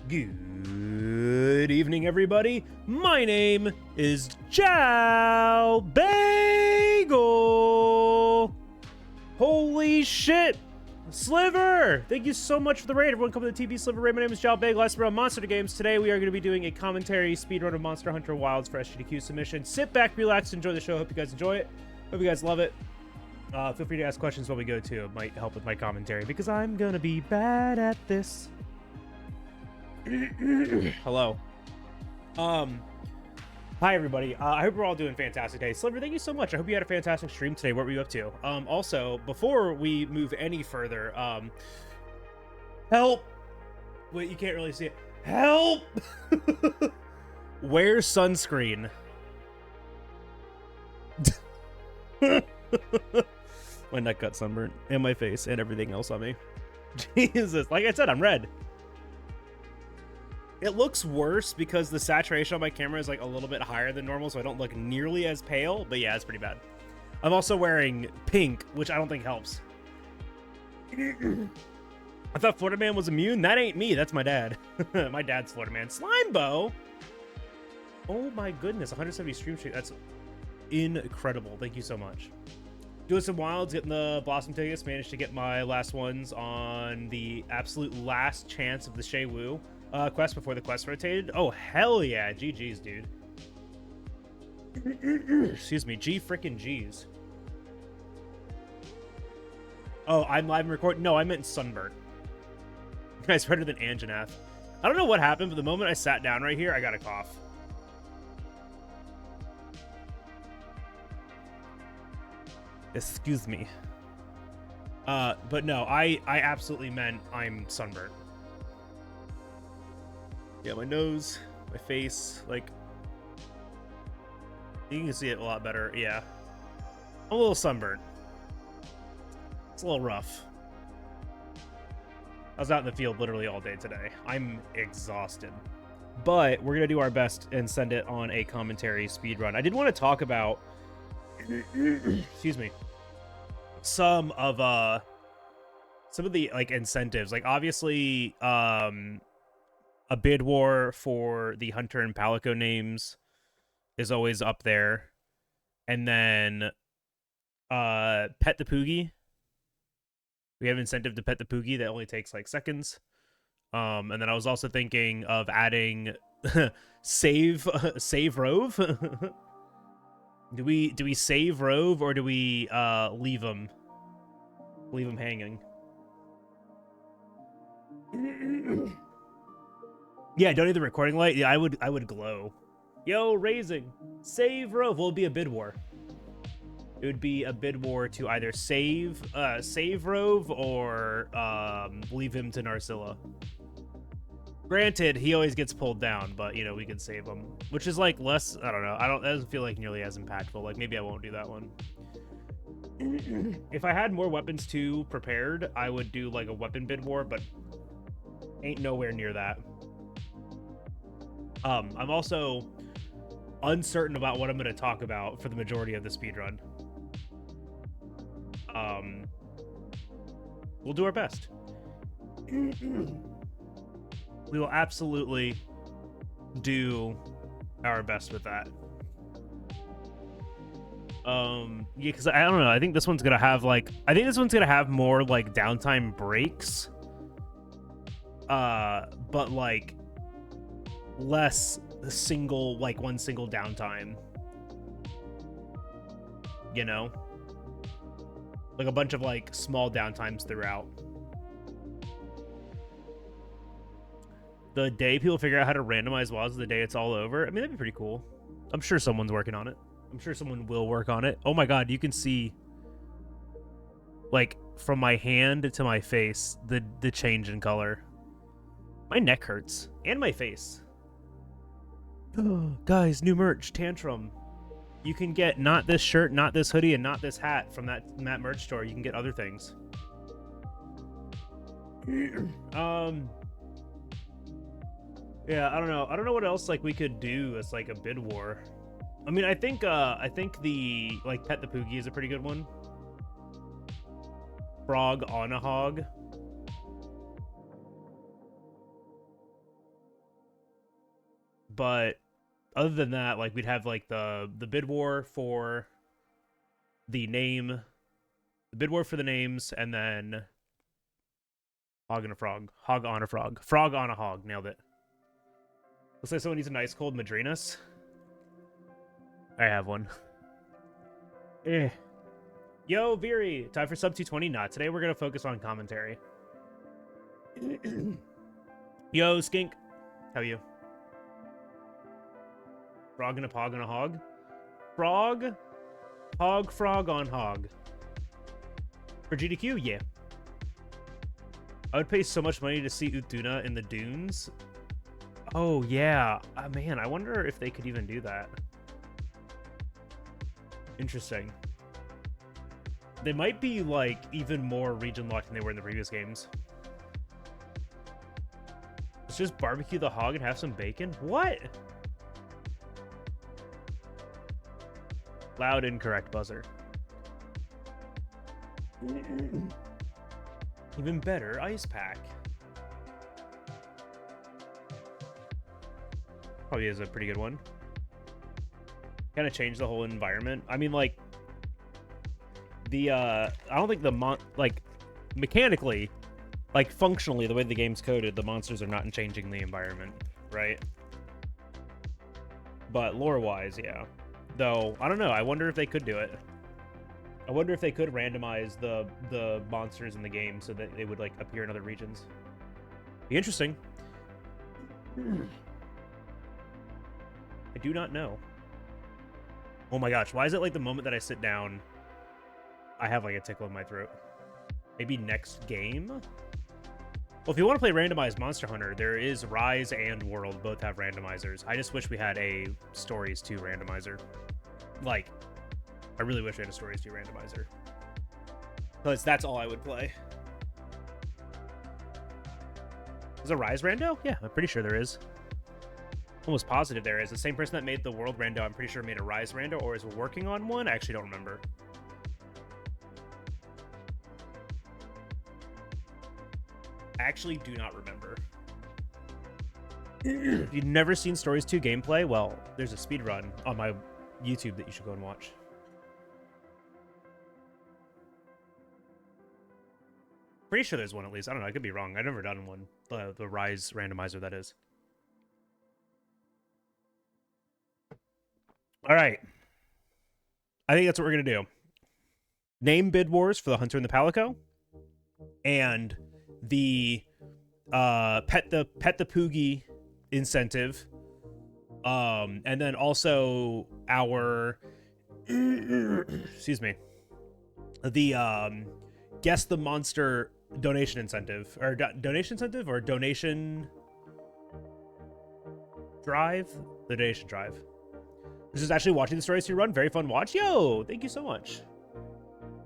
Good evening, everybody. My name is Chow Bagel. Holy shit. Sliver, thank you so much for the raid. Everyone come to the TV Sliver raid. My name is Chow Bagel. Last on Monster Games. Today we are going to be doing a commentary speedrun of Monster Hunter Wilds for SGDQ submission. Sit back, relax, enjoy the show. Hope you guys enjoy it. Hope you guys love it. Feel free to ask questions while we go too. It might help with my commentary because I'm gonna be bad at this. Hello. Hi everybody. I hope we're all doing fantastic today. Sliver, thank you so much. I hope you had a fantastic stream today. What were you up to? Also, before we move any further, help. Wait, you can't really see it. Help. Wear sunscreen. My neck got sunburnt, and my face, and everything else on me. Jesus, like I said, I'm red. It looks worse because the saturation on my camera is like a little bit higher than normal, so I don't look nearly as pale, but yeah, it's pretty bad. I'm also wearing pink, which I don't think helps. I thought Florida Man was immune. That ain't me, that's my dad. My dad's Florida Man. Slimebo! Oh my goodness, 170 stream streak, that's incredible. Thank you so much. Doing some wilds, getting the Blossom tickets, managed to get my last ones on the absolute last chance of the Shea Wu quest before the quest rotated. Oh, hell yeah. GG's, dude. Excuse me. G frickin' G's. Oh, I'm live and recording. No, I meant sunburnt. It's better than Anjanath. I don't know what happened, but the moment I sat down right here, I got a cough. Excuse me. But no, I absolutely meant I'm sunburnt. Yeah, my nose My face, like, you can see it a lot better. Yeah, I'm a little sunburnt. It's a little rough. I was out in the field literally all day today. I'm exhausted, but we're gonna do our best and send it on a commentary speed run. I did want to talk about, excuse me, some of the like incentives. Like obviously, a bid war for the Hunter and Palico names is always up there, and then pet the Poogie. We have incentive to pet the Poogie that only takes like seconds. And then I was also thinking of adding save Rove. do we save Rove, or do we leave him hanging? Yeah, don't need the recording light. Yeah, I would glow. Yo, raising save Rove. Will it be a bid war? It would be a bid war to either save Rove or leave him to Narcilla. Granted, he always gets pulled down, but you know, we could save him, which is like less. I don't know. That doesn't feel like nearly as impactful. Like maybe I won't do that one. If I had more weapons too prepared, I would do like a weapon bid war, but ain't nowhere near that. I'm also uncertain about what I'm going to talk about for the majority of the speedrun. We'll do our best. We will absolutely do our best with that. Yeah, because I don't know. I think this one's gonna have like, more like downtime breaks. But like less one single downtime. You know? Like a bunch of like small downtimes throughout. The day people figure out how to randomize WASD, the day it's all over. I mean, that'd be pretty cool. I'm sure someone's working on it. I'm sure someone will work on it. Oh my god, you can see like from my hand to my face the change in color. My neck hurts and my face. Guys, new merch, Tantrum. You can get not this shirt, not this hoodie, and not this hat from that merch store. You can get other things. Yeah, I don't know. I don't know what else like we could do as like a bid war. I mean, I think the like pet the Poogie is a pretty good one. Frog on a hog. But other than that, like we'd have like the bid war for the name, the bid war for the names, and then hog and a frog, hog on a frog, frog on a hog. Nailed it. Looks like someone needs an ice cold Madrinas. I have one. Yo, Viri, time for sub 220. Not today. We're gonna focus on commentary. Yo, Skink, how are you? Frog and a pog and a hog. Frog, hog, frog on hog. For GDQ, yeah. I would pay so much money to see Utuna in the dunes. Oh yeah, man. I wonder if they could even do that. Interesting. They might be like even more region locked than they were in the previous games. Let's just barbecue the hog and have some bacon. What? Loud incorrect buzzer. Even better, ice pack. Probably is a pretty good one. Kind of changed the whole environment. I mean, like the I don't think the like mechanically, like functionally, the way the game's coded, the monsters are not changing the environment, right? But lore-wise, yeah. Though I don't know. I wonder if they could do it. I wonder if they could randomize the monsters in the game so that they would like appear in other regions. Be interesting. I do not know. Oh my gosh, why is it like the moment that I sit down, I have like a tickle in my throat? Maybe next game? Well, if you want to play randomized Monster Hunter, there is Rise and World. Both have randomizers. I just wish we had a Stories 2 randomizer. Like, I really wish we had a Stories 2 randomizer. Because that's all I would play. Is a Rise rando? Yeah, I'm pretty sure there is. Almost positive there is. The same person that made the World rando, I'm pretty sure made a Rise rando or is working on one. I actually don't remember. I actually do not remember. If you've never seen Stories 2 gameplay, well, there's a speedrun on my YouTube that you should go and watch. Pretty sure there's one at least. I don't know. I could be wrong. I've never done one. The Rise randomizer, that is. All right. I think that's what we're going to do. Name bid wars for the Hunter and the Palico. And the pet the Poogie incentive. And then also our excuse me. The guess the monster donation incentive or donation drive. The donation drive. This is actually watching the Stories 2 run. Very fun watch. Yo, thank you so much.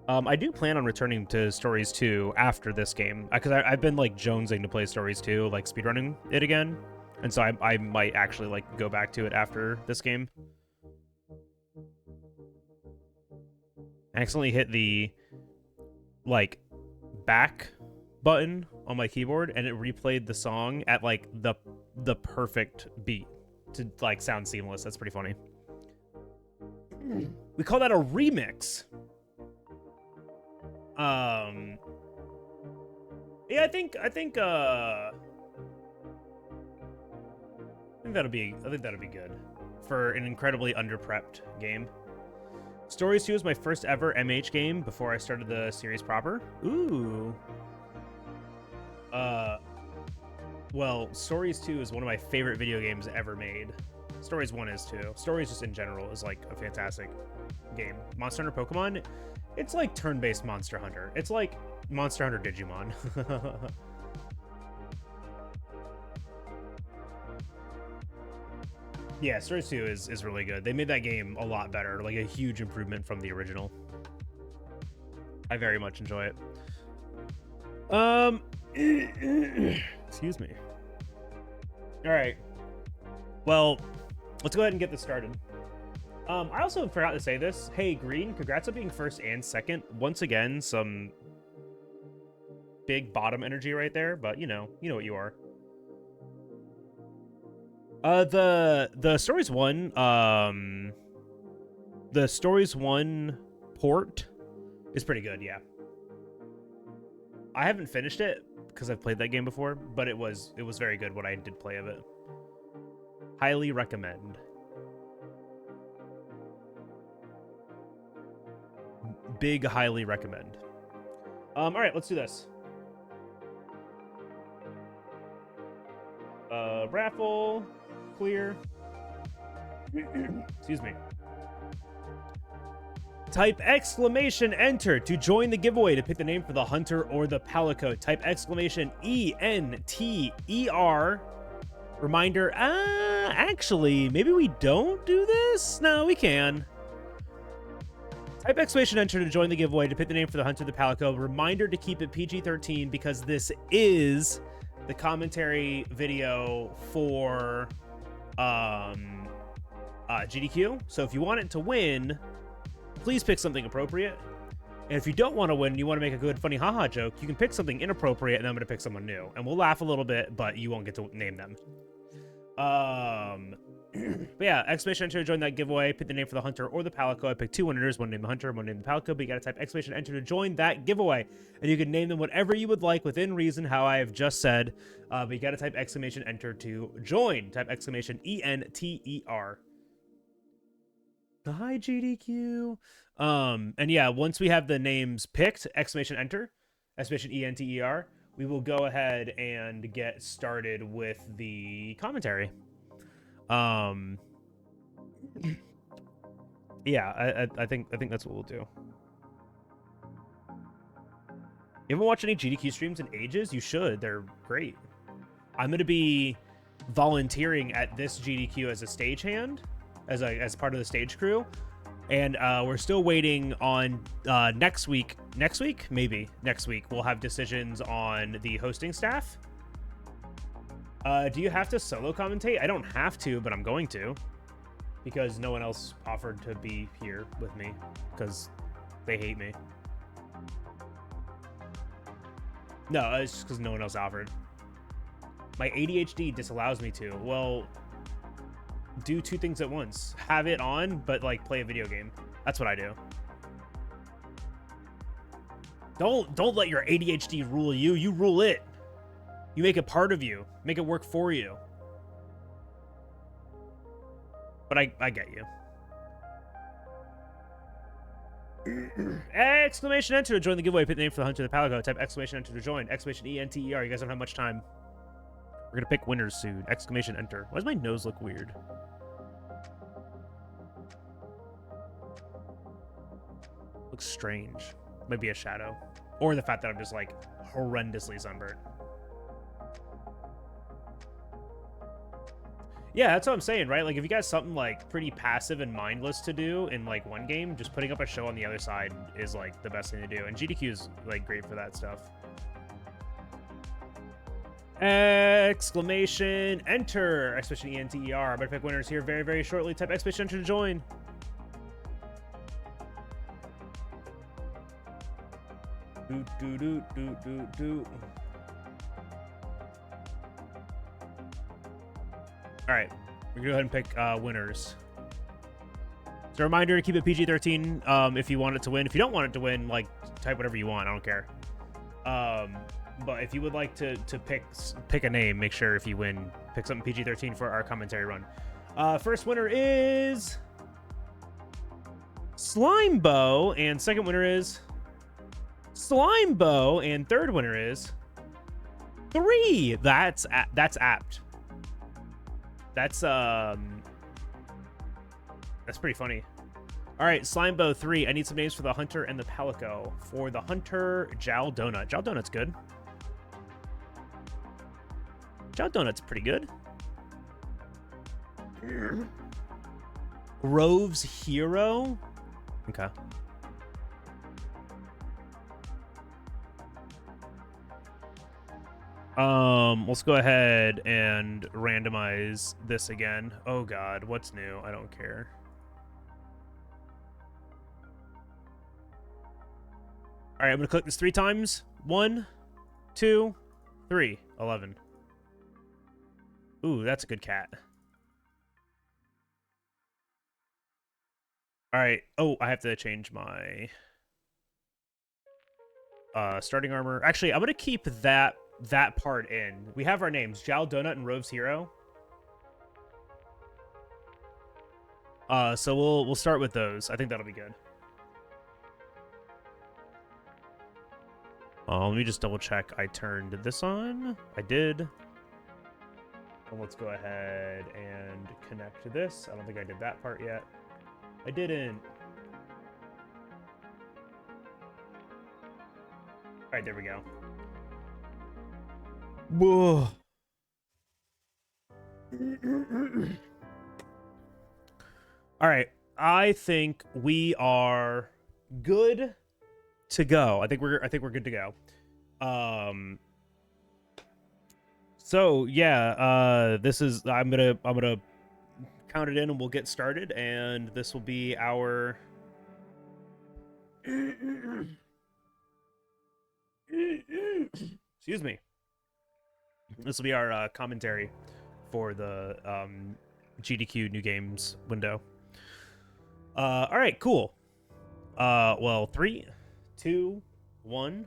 I do plan on returning to Stories 2 after this game because I've been like jonesing to play Stories 2, like speedrunning it again, and so I might actually like go back to it after this game. I accidentally hit the like back button on my keyboard and it replayed the song at like the perfect beat to like sound seamless. That's pretty funny. We call that a remix. Yeah, I think that'll be good for an incredibly under-prepped game. Stories 2 is my first ever MH game before I started the series proper. Ooh. Well, Stories 2 is one of my favorite video games ever made. Stories 1 is too. Stories just in general is like a fantastic game. Monster Hunter Pokemon, it's like turn-based Monster Hunter. It's like Monster Hunter Digimon. Yeah, Stories 2 is really good. They made that game a lot better, like a huge improvement from the original. I very much enjoy it. Excuse me. All right. Well, let's go ahead and get this started. I also forgot to say this. Hey, Green, congrats on being first and second. Once again, some big bottom energy right there, but you know what you are. The Stories 1, the Stories 1 port is pretty good, yeah. I haven't finished it because I've played that game before, but it was very good what I did play of it. Highly recommend. Big highly recommend. All right, let's do this. Raffle, clear. Excuse me. Type exclamation enter to join the giveaway to pick the name for the Hunter or the Palico. Type exclamation ENTER. Reminder, actually, maybe we don't do this? No, we can. Type exclamation enter to join the giveaway to pick the name for the Hunter or the Palico. Reminder to keep it PG-13 because this is the commentary video for GDQ. So if you want it to win, please pick something appropriate. And if you don't want to win, you want to make a good, funny, haha joke, you can pick something inappropriate, and I'm going to pick someone new. And we'll laugh a little bit, but you won't get to name them. But yeah, exclamation enter to join that giveaway. Pick the name for the Hunter or the Palico. I picked two winners, one named the Hunter, one named the Palico, but you got to type exclamation enter to join that giveaway. And you can name them whatever you would like within reason, how I have just said. But you got to type exclamation enter to join. Type exclamation ENTER. Hi, GDQ. And yeah, once we have the names picked, exclamation enter, exclamation ENTER, we will go ahead and get started with the commentary. Yeah, I think that's what we'll do. You haven't watched any GDQ streams in ages? You should. They're great. I'm going to be volunteering at this GDQ as a stagehand, as part of the stage crew. And we're still waiting on next week. Next week? Maybe. Next week. We'll have decisions on the hosting staff. Do you have to solo commentate? I don't have to, but I'm going to. Because no one else offered to be here with me. Because they hate me. No, it's just because no one else offered. My ADHD disallows me to. Well, do two things at once. Have it on, but like play a video game. That's what I do. Don't let your ADHD rule you. You rule it. You make it part of you. Make it work for you. But I get you. Exclamation enter to join the giveaway. Pick the name for the Hunter the Palico. Type exclamation enter to join. Exclamation ENTER. You guys don't have much time. We're gonna pick winners soon. Exclamation enter. Why does my nose look weird? Looks strange. Might be a shadow. Or the fact that I'm just like horrendously sunburnt. Yeah, that's what I'm saying, right? Like, if you got something, like, pretty passive and mindless to do in, like, one game, just putting up a show on the other side is, like, the best thing to do. And GDQ is, like, great for that stuff. Exclamation enter. Exclamation ENTER. I'm going to pick winners here very, very shortly. Type exclamation enter to join. Doot, doot, doot, doot, doot, doot. All right, we're gonna go ahead and pick winners. So a reminder to keep it PG-13 if you want it to win. If you don't want it to win, like, type whatever you want. I don't care. But if you would like to pick a name, make sure if you win, pick something PG-13 for our commentary run. First winner is Slimebo, and second winner is Slimebo, and third winner is 3. That's apt. That's pretty funny. All right, Slimebo 3. I need some names for the Hunter and the Palico. For the Hunter, Jowl Donut. Jowl Donut's good. Jowl Donut's pretty good. Grove's Hero. Okay. Let's go ahead and randomize this again. Oh god, what's new? I don't care. All right, I'm gonna click this 3 times. 1, 2, 3. 11. Ooh, that's a good cat. All right. Oh, I have to change my starting armor. Actually, I'm gonna keep that part in. We have our names, Jowl Donut and Rove's Hero. So we'll start with those. I think that'll be good. Let me just double check. I turned this on. I did. And let's go ahead and connect to this. I don't think I did that part yet. I didn't. All right, there we go. Whoa. All right, I think we are good to go. I think we're good to go. So yeah, this is I'm gonna count it in and we'll get started, and this will be our excuse me. This will be our commentary for the GDQ New Games window. All right, cool. Well, 3, 2, 1.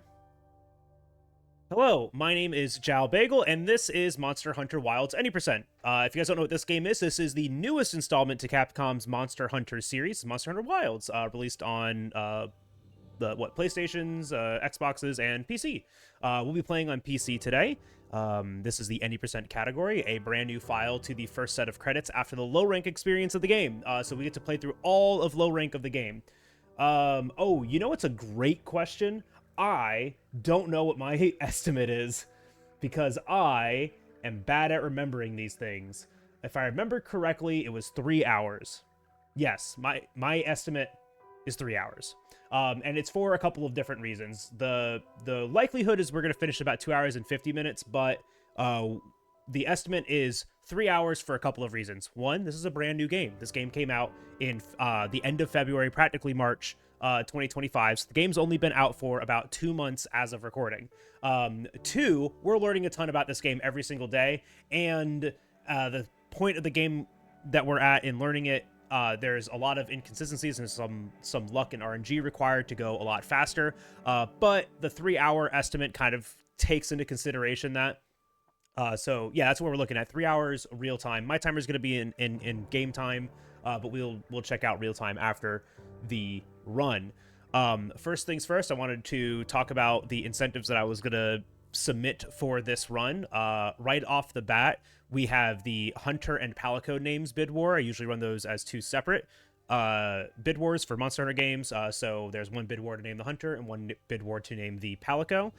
Hello, my name is Jowl Bagel, and this is Monster Hunter Wilds Any%. If you guys don't know what this game is, this is the newest installment to Capcom's Monster Hunter series, Monster Hunter Wilds, released on PlayStations, Xboxes, and PC. We'll be playing on PC today. This is the Any% category, a brand new file to the first set of credits after the low rank experience of the game. So we get to play through all of low rank of the game. Oh, you know what's a great question? I don't know what my estimate is because I am bad at remembering these things. If I remember correctly, it was 3 hours. Yes, my estimate is 3 hours. And it's for a couple of different reasons. The likelihood is we're going to finish about 2 hours and 50 minutes, but the estimate is 3 hours for a couple of reasons. One, this is a brand new game. This game came out in the end of February, practically March 2025. So the game's only been out for about 2 months as of recording. Two, we're learning a ton about this game every single day, and the point of the game that we're at in learning it, there's a lot of inconsistencies and some luck and RNG required to go a lot faster. But the 3 hour estimate kind of takes into consideration that. So yeah, that's what we're looking at. 3 hours real time. My timer is going to be in game time, but we'll check out real time after the run. First things first, I wanted to talk about the incentives that I was going to submit for this run. Right off the bat, we have the Hunter and Palico names bid war. I usually run those as two separate bid wars for Monster Hunter games. So there's one bid war to name the Hunter and one bid war to name the Palico.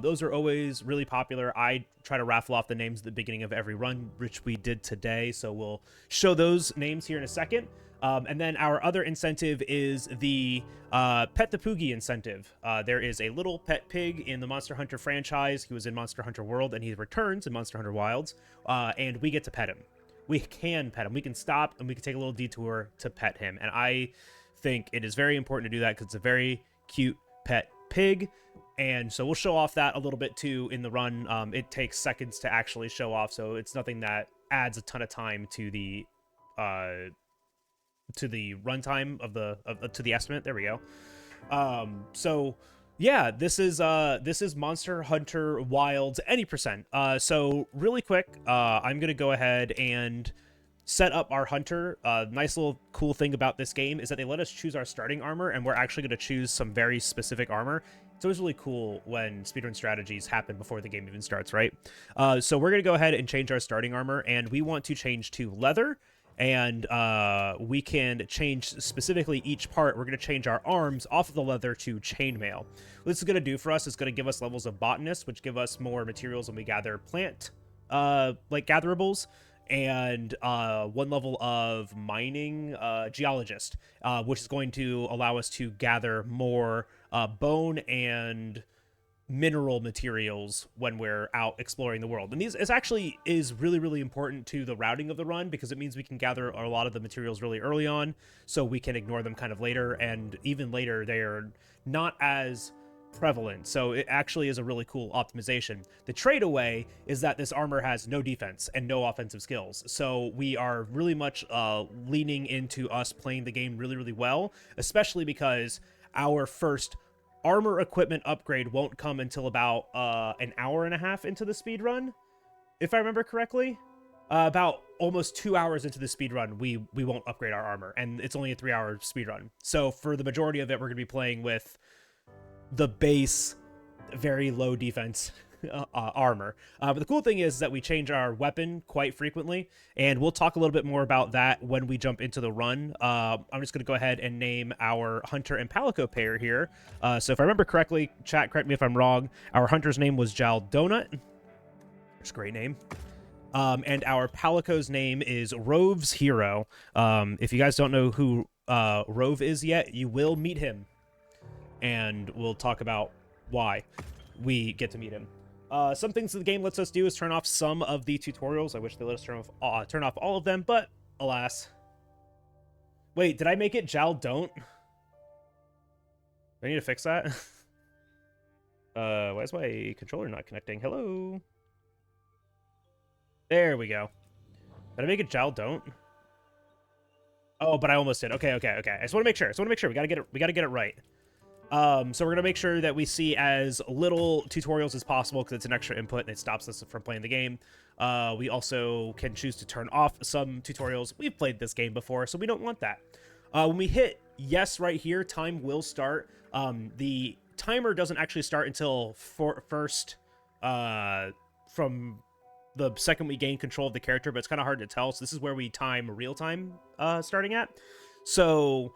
Those are always really popular. I try to raffle off the names at the beginning of every run, which we did today. So we'll show those names here in a second. And then our other incentive is the Pet the Poogie incentive. There is a little pet pig in the Monster Hunter franchise. He was in Monster Hunter World, and he returns in Monster Hunter Wilds, and we get to pet him. We can pet him. We can stop, and we can take a little detour to pet him. And I think it is very important to do that because it's a very cute pet pig. And so we'll show off that a little bit, too, in the run. It takes seconds to actually show off, so it's nothing that adds a ton of time to the runtime of to the estimate. There we go. So yeah, this is Monster Hunter Wilds any percent. So really quick, I'm gonna go ahead and set up our Hunter. Nice little cool thing about this game is that they let us choose our starting armor, and we're actually gonna choose some very specific armor. It's always really cool when speedrun strategies happen before the game even starts, right? So we're gonna go ahead and change our starting armor, and we want to change to leather. And we can change specifically each part. We're going to change our arms off of the leather to chainmail. What this is going to do for us is going to give us levels of botanist, which give us more materials when we gather plant, like gatherables, and one level of mining geologist, which is going to allow us to gather more bone and mineral materials when we're out exploring the world. And this actually is really, really important to the routing of the run because it means we can gather a lot of the materials really early on so we can ignore them kind of later, and even later they're not as prevalent. So it actually is a really cool optimization. The trade away is that this armor has no defense and no offensive skills. So we are really much leaning into us playing the game really, really well, especially because our first armor equipment upgrade won't come until about an hour and a half into the speed run, if I remember correctly. About almost 2 hours into the speed run, we won't upgrade our armor, and it's only a 3 hour speed run. So for the majority of it, we're going to be playing with the base, very low defense armor. But the cool thing is that we change our weapon quite frequently, and we'll talk a little bit more about that when we jump into the run. I'm just going to go ahead and name our Hunter and Palico pair here. So if I remember correctly, chat, correct me if I'm wrong, our Hunter's name was Jal Donut. It's a great name. And our Palico's name is Rove's Hero. If you guys don't know who Rove is yet, you will meet him, and we'll talk about why we get to meet him. Some things the game lets us do is turn off some of the tutorials. I wish they let us turn off all of them, but alas. Wait, did I make it Jal Don't? Do I need to fix that? Why is my controller not connecting? Hello? There we go. Did I make it Jal Don't? Oh, but I almost did. Okay. I just want to make sure. We gotta get it right. So we're going to make sure that we see as little tutorials as possible because it's an extra input and it stops us from playing the game. We also can choose to turn off some tutorials. We've played this game before, so we don't want that. When we hit yes right here, time will start. The timer doesn't actually start until first from the second we gain control of the character, but it's kind of hard to tell. So this is where we time real time starting at. So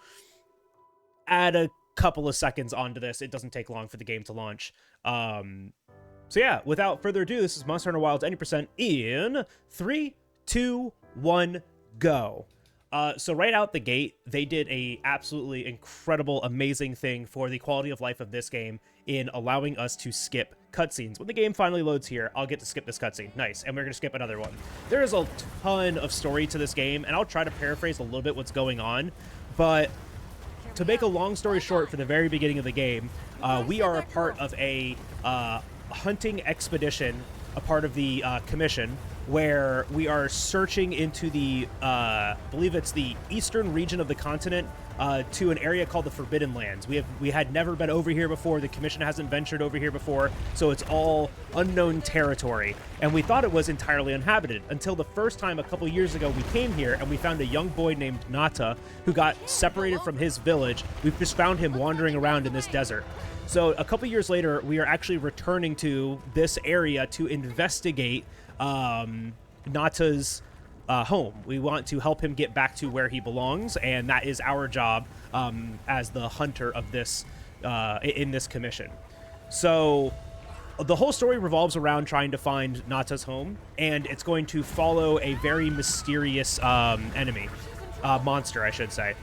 at a couple of seconds onto this. It doesn't take long for the game to launch. So yeah, without further ado, this is Monster Hunter Wilds 90% in 3, 2, 1, go. So right out the gate, they did a absolutely incredible, amazing thing for the quality of life of this game in allowing us to skip cutscenes. When the game finally loads here, I'll get to skip this cutscene. Nice, and we're going to skip another one. There is a ton of story to this game, and I'll try to paraphrase a little bit what's going on, but to make a long story short, for the very beginning of the game, we are a part of a hunting expedition, a part of the commission, where we are searching into the, I believe it's the eastern region of the continent, to an area called the Forbidden Lands. We had never been over here before. The commission hasn't ventured over here before, so it's all unknown territory. And we thought it was entirely uninhabited until the first time a couple years ago we came here and we found a young boy named Nata who got separated from his village. We've just found him wandering around in this desert. So a couple years later, we are actually returning to this area to investigate Nata's home. We want to help him get back to where he belongs, and that is our job as the hunter of this in this commission. So the whole story revolves around trying to find Nata's home, and it's going to follow a very mysterious monster, I should say.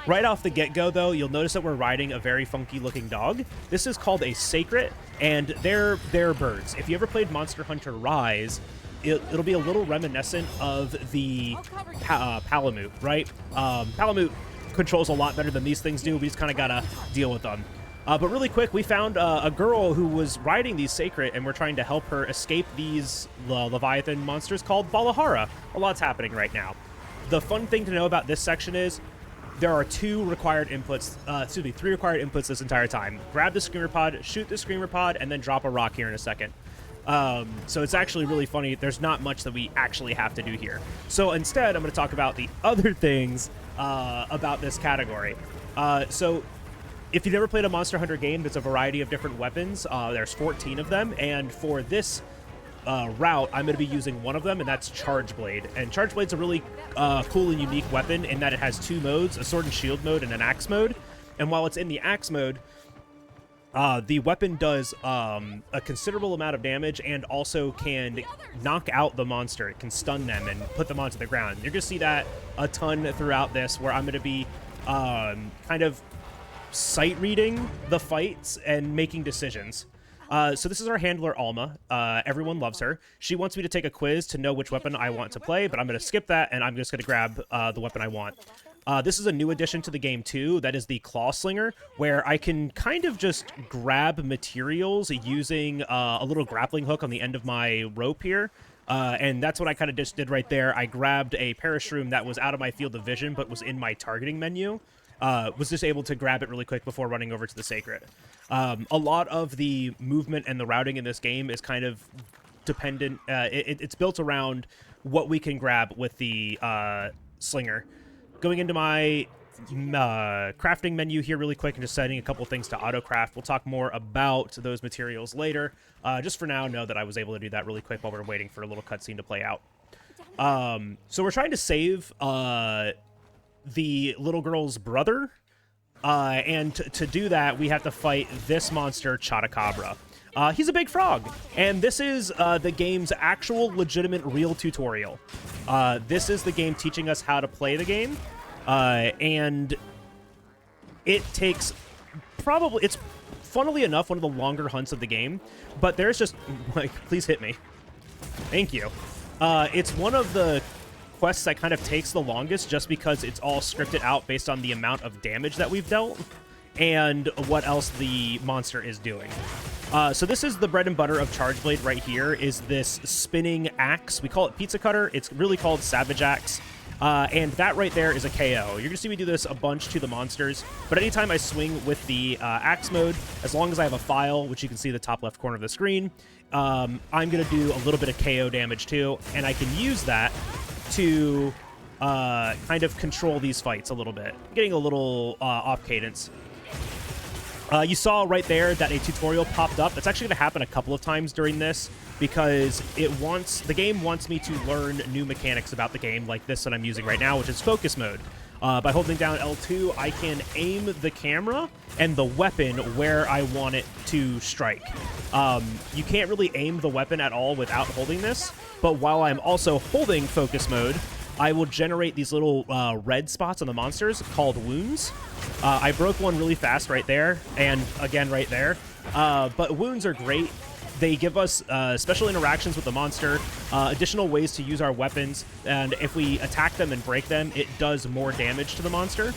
Right off the get-go, though, you'll notice that we're riding a very funky-looking dog. This is called a Sacred, and they're birds. If you ever played Monster Hunter Rise, it'll be a little reminiscent of the Palamute, right? Palamute controls a lot better than these things do. We just kind of gotta deal with them. But really quick, we found a girl who was riding these Sacred, and we're trying to help her escape these Leviathan monsters called Valahara. A lot's happening right now. The fun thing to know about this section is there are three required inputs this entire time. Grab the Screamer Pod, shoot the Screamer Pod, and then drop a rock here in a second. So it's actually really funny. There's not much that we actually have to do here. So instead, I'm going to talk about the other things about this category. So if you've never played a Monster Hunter game, there's a variety of different weapons. There's 14 of them, and for this route, I'm going to be using one of them, and that's Charge Blade. And Charge Blade's a really cool and unique weapon in that it has two modes, a Sword and Shield mode and an Axe mode. And while it's in the Axe mode, the weapon does a considerable amount of damage and also can knock out the monster. It can stun them and put them onto the ground. You're going to see that a ton throughout this, where I'm going to be kind of sight reading the fights and making decisions. So this is our handler, Alma. Everyone loves her. She wants me to take a quiz to know which weapon I want to play, but I'm going to skip that, and I'm just going to grab the weapon I want. This is a new addition to the game, too. That is the Claw Slinger, where I can kind of just grab materials using a little grappling hook on the end of my rope here. And that's what I kind of just did right there. I grabbed a Parashroom that was out of my field of vision, but was in my targeting menu. Was just able to grab it really quick before running over to the Sacred. A lot of the movement and the routing in this game is kind of dependent. It's built around what we can grab with the Slinger. Going into my crafting menu here really quick and just setting a couple things to auto-craft. We'll talk more about those materials later. Just for now, know that I was able to do that really quick while we're waiting for a little cutscene to play out. So we're trying to save the little girl's brother, and to do that, we have to fight this monster, Chotacabra. He's a big frog, and this is the game's actual legitimate real tutorial. This is the game teaching us how to play the game, and it takes it's funnily enough one of the longer hunts of the game, but there's just, like, please hit me. Thank you. It's one of the quests that kind of takes the longest just because it's all scripted out based on the amount of damage that we've dealt and what else the monster is doing. So this is the bread and butter of Charge Blade right here, is this spinning axe. We call it Pizza Cutter. It's really called Savage Axe. And that right there is a KO. You're going to see me do this a bunch to the monsters, but anytime I swing with the axe mode, as long as I have a file, which you can see in the top left corner of the screen, I'm going to do a little bit of KO damage too, and I can use that to kind of control these fights a little bit. Getting a little off cadence. You saw right there that a tutorial popped up. That's actually going to happen a couple of times during this because the game wants me to learn new mechanics about the game, like this that I'm using right now, which is focus mode. By holding down L2, I can aim the camera and the weapon where I want it to strike. You can't really aim the weapon at all without holding this, but while I'm also holding focus mode, I will generate these little red spots on the monsters called wounds. I broke one really fast right there, and again right there. But wounds are great. They give us special interactions with the monster, additional ways to use our weapons, and if we attack them and break them, it does more damage to the monster.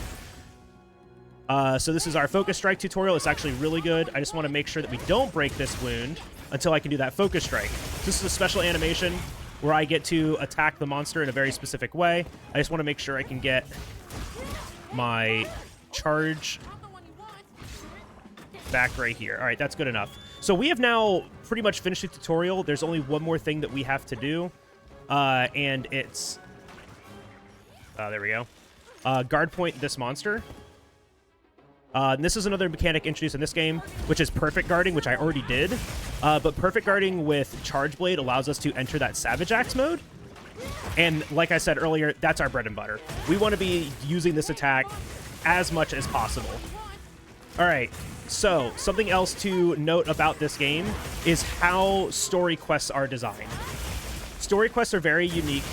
So this is our focus strike tutorial. It's actually really good. I just want to make sure that we don't break this wound until I can do that focus strike. This is a special animation where I get to attack the monster in a very specific way. I just want to make sure I can get my charge back right here. All right, that's good enough. So we have now pretty much finished the tutorial. There's only one more thing that we have to do, and it's... there we go. Guard point this monster. And this is another mechanic introduced in this game, which is perfect guarding, which I already did. But perfect guarding with Charge Blade allows us to enter that Savage Axe mode. And like I said earlier, that's our bread and butter. We want to be using this attack as much as possible. All right, so something else to note about this game is how story quests are designed. Story quests are very unique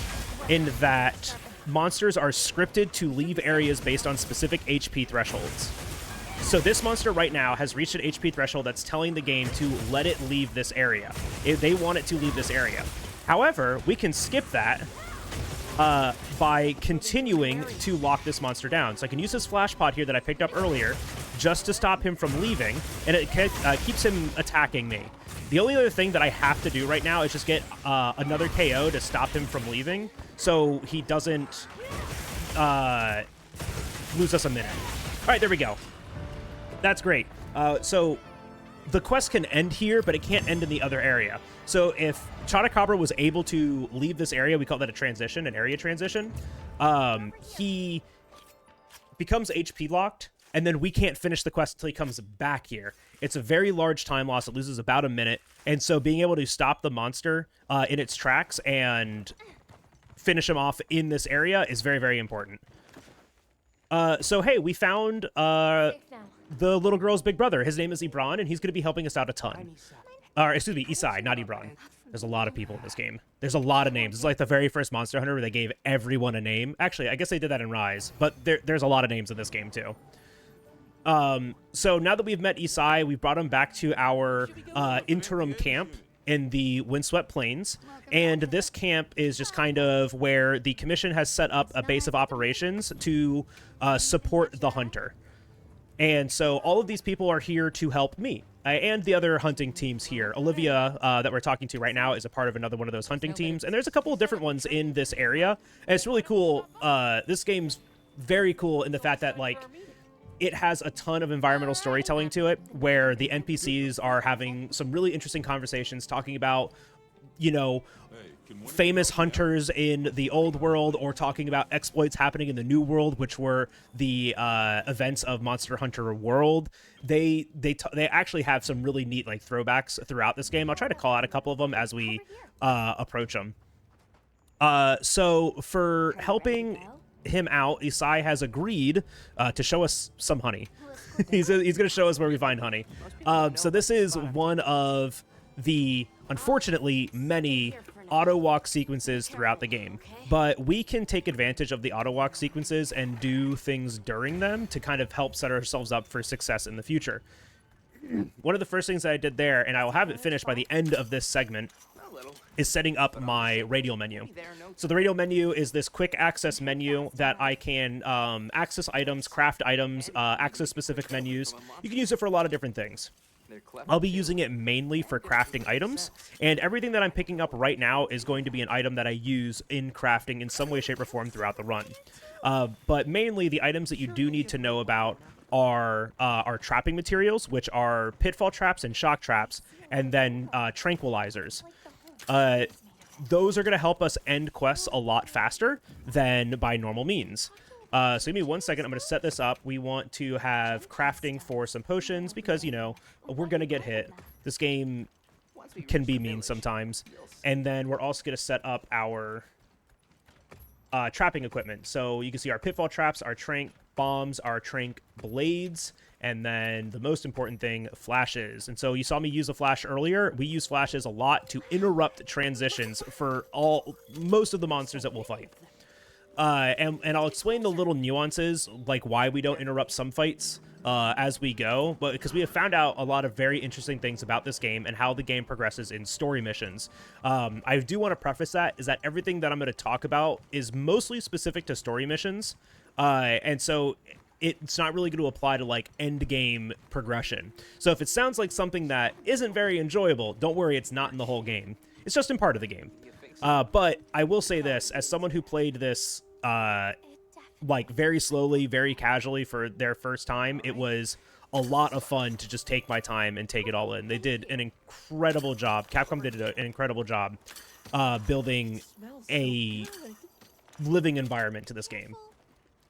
in that monsters are scripted to leave areas based on specific HP thresholds. So this monster right now has reached an HP threshold that's telling the game to let it leave this area. They want it to leave this area. However, we can skip that by continuing to lock this monster down. So I can use this flash pod here that I picked up earlier just to stop him from leaving, and it keeps him attacking me. The only other thing that I have to do right now is just get another KO to stop him from leaving so he doesn't lose us a minute. All right, there we go. That's great. So the quest can end here, but it can't end in the other area. So if Chotacabra was able to leave this area, we call that a transition, an area transition, he becomes HP locked, and then we can't finish the quest until he comes back here. It's a very large time loss. It loses about a minute, and so being able to stop the monster in its tracks and finish him off in this area is very, very important. So hey, we found the little girl's big brother. His name is Ebron, and he's going to be helping us out a ton. Or, excuse me, Isai, not Ebron. There's a lot of people in this game. There's a lot of names. It's like the very first Monster Hunter where they gave everyone a name. Actually, I guess they did that in Rise, but there's a lot of names in this game too. So now that we've met Isai, we've brought him back to our interim camp in the Windswept Plains. And this camp is just kind of where the Commission has set up a base of operations to support the hunter. And so all of these people are here to help me and the other hunting teams here. Olivia, that we're talking to right now, is a part of another one of those hunting teams. And there's a couple of different ones in this area. And it's really cool. This game's very cool in the fact that, like, it has a ton of environmental storytelling to it, where the NPCs are having some really interesting conversations talking about, you know, famous hunters in the old world, or talking about exploits happening in the new world, which were the events of Monster Hunter World. They actually have some really neat, like, throwbacks throughout this game. I'll try to call out a couple of them as we approach them. So for helping him out, Isai has agreed to show us some honey. he's going to show us where we find honey. So this is one of the, unfortunately, many auto walk sequences throughout the game, but we can take advantage of the auto walk sequences and do things during them to kind of help set ourselves up for success in the future. One of the first things that I did there, and I will have it finished by the end of this segment, is setting up my radial menu. So the radial menu is this quick access menu that I can access items, craft items, access specific menus. You can use it for a lot of different things. I'll be using it mainly for crafting items, and everything that I'm picking up right now is going to be an item that I use in crafting in some way, shape, or form throughout the run. But mainly the items that you do need to know about are trapping materials, which are pitfall traps and shock traps, and then tranquilizers. Those are going to help us end quests a lot faster than by normal means. So give me 1 second. I'm going to set this up. We want to have crafting for some potions because, you know, we're going to get hit. This game can be mean sometimes. And then we're also going to set up our trapping equipment. So you can see our pitfall traps, our trank bombs, our trank blades, and then the most important thing, flashes. And so you saw me use a flash earlier. We use flashes a lot to interrupt transitions for most of the monsters that we'll fight. And I'll explain the little nuances, like why we don't interrupt some fights as we go, but because we have found out a lot of very interesting things about this game and how the game progresses in story missions. I do want to preface that, is that everything that I'm going to talk about is mostly specific to story missions, and so it's not really going to apply to, like, end game progression. So if it sounds like something that isn't very enjoyable, don't worry, it's not in the whole game. It's just in part of the game. But I will say this, as someone who played this, like, very slowly, very casually for their first time, it was a lot of fun to just take my time and take it all in. They did an incredible job. Capcom did an incredible job building a living environment to this game.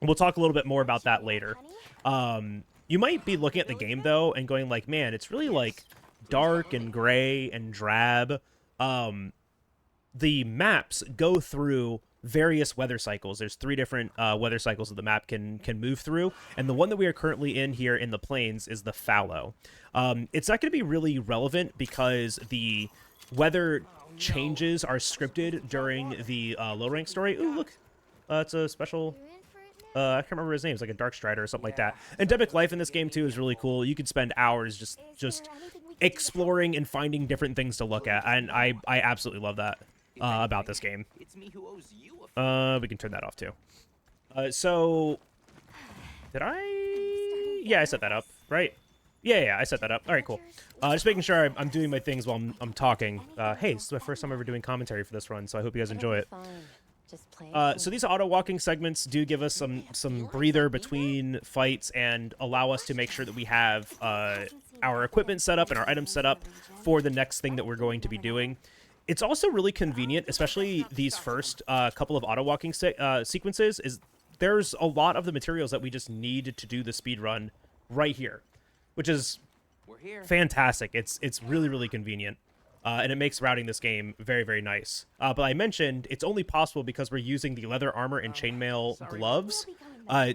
We'll talk a little bit more about that later. You might be looking at the game, though, and going like, man, it's really, like, dark and gray and drab. The maps go through various weather cycles. There's 3 different weather cycles that the map can move through, and the one that we are currently in here in the plains is the fallow. It's not going to be really relevant because the weather changes are scripted during the low rank story. Ooh, look, it's a special. I can't remember his name. It's like a Dark Strider or something like that. Endemic life in this game too is really cool. You could spend hours just exploring and finding different things to look at, and I absolutely love that about this game. We can turn that off too. So did I? Yeah, I set that up, right? Yeah, I set that up. All right, cool. Just making sure I'm doing my things while I'm talking. Hey, this is my first time ever doing commentary for this run, so I hope you guys enjoy it. So these auto walking segments do give us some breather between fights and allow us to make sure that we have our equipment set up and our items set up for the next thing that we're going to be doing. It's also really convenient, especially these first couple of auto walking sequences, is there's a lot of the materials that we just need to do the speed run right here, which is fantastic. It's really, really convenient. And it makes routing this game very, very nice. But I mentioned it's only possible because we're using the leather armor and chainmail gloves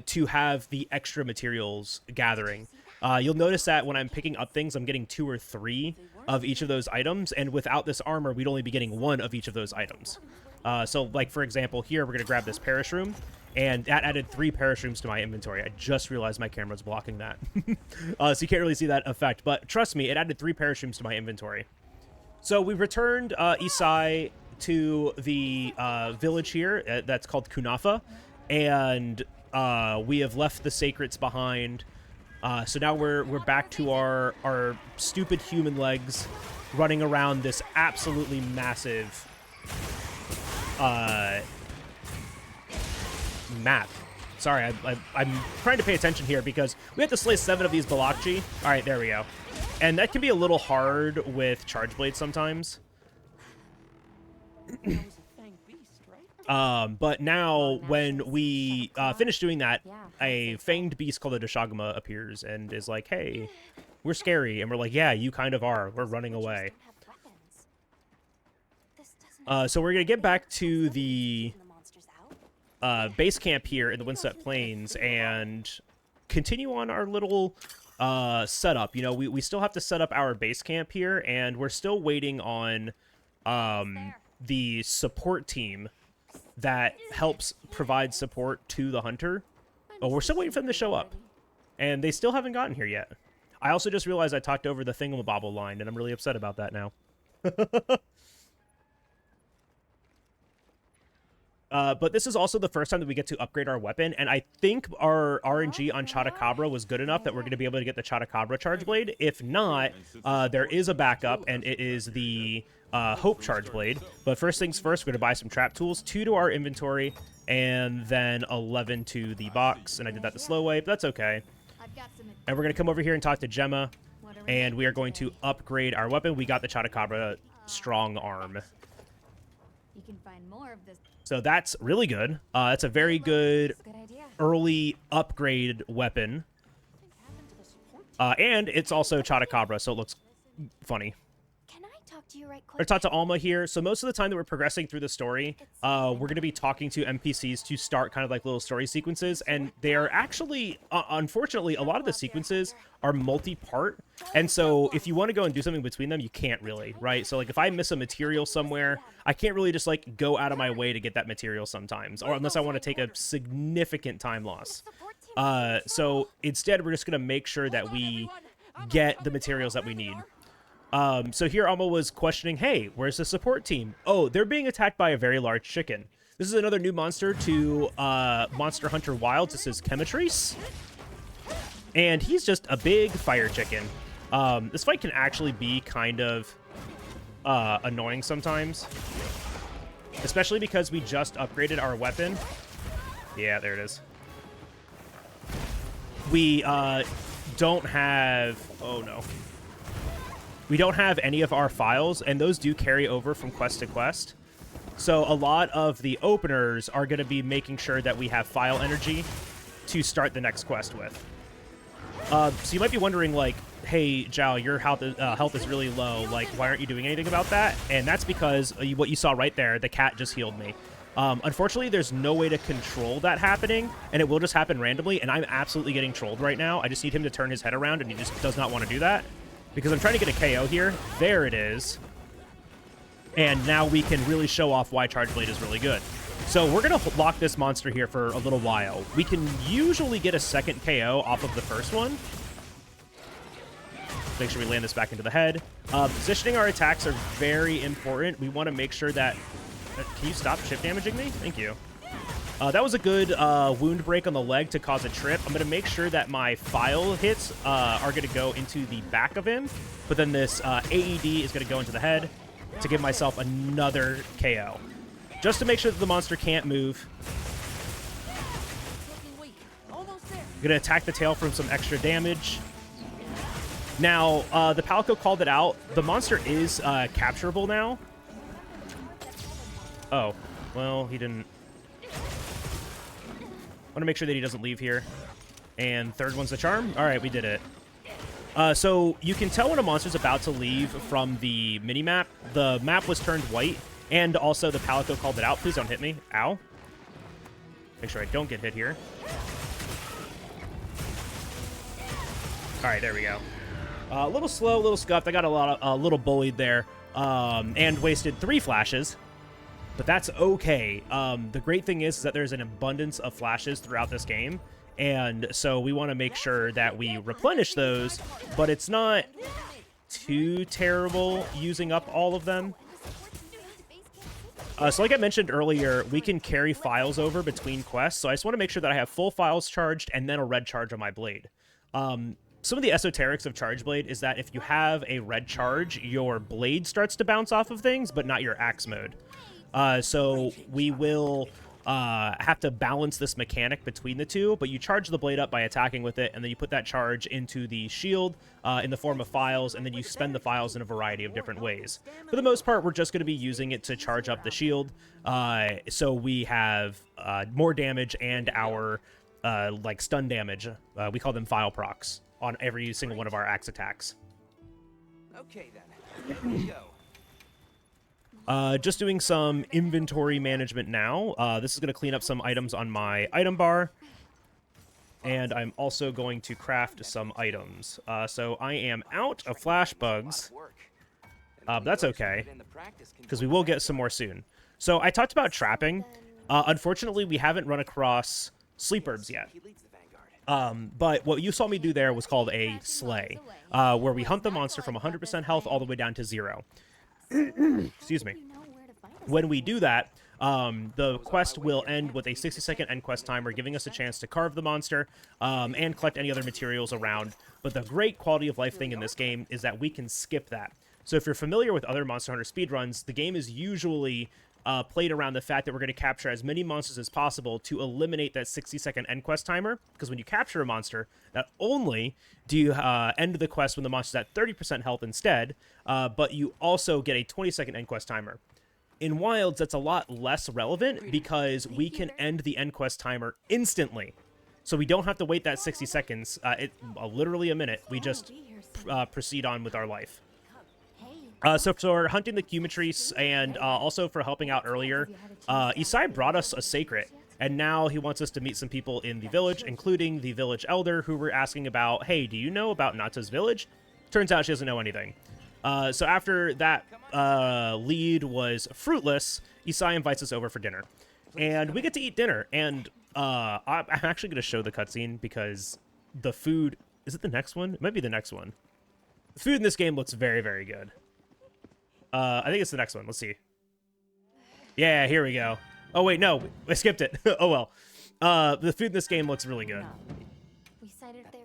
to have the extra materials gathering. You'll notice that when I'm picking up things, I'm getting 2 or 3 of each of those items, and without this armor, we'd only be getting 1 of each of those items. So, like, for example, here, we're going to grab this parashroom, and that added 3 parashrooms to my inventory. I just realized my camera's blocking that. So you can't really see that effect, but trust me, it added 3 parashrooms to my inventory. So we returned Isai to the village here that's called Kunafa, and we have left the Sacrets behind. So now we're back to our stupid human legs running around this absolutely massive map. Sorry, I'm trying to pay attention here because we have to slay 7 of these Balakchi. All right, there we go. And that can be a little hard with Charge Blade sometimes. But now, when we finish doing that, a fanged beast called the Deshagama appears and is like, hey, we're scary. And we're like, yeah, you kind of are. We're running away. So we're going to get back to the base camp here in the Windstep Plains and continue on our little setup. You know, we still have to set up our base camp here, and we're still waiting on the support team that helps provide support to the hunter. But we're still waiting for them to show up, and they still haven't gotten here yet. I also just realized I talked over the thingamabobble line, and I'm really upset about that now. But this is also the first time that we get to upgrade our weapon, and I think our RNG on Chotacabra was good enough that we're going to be able to get the Chotacabra Charge Blade. If not, there is a backup, and it is the Hope Charge Blade. But first things first, we're going to buy some trap tools, 2 to our inventory, and then 11 to the box. And I did that the slow way, but that's okay. And we're going to come over here and talk to Gemma, and we are going to upgrade our weapon. We got the Chotacabra Strong Arm. You can find more of this. So that's really good. That's a very good early upgrade weapon. And it's also Chotacabra, so it looks funny. Can I talk to you right Or quick. talk to Alma here. So most of the time that we're progressing through the story, we're going to be talking to NPCs to start kind of like little story sequences, and they are actually, unfortunately, a lot of the sequences are multi-part, and so if you want to go and do something between them, you can't really, right? So like if I miss a material somewhere, I can't really just like go out of my way to get that material sometimes, or unless I want to take a significant time loss. So instead, we're just going to make sure that we get the materials that we need. So here Alma was questioning, hey, where's the support team? Oh, they're being attacked by a very large chicken. This is another new monster to Monster Hunter Wilds. This is Chemitrice. And he's just a big fire chicken. This fight can actually be kind of annoying sometimes. Especially because we just upgraded our weapon. Yeah, there it is. We don't have... Oh, no. We don't have any of our files, and those do carry over from quest to quest. So a lot of the openers are going to be making sure that we have file energy to start the next quest with. So you might be wondering, like, hey, Zhao, your health is really low. Like, why aren't you doing anything about that? And that's because what you saw right there, the cat just healed me. Unfortunately, there's no way to control that happening, and it will just happen randomly, and I'm absolutely getting trolled right now. I just need him to turn his head around, and he just does not want to do that. Because I'm trying to get a KO here. There it is. And now we can really show off why Charge Blade is really good. So we're going to lock this monster here for a little while. We can usually get a second KO off of the first one. Make sure we land this back into the head. Positioning our attacks are very important. We want to make sure that... Can you stop chip damaging me? Thank you. That was a good wound break on the leg to cause a trip. I'm going to make sure that my file hits are going to go into the back of him. But then this AED is going to go into the head to give myself another KO. Just to make sure that the monster can't move. I'm going to attack the tail for some extra damage. Now, the Palico called it out. The monster is capturable now. Oh, well, he didn't... I want to make sure that he doesn't leave here. And third one's the charm. All right, we did it. So you can tell when a monster's about to leave from the mini-map. The map was turned white, and also the Palico called it out. Please don't hit me. Ow. Make sure I don't get hit here. All right, there we go. A little slow, a little scuffed. I got a little bullied there, and wasted 3 flashes. But that's okay. The great thing is that there's an abundance of flashes throughout this game, and so we want to make sure that we replenish those, but it's not too terrible using up all of them. So like I mentioned earlier, we can carry files over between quests, so I just want to make sure that I have full files charged and then a red charge on my blade. Some of the esoterics of Charge Blade is that if you have a red charge, your blade starts to bounce off of things, but not your axe mode. So we will have to balance this mechanic between the two, but you charge the blade up by attacking with it, and then you put that charge into the shield in the form of files, and then you spend the files in a variety of different ways. For the most part, we're just going to be using it to charge up the shield, so we have more damage and our like stun damage. We call them file procs on every single one of our axe attacks. Okay then, here we go. Just doing some inventory management now. This is going to clean up some items on my item bar. And I'm also going to craft some items. So I am out of flash bugs. But that's okay, because we will get some more soon. So I talked about trapping. Unfortunately, we haven't run across sleep herbs yet. But what you saw me do there was called a slay, where we hunt the monster from 100% health all the way down to 0. Excuse me. When we do that, the quest will end with a 60-second end quest timer, giving us a chance to carve the monster and collect any other materials around. But the great quality of life thing in this game is that we can skip that. So if you're familiar with other Monster Hunter speedruns, the game is usually played around the fact that we're going to capture as many monsters as possible to eliminate that 60-second end quest timer, because when you capture a monster, not only do you end the quest when the monster's at 30% health instead, but you also get a 20-second end quest timer. In Wilds, that's a lot less relevant because we can end the end quest timer instantly. So we don't have to wait that 60 seconds, literally a minute. We just proceed on with our life. Hey, So for hunting the Cumatrice and also for helping out earlier, Isai brought us a Sacred, and now he wants us to meet some people in the village, including the village elder, who were asking about, hey, do you know about Nata's village? Turns out she doesn't know anything. So after that lead was fruitless, Isai invites us over for dinner. And we get to eat dinner, and I'm actually going to show the cutscene because the food... Is it the next one? It might be the next one. The food in this game looks very, very good. I think it's the next one. Let's see. Yeah, here we go. Oh, wait, no. I skipped it. Oh, well. The food in this game looks really good. We sighted their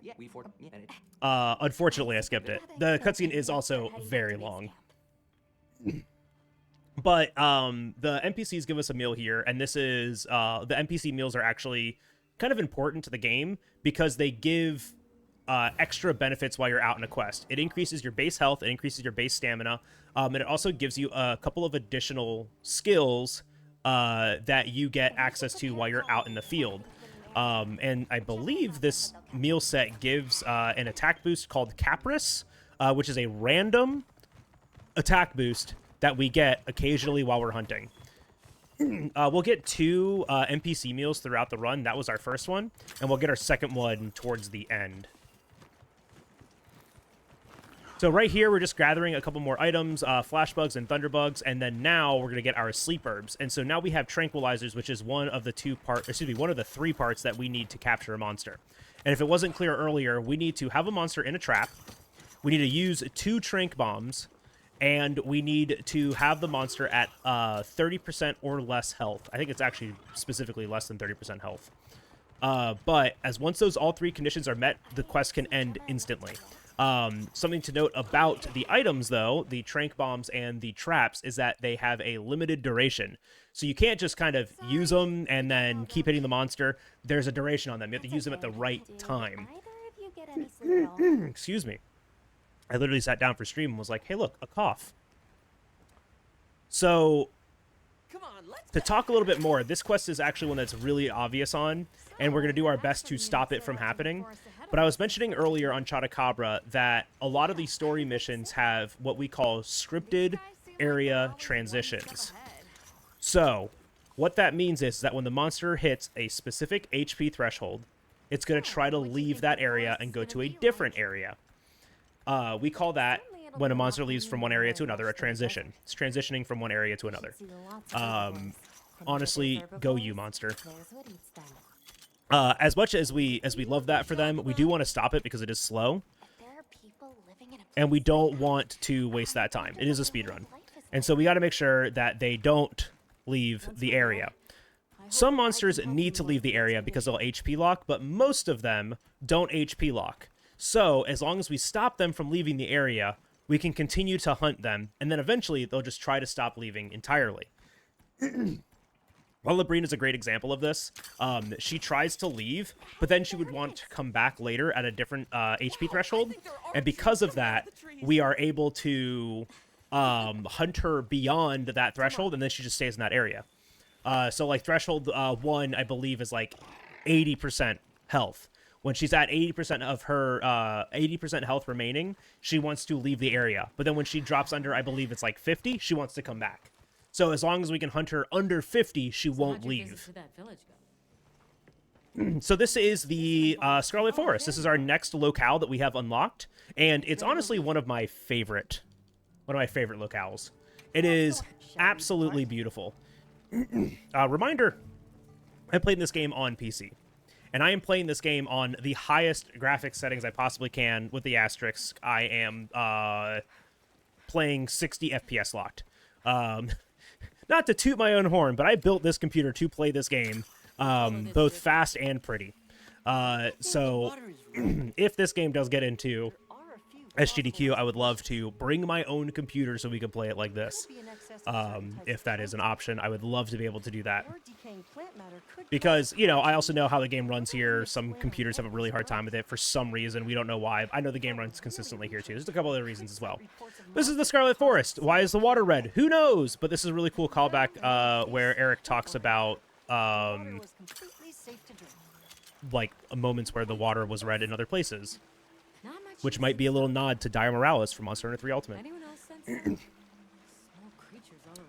Unfortunately, I skipped it. The cutscene is also very long. But the NPCs give us a meal here, and this is... the NPC meals are actually kind of important to the game because they give... extra benefits while you're out in a quest. It increases your base health, it increases your base stamina, and it also gives you a couple of additional skills that you get access to while you're out in the field. And I believe this meal set gives an attack boost called Caprice, which is a random attack boost that we get occasionally while we're hunting. We'll get 2 NPC meals throughout the run. That was our first one, and we'll get our second one towards the end. So right here, we're just gathering a couple more items, flashbugs and thunderbugs, and then now we're going to get our sleep herbs. And so now we have tranquilizers, which is one of the 3 parts that we need to capture a monster. And if it wasn't clear earlier, we need to have a monster in a trap, we need to use 2 trank bombs, and we need to have the monster at 30% or less health. I think it's actually specifically less than 30% health. But as once those all 3 conditions are met, the quest can end instantly. Something to note about the items, though, the trank bombs and the traps, is that they have a limited duration. So you can't just kind of use them and then keep hitting the monster. There's a duration on them. You have to use them at the right time. Excuse me. I literally sat down for stream and was like, hey, look, a cough. So, to talk a little bit more, this quest is actually one that's really obvious on, and we're going to do our best to stop it from happening. But I was mentioning earlier on Chotacabra that a lot of these story missions have what we call scripted area transitions. So, what that means is that when the monster hits a specific HP threshold, it's going to try to leave that area and go to a different area. We call that, when a monster leaves from one area to another, a transition. It's transitioning from one area to another. Honestly, go you, monster. As much as we love that for them, we do want to stop it because it is slow. And we don't want to waste that time. It is a speedrun. And so we got to make sure that they don't leave the area. Some monsters need to leave the area because they'll HP lock, but most of them don't HP lock. So, as long as we stop them from leaving the area, we can continue to hunt them, and then eventually they'll just try to stop leaving entirely. Well, MADRINAS is a great example of this. She tries to leave, but then she would want to come back later at a different HP threshold, and because of that, we are able to hunt her beyond that threshold, and then she just stays in that area. So, like, threshold 1, I believe, is like 80% health. When she's at 80% of her 80% health remaining, she wants to leave the area. But then when she drops under, I believe it's like 50, she wants to come back. So as long as we can hunt her under 50, she won't leave. So this is the Scarlet Forest. This is our next locale that we have unlocked, and it's honestly one of my favorite locales. It is absolutely beautiful. Reminder, I played this game on PC. And I am playing this game on the highest graphics settings I possibly can with the asterisk. I am playing 60 FPS locked. Not to toot my own horn, but I built this computer to play this game both fast and pretty. So if this game does get into SGDQ, I would love to bring my own computer so we can play it like this. If that is an option, I would love to be able to do that. Because, you know, I also know how the game runs here. Some computers have a really hard time with it for some reason. We don't know why. I know the game runs consistently here, too. There's a couple other reasons as well. This is the Scarlet Forest. Why is the water red? Who knows? But this is a really cool callback where Eric talks about, like, moments where the water was red in other places. Which might be a little nod to Dire Morales from Monster Hunter 3 Ultimate.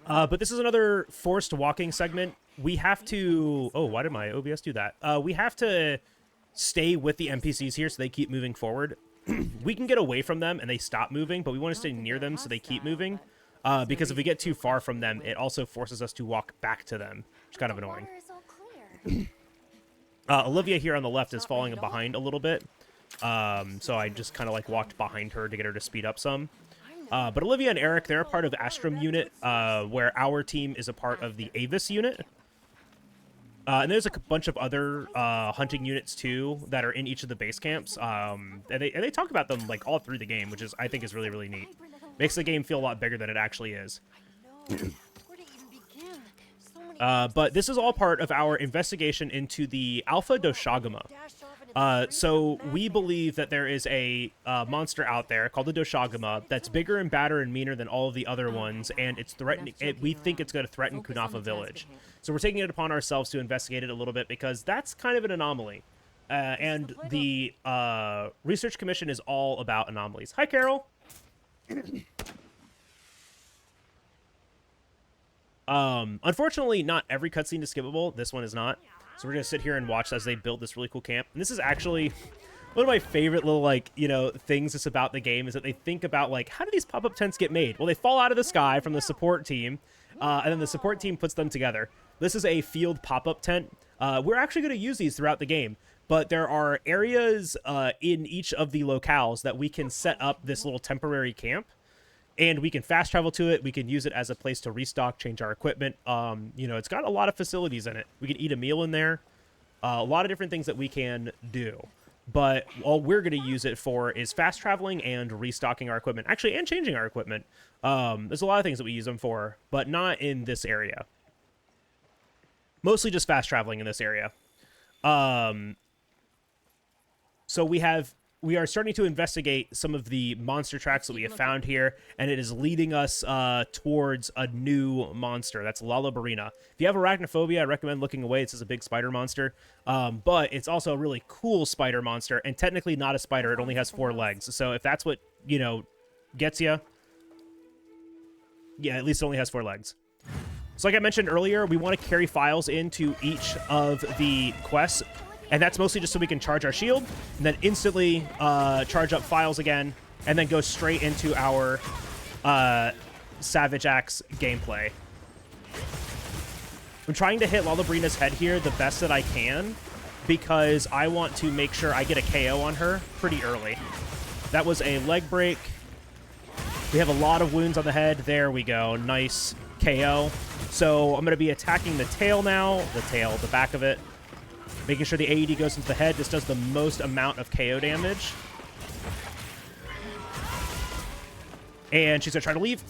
But this is another forced walking segment. We have to... Oh, why did my OBS do that? We have to stay with the NPCs here so they keep moving forward. We can get away from them and they stop moving, but we want to stay near them so they keep moving. Because if we get too far from them, it also forces us to walk back to them, which is kind of annoying. Olivia here on the left is falling behind a little bit. So I just kind of like walked behind her to get her to speed up some. But Olivia and Eric, they're a part of the Astrum unit, where our team is a part of the Avis unit. And there's a bunch of other hunting units too that are in each of the base camps. And they talk about them like all through the game, which is I think is really, really neat. Makes the game feel a lot bigger than it actually is. But this is all part of our investigation into the Alpha Doshagama. So we believe that there is a monster out there called the Doshagama that's bigger and badder and meaner than all of the other ones, and it's threatening. We think it's going to threaten Kunafa Village. So we're taking it upon ourselves to investigate it a little bit because that's kind of an anomaly. And the Research Commission is all about anomalies. Hi, Carol. Unfortunately, not every cutscene is skippable. This one is not. So we're going to sit here and watch as they build this really cool camp. And this is actually one of my favorite little, like, you know, things just about the game is that they think about, like, how do these pop-up tents get made? Well, they fall out of the sky from the support team, and then the support team puts them together. This is a field pop-up tent. We're actually going to use these throughout the game, but there are areas in each of the locales that we can set up this little temporary camp. And we can fast travel to it. We can use it as a place to restock, change our equipment. You know, it's got a lot of facilities in it. We can eat a meal in there. A lot of different things that we can do. But all we're going to use it for is fast traveling and restocking our equipment. Actually, and changing our equipment. There's a lot of things that we use them for, but not in this area. Mostly just fast traveling in this area. So we are starting to investigate some of the monster tracks that we have found here, and it is leading us towards a new monster. That's Lalabarina. If you have arachnophobia, I recommend looking away. It's just a big spider monster, but it's also a really cool spider monster, and technically not a spider. It only has 4 legs, so if that's what, you know, gets you, yeah, at least it only has 4 legs. So like I mentioned earlier, we want to carry files into each of the quests. And that's mostly just so we can charge our shield, and then instantly charge up files again, and then go straight into our Savage Axe gameplay. I'm trying to hit Lalabrina's head here the best that I can, because I want to make sure I get a KO on her pretty early. That was a leg break. We have a lot of wounds on the head. There we go. Nice KO. So I'm going to be attacking the tail now. The back of it. Making sure the AED goes into the head. This does the most amount of KO damage. And she's going to try to leave.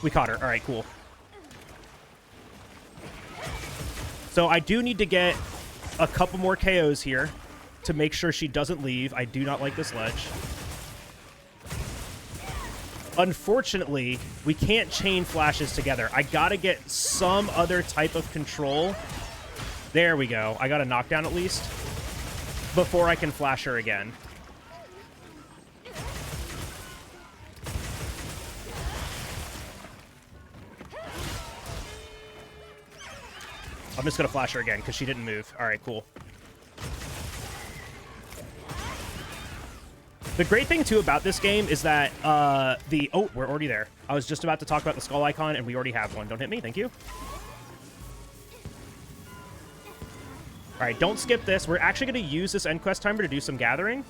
We caught her. All right, cool. So I do need to get a couple more KOs here to make sure she doesn't leave. I do not like this ledge. Unfortunately, we can't chain flashes together. I got to get some other type of control. There we go. I got a knockdown at least before I can flash her again. I'm just going to flash her again because she didn't move. All right, cool. The great thing, too, about this game is that Oh, we're already there. I was just about to talk about the skull icon, and we already have one. Don't hit me. Thank you. All right, don't skip this. We're actually going to use this end quest timer to do some gathering.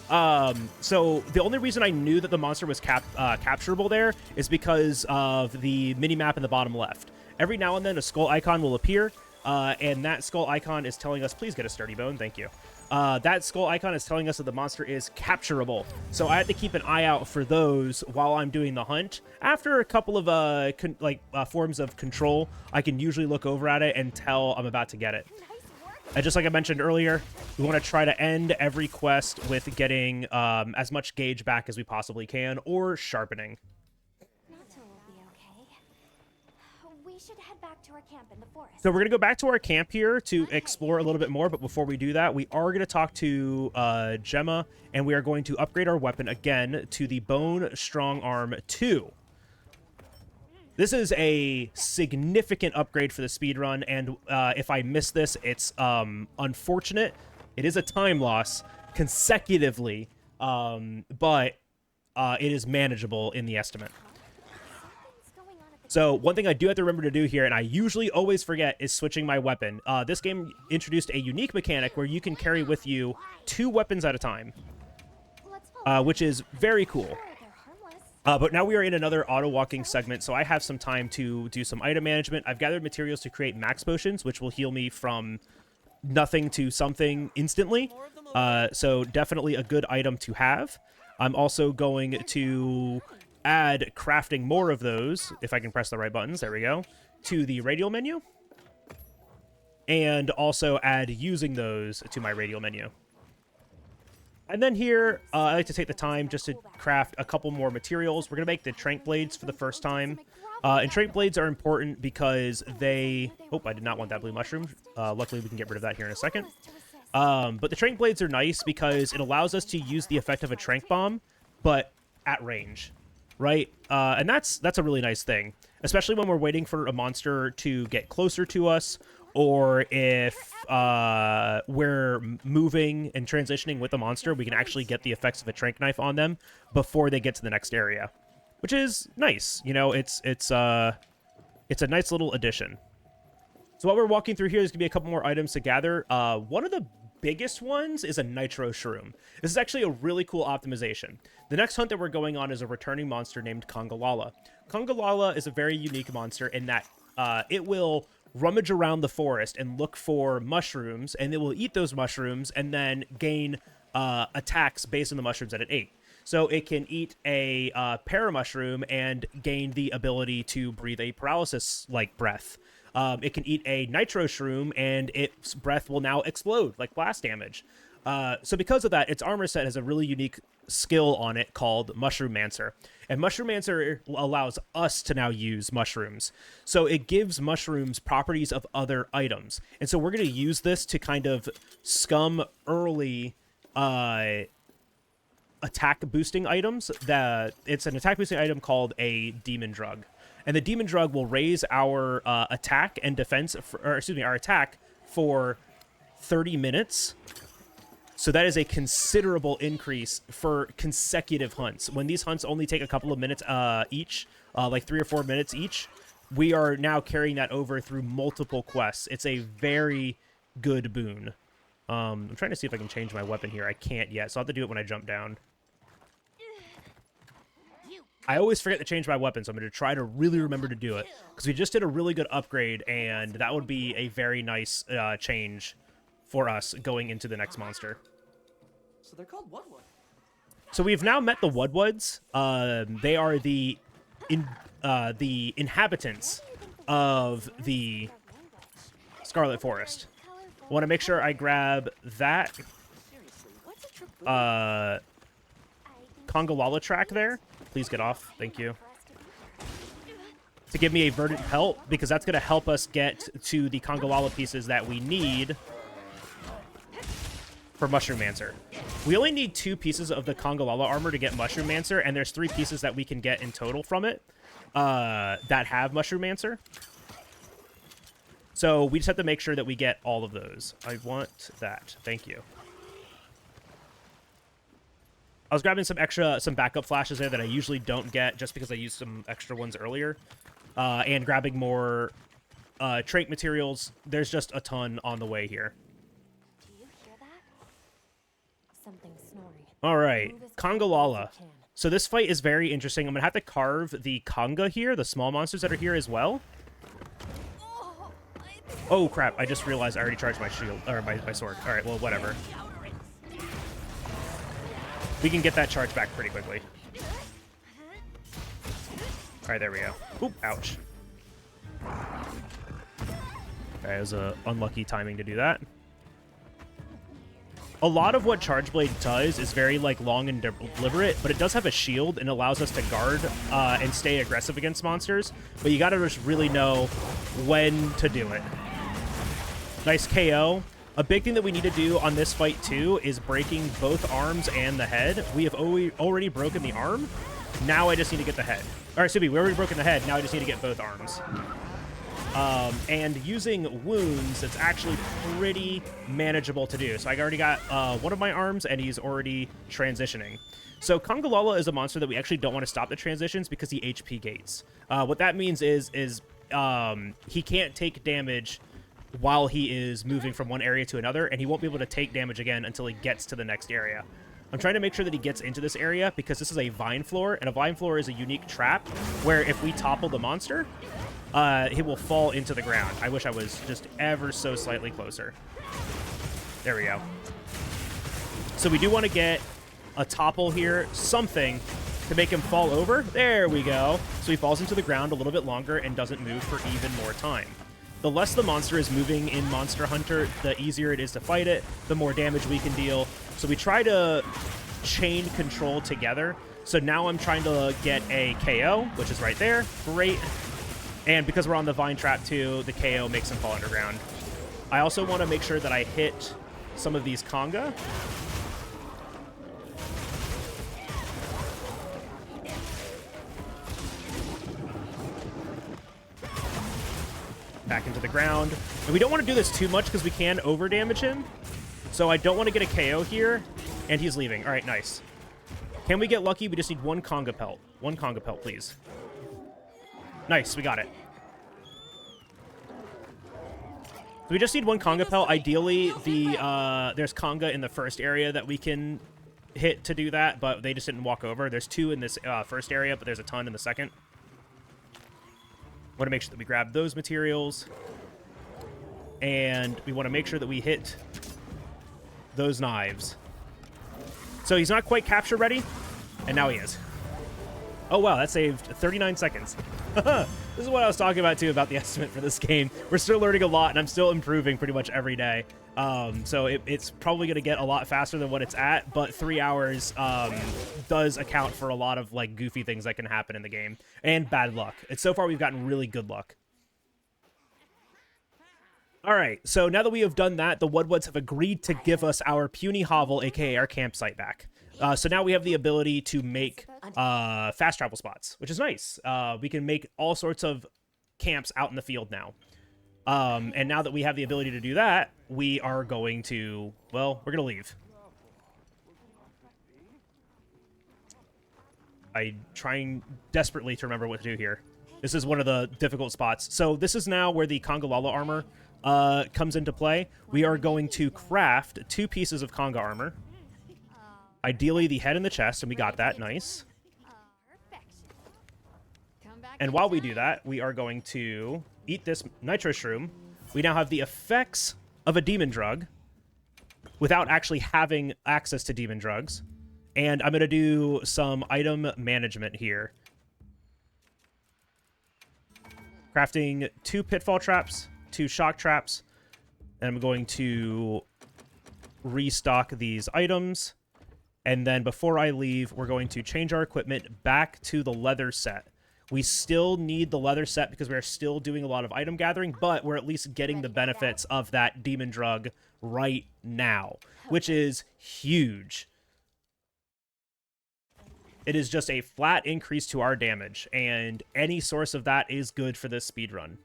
So the only reason I knew that the monster was capturable there is because of the mini-map in the bottom left. Every now and then a skull icon will appear, and that skull icon is telling us, please get a sturdy bone, thank you. That skull icon is telling us that the monster is capturable. So I have to keep an eye out for those while I'm doing the hunt. After a couple of forms of control, I can usually look over at it and tell I'm about to get it. And just like I mentioned earlier, we want to try to end every quest with getting as much gauge back as we possibly can, or sharpening. Natto will be okay. We should head back to our camp in the forest. So we're going to go back to our camp here to explore a little bit more, but before we do that, we are going to talk to Gemma, and we are going to upgrade our weapon again to the Bone Strong Arm 2. This is a significant upgrade for the speed run, and if I miss this, it's unfortunate. It is a time loss consecutively, but it is manageable in the estimate. Something's going on at the So one thing I do have to remember to do here, and I usually always forget, is switching my weapon. This game introduced a unique mechanic where you can carry with you 2 weapons at a time, Let's follow. which is very cool. Sure, they're harmless. But now we are in another auto-walking segment, so I have some time to do some item management. I've gathered materials to create max potions, which will heal me from nothing to something instantly. So definitely a good item to have. I'm also going to add crafting more of those, if I can press the right buttons, there we go, to the radial menu. And also add using those to my radial menu. And then here, I like to take the time just to craft a couple more materials. We're going to make the trank blades for the first time. And trank blades are important because they... Oh, I did not want that blue mushroom. Luckily, we can get rid of that here in a second. But the trank blades are nice because it allows us to use the effect of a trank bomb, but at range, right? And that's a really nice thing, especially when we're waiting for a monster to get closer to us, or if we're moving and transitioning with a monster, we can actually get the effects of a trank knife on them before they get to the next area, which is nice. You know, it's a nice little addition. So while we're walking through here, there's gonna be a couple more items to gather. One of the biggest ones is a nitro shroom. This is actually a really cool optimization. The next hunt that we're going on is a returning monster named Congalala. Congalala is a very unique monster in that it will rummage around the forest and look for mushrooms, and it will eat those mushrooms and then gain attacks based on the mushrooms that it ate. So it can eat a paramushroom and gain the ability to breathe a paralysis-like breath. It can eat a nitro shroom, and its breath will now explode, like blast damage. So because of that, its armor set has a really unique skill on it called Mushroom-mancer. And Mushroom-mancer allows us to now use mushrooms. So it gives mushrooms properties of other items. And so we're going to use this to kind of scum early attack boosting items. It's an attack boosting item called a demon drug. And the demon drug will raise our attack and defense, our attack for 30 minutes. So that is a considerable increase for consecutive hunts. When these hunts only take a couple of minutes each, like 3 or 4 minutes each, we are now carrying that over through multiple quests. It's a very good boon. I'm trying to see if I can change my weapon here. I can't yet, so I'll have to do it when I jump down. I always forget to change my weapon, so I'm going to try to really remember to do it. Because we just did a really good upgrade, and that would be a very nice change for us going into the next monster. So they're called Woodwood. So we've now met the Woodwoods. They are the inhabitants of the Scarlet Forest. I want to make sure I grab that Congalala track there. Please get off. Thank you. To give me a verdant pelt, because that's going to help us get to the Congalala pieces that we need for Mushroom-mancer. We only need 2 pieces of the Congalala armor to get Mushroom-mancer, and there's 3 pieces that we can get in total from it that have Mushroom-mancer. So we just have to make sure that we get all of those. I want that. Thank you. I was grabbing some backup flashes there that I usually don't get just because I used some extra ones earlier. And grabbing more trait materials. There's just a ton on the way here. Do you hear that? Something snoring. All right, Congalala. So this fight is very interesting. I'm going to have to carve the Conga here, the small monsters that are here as well. Oh, crap. I just realized I already charged my shield, or my sword. All right, well, whatever. We can get that charge back pretty quickly. All right, there we go. Oop, ouch. All right, it was a unlucky timing to do that. A lot of what Charge Blade does is very like long and deliberate, but it does have a shield and allows us to guard and stay aggressive against monsters. But you gotta just really know when to do it. Nice KO. A big thing that we need to do on this fight too is breaking both arms and the head. We have already broken the arm, Now I just need to get the head. All right, Subi, we already broken the head. Now I just need to get both arms. And using wounds, it's actually pretty manageable to do. So I already got one of my arms, and he's already transitioning. So Congalala is a monster that we actually don't want to stop the transitions because he HP gates. What that means is he can't take damage while he is moving from one area to another, and he won't be able to take damage again until he gets to the next area. I'm trying to make sure that he gets into this area because this is a vine floor, and a vine floor is a unique trap where if we topple the monster, he will fall into the ground. I wish I was just ever so slightly closer. There we go. So we do want to get a topple here, something to make him fall over. There we go. So he falls into the ground a little bit longer and doesn't move for even more time. The less the monster is moving in Monster Hunter, the easier it is to fight it, the more damage we can deal. So we try to chain control together. So now I'm trying to get a KO, which is right there. Great. And because we're on the vine trap too, the KO makes him fall underground. I also want to make sure that I hit some of these conga. Back into the ground. And we don't want to do this too much because we can over damage him. So I don't want to get a KO here. And he's leaving. All right, nice. Can we get lucky? We just need one conga pelt. One conga pelt, please. Nice, we got it. So we just need one conga pelt. Ideally, there's conga in the first area that we can hit to do that, but they just didn't walk over. There's 2 in this first area, but there's a ton in the second. Want to make sure that we grab those materials, and we want to make sure that we hit those knives. So he's not quite capture ready, and now he is. Oh wow, that saved 39 seconds. This is what I was talking about too, about the estimate for this game. We're still learning a lot, and I'm still improving pretty much every day. So it's probably going to get a lot faster than what it's at, but 3 hours does account for a lot of like goofy things that can happen in the game, and bad luck. So far we've gotten really good luck. All right, so now that we have done that, the Woodwoods have agreed to give us our puny hovel, aka our campsite, back. So now we have the ability to make fast travel spots, which is nice. We can make all sorts of camps out in the field now. And now that we have the ability to do that, we are going to, well, we're going to leave. I'm trying desperately to remember what to do here. This is one of the difficult spots. So this is now where the Congalala armor comes into play. We are going to craft 2 pieces of Conga armor. Ideally, the head and the chest, and we got that. Nice. And while we do that, we are going to eat this nitro shroom. We now have the effects of a demon drug without actually having access to demon drugs. And I'm going to do some item management here. Crafting 2 pitfall traps, 2 shock traps, and I'm going to restock these items. And then before I leave, we're going to change our equipment back to the leather set. We still need the leather set because we're still doing a lot of item gathering, but we're at least getting the benefits of that demon drug right now, which is huge. It is just a flat increase to our damage, and any source of that is good for this speedrun.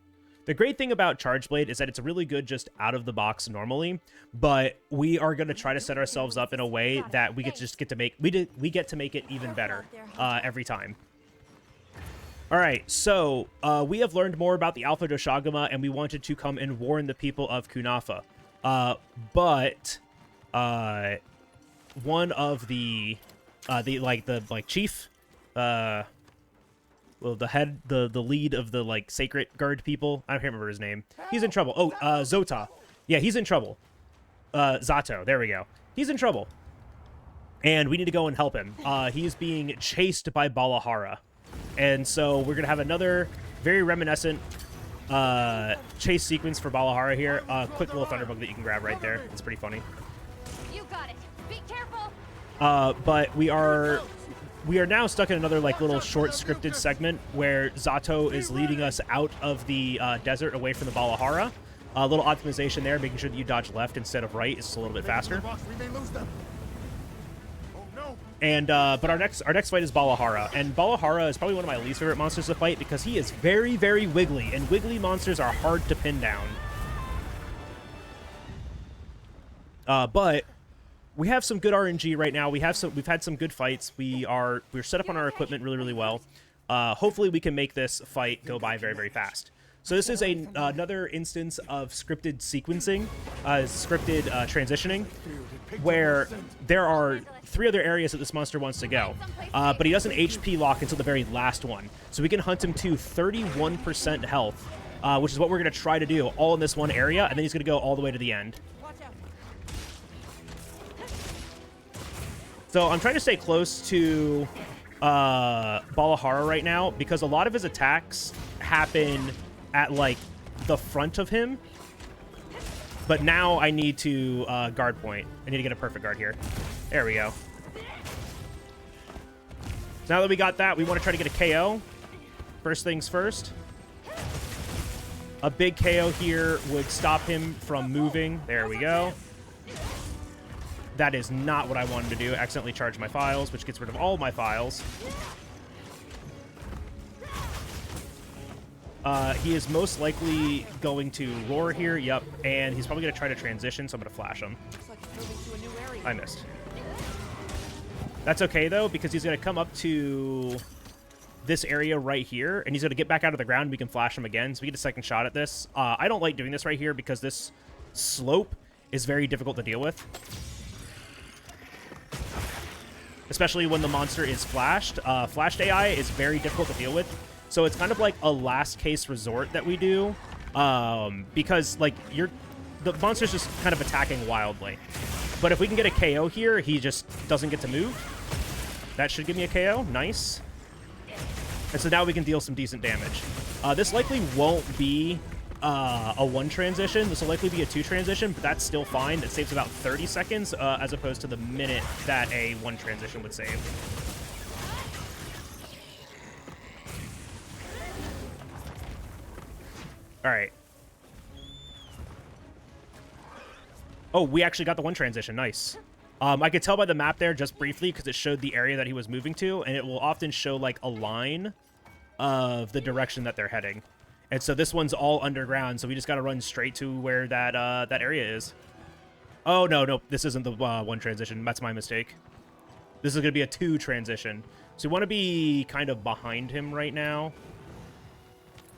The great thing about Charge Blade is that it's really good just out of the box normally, but we are going to try to set ourselves up in a way that we get to make it even better every time. All right, so we have learned more about the Alpha Doshagama, and we wanted to come and warn the people of Kunafa. But one of the chief, well, the lead of the like sacred guard people. I can't remember his name. He's in trouble. Oh, Zota. Yeah, he's in trouble. Zato. There we go. He's in trouble, and we need to go and help him. He's being chased by Balahara, and so we're gonna have another very reminiscent chase sequence for Balahara here. Quick little thunderbug that you can grab right there. It's pretty funny. You got it. Be careful. But we are now stuck in another like little short scripted segment where Zato is leading us out of the desert away from the Balahara. A little optimization there, making sure that you dodge left instead of right. It's a little bit faster. We may lose them. Oh no! And but our next fight is Balahara, and Balahara is probably one of my least favorite monsters to fight because he is very, very wiggly, and wiggly monsters are hard to pin down. But we have some good RNG right now. We've had some good fights. We're set up on our equipment really, really well. Hopefully we can make this fight go by very, very fast. So this is another instance of scripted sequencing, scripted transitioning, where there are 3 other areas that this monster wants to go, but he doesn't HP lock until the very last one. So we can hunt him to 31% health, which is what we're going to try to do all in this one area, and then he's going to go all the way to the end. So I'm trying to stay close to Balahara right now because a lot of his attacks happen at like the front of him, but now I need to guard point. I need to get a perfect guard here. There we go. Now that we got that, we want to try to get a KO. First things first. A big KO here would stop him from moving. There we go. That is not what I wanted to do. Accidentally charged my files, which gets rid of all my files. He is most likely going to roar here. Yep. And he's probably going to try to transition, so I'm going to flash him. I missed. That's okay, though, because he's going to come up to this area right here, and he's going to get back out of the ground. We can flash him again, so we get a second shot at this. I don't like doing this right here because this slope is very difficult to deal with, especially when the monster is flashed. Flashed AI is very difficult to deal with. So it's kind of like a last case resort that we do, because like the monster's just kind of attacking wildly. But if we can get a KO here, he just doesn't get to move. That should give me a KO. Nice. And so now we can deal some decent damage. This likely won't be a 1 transition. This will likely be a 2 transition, but that's still fine. That saves about 30 seconds as opposed to the minute that a 1 transition would save. All right. Oh, we actually got the 1 transition. Nice. I could tell by the map there just briefly because it showed the area that he was moving to, and it will often show like a line of the direction that they're heading. And so this one's all underground, so we just got to run straight to where that that area is. Oh, no, this isn't the 1 transition. That's my mistake. This is going to be a 2 transition. So we want to be kind of behind him right now,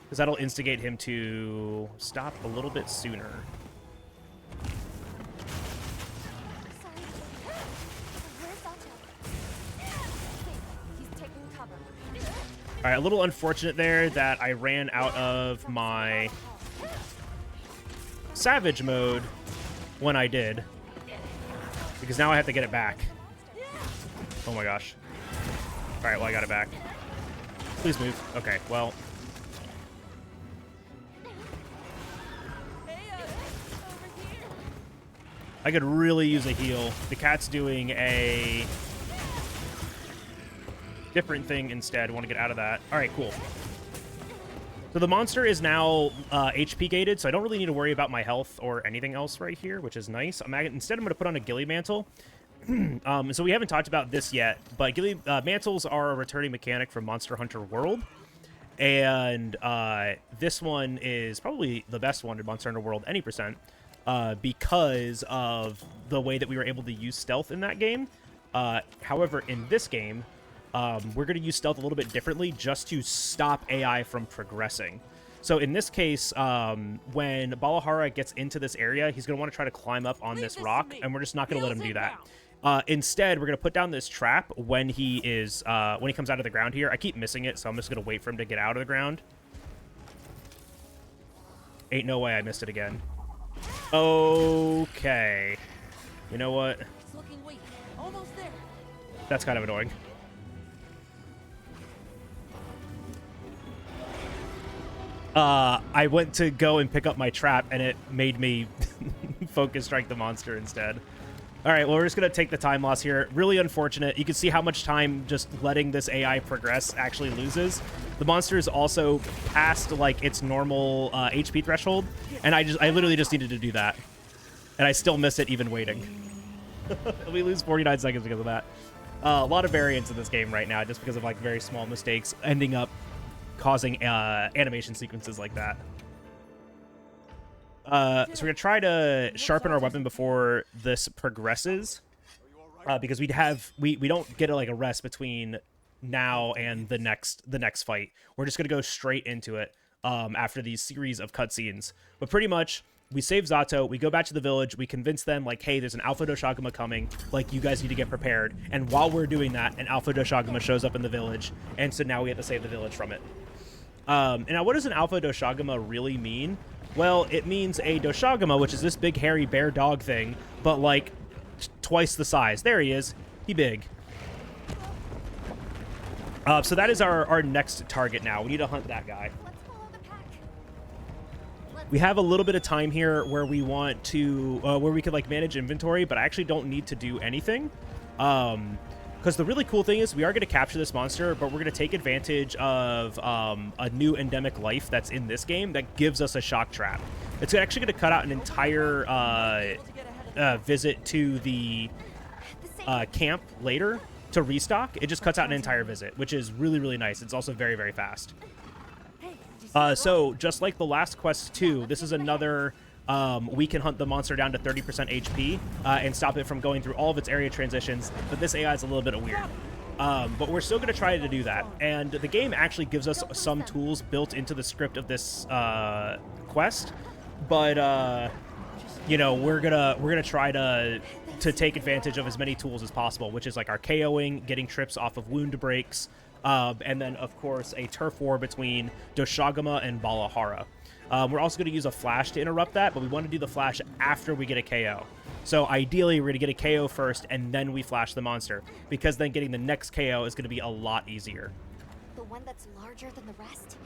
because that'll instigate him to stop a little bit sooner. All right, a little unfortunate there that I ran out of my Savage mode when I did, because now I have to get it back. Oh my gosh. All right, well, I got it back. Please move. Okay, well. I could really use a heal. The cat's doing a different thing instead. I want to get out of that. All right, cool. So the monster is now HP gated, so I don't really need to worry about my health or anything else right here, which is nice. Instead, I'm going to put on a ghillie mantle. So we haven't talked about this yet, but ghillie mantles are a returning mechanic from Monster Hunter World. And this one is probably the best one in Monster Hunter World, any percent. Because of the way that we were able to use stealth in that game. However, in this game, we're going to use stealth a little bit differently just to stop AI from progressing. So in this case, when Balahara gets into this area, he's going to want to try to climb up on this rock, and we're just not going to let him do that. Instead, we're going to put down this trap when he comes out of the ground here. I keep missing it, so I'm just going to wait for him to get out of the ground. Ain't no way I missed it again. Okay. You know what? It's looking weak. Almost there. That's kind of annoying. I went to go and pick up my trap, and it made me focus strike the monster instead. All right, well, we're just going to take the time loss here. Really unfortunate. You can see how much time just letting this AI progress actually loses. The monster is also past, like, its normal HP threshold, and I literally just needed to do that. And I still miss it even waiting. We lose 49 seconds because of that. A lot of variance in this game right now, just because of like very small mistakes ending up causing animation sequences like that. So we're gonna try to sharpen our weapon before this progresses, because we don't get like a rest between now and the next fight. We're just gonna go straight into it after these series of cutscenes. But pretty much, we save Zato, we go back to the village, we convince them, like, hey, there's an Alpha Doshaguma coming, like, you guys need to get prepared. And while we're doing that, an Alpha Doshaguma shows up in the village, and so now we have to save the village from it. And now, what does an Alpha Doshaguma really mean? Well, it means a Doshaguma, which is this big, hairy bear dog thing, but, like, twice the size. There he is. He big. So that is our next target now. We need to hunt that guy. We have a little bit of time here where we want to, where we could like manage inventory, but I actually don't need to do anything. Because the really cool thing is we are going to capture this monster, but we're going to take advantage of a new endemic life that's in this game that gives us a shock trap. It's actually going to cut out an entire visit to the camp later to restock. It just cuts out an entire visit, which is really, really nice. It's also very, very fast. So just like the last quest 2, this is another we can hunt the monster down to 30% HP and stop it from going through all of its area transitions, but this AI is a little bit weird. But we're still going to try to do that, and the game actually gives us some tools built into the script of this quest, but you know, we're gonna try to take advantage of as many tools as possible, which is like our KOing, getting trips off of wound breaks, and then of course a turf war between Doshaguma and Balahara. We're also going to use a flash to interrupt that, but we want to do the flash after we get a KO. So ideally, we're going to get a KO first, and then we flash the monster, because then getting the next KO is going to be a lot easier. The one that's larger than the rest?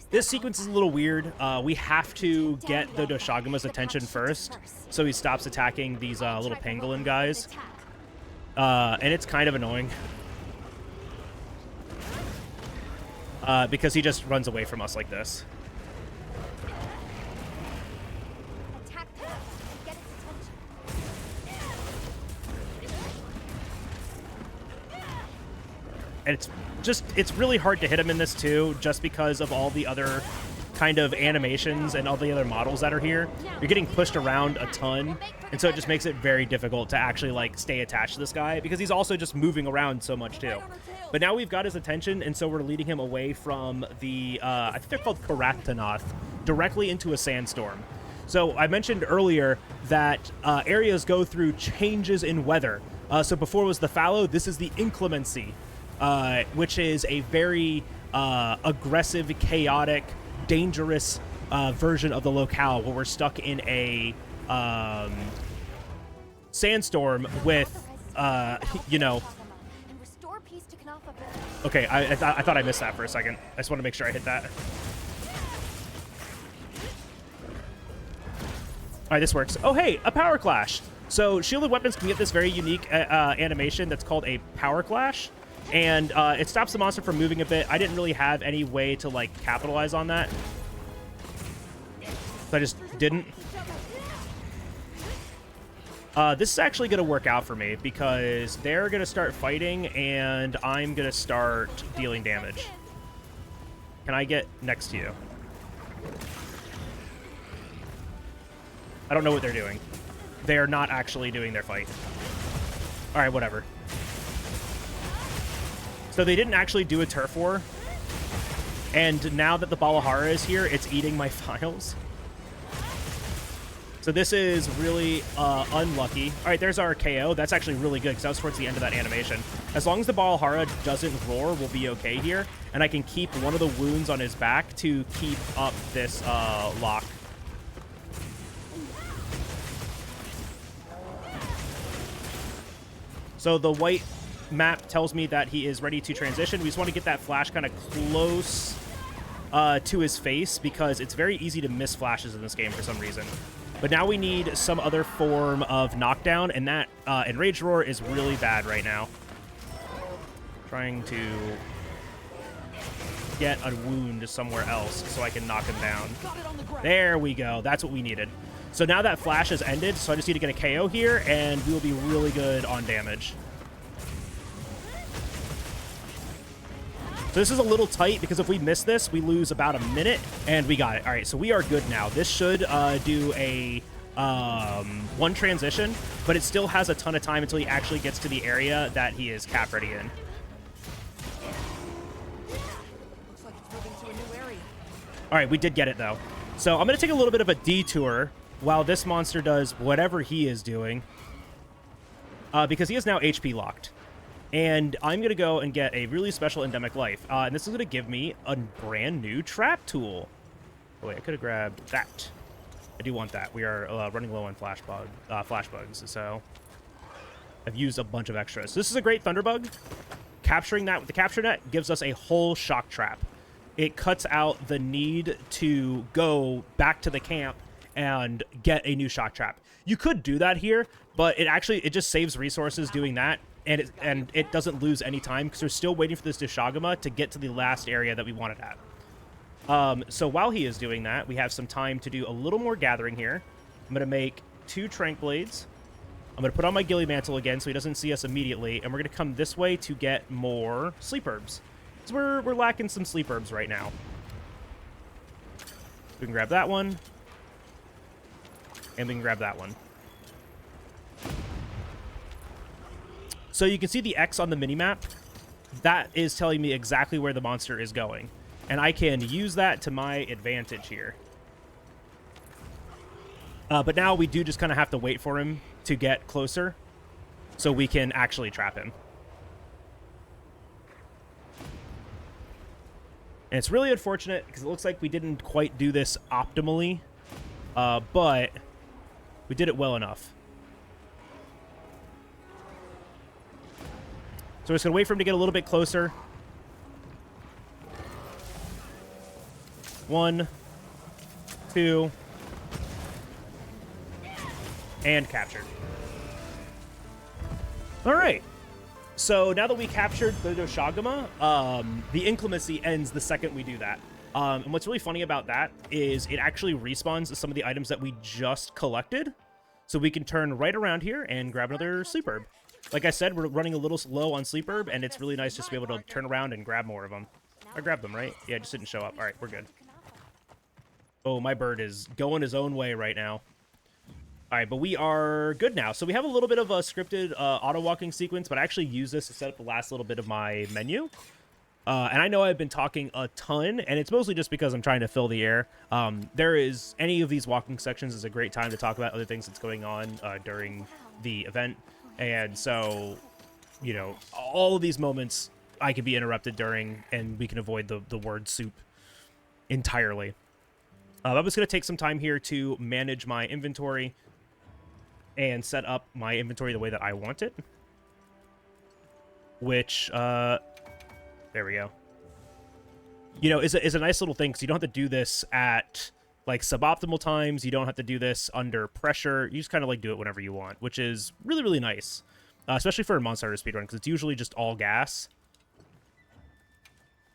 This sequence is a little weird. We have to get the Doshaguma's attention first, so he stops attacking these little pangolin guys. And it's kind of annoying. Because he just runs away from us like this. And it's really hard to hit him in this too, just because of all the other kind of animations and all the other models that are here. You're getting pushed around a ton, and so it just makes it very difficult to actually like stay attached to this guy, because he's also just moving around so much too. But now we've got his attention, and so we're leading him away from the I think they're called Karaktanath, directly into a sandstorm. So I mentioned earlier that areas go through changes in weather. So before was the fallow, this is the inclemency. Which is a very aggressive, chaotic, dangerous version of the locale, where we're stuck in a sandstorm with, you know... Okay, I thought I missed that for a second. I just want to make sure I hit that. All right, this works. Oh, hey, a power clash. So shielded weapons can get this very unique animation that's called a power clash. And it stops the monster from moving a bit. I didn't really have any way to, like, capitalize on that. So I just didn't. This is actually going to work out for me, because they're going to start fighting, and I'm going to start dealing damage. Can I get next to you? I don't know what they're doing. They are not actually doing their fight. All right, whatever. So they didn't actually do a turf war, and now that the Balahara is here, it's eating my files. So this is really unlucky. All right, there's our KO. That's actually really good, because that was towards the end of that animation. As long as the Balahara doesn't roar, we'll be okay here, and I can keep one of the wounds on his back to keep up this lock. So the white map tells me that he is ready to transition. We just want to get that flash kind of close to his face, because it's very easy to miss flashes in this game for some reason. But now we need some other form of knockdown, and that Enraged Roar is really bad right now. Trying to get a wound somewhere else so I can knock him down. There we go. That's what we needed. So now that flash has ended, so I just need to get a KO here, and we will be really good on damage. So this is a little tight because if we miss this, we lose about a minute, and we got it. All right, so we are good now. This should do a one transition, but it still has a ton of time until he actually gets to the area that he is cap ready in. Looks like it's moving to a new area. All right, we did get it though. So I'm gonna take a little bit of a detour while this monster does whatever he is doing, because he is now HP locked. And I'm going to go and get a really special endemic life. And this is going to give me a brand new trap tool. Oh, wait, I could have grabbed that. I do want that. We are running low on flash bugs, so I've used a bunch of extras. So this is a great thunderbug. Capturing that with the capture net gives us a whole shock trap. It cuts out the need to go back to the camp and get a new shock trap. You could do that here, but it just saves resources doing that. And it doesn't lose any time because we're still waiting for this Dishagama to get to the last area that we want it at. So while he is doing that, we have some time to do a little more gathering here. I'm going to make 2 Trank Blades. I'm going to put on my Ghillie Mantle again so he doesn't see us immediately. And we're going to come this way to get more Sleep Herbs. So we're lacking some Sleep Herbs right now. We can grab that one. And we can grab that one. So you can see the X on the minimap. That is telling me exactly where the monster is going. And I can use that to my advantage here. But now we do just kind of have to wait for him to get closer so we can actually trap him. And it's really unfortunate because it looks like we didn't quite do this optimally. But we did it well enough. So we're just going to wait for him to get a little bit closer. 1, 2, and captured. All right. So now that we captured the Dishagama, the inclemency ends the second we do that. And what's really funny about that is it actually respawns some of the items that we just collected. So we can turn right around here and grab another Sleep Herb. Like I said, we're running a little low on Sleep Herb, and it's really nice just to be able to turn around and grab more of them. I grabbed them, right? Yeah, it just didn't show up. All right, we're good. Oh, my bird is going his own way right now. All right, but we are good now. So we have a little bit of a scripted auto-walking sequence, but I actually use this to set up the last little bit of my menu. And I know I've been talking a ton, and it's mostly just because I'm trying to fill the air. Any of these walking sections is a great time to talk about other things that's going on during the event. And so, you know, all of these moments I can be interrupted during, and we can avoid the word soup entirely. I'm just going to take some time here to manage my inventory and set up my inventory the way that I want it. Which, there we go. You know, is a nice little thing because you don't have to do this at like suboptimal times. You don't have to do this under pressure. You just kind of like do it whenever you want, which is really, really nice. Especially for a Monster Hunter speedrun because it's usually just all gas.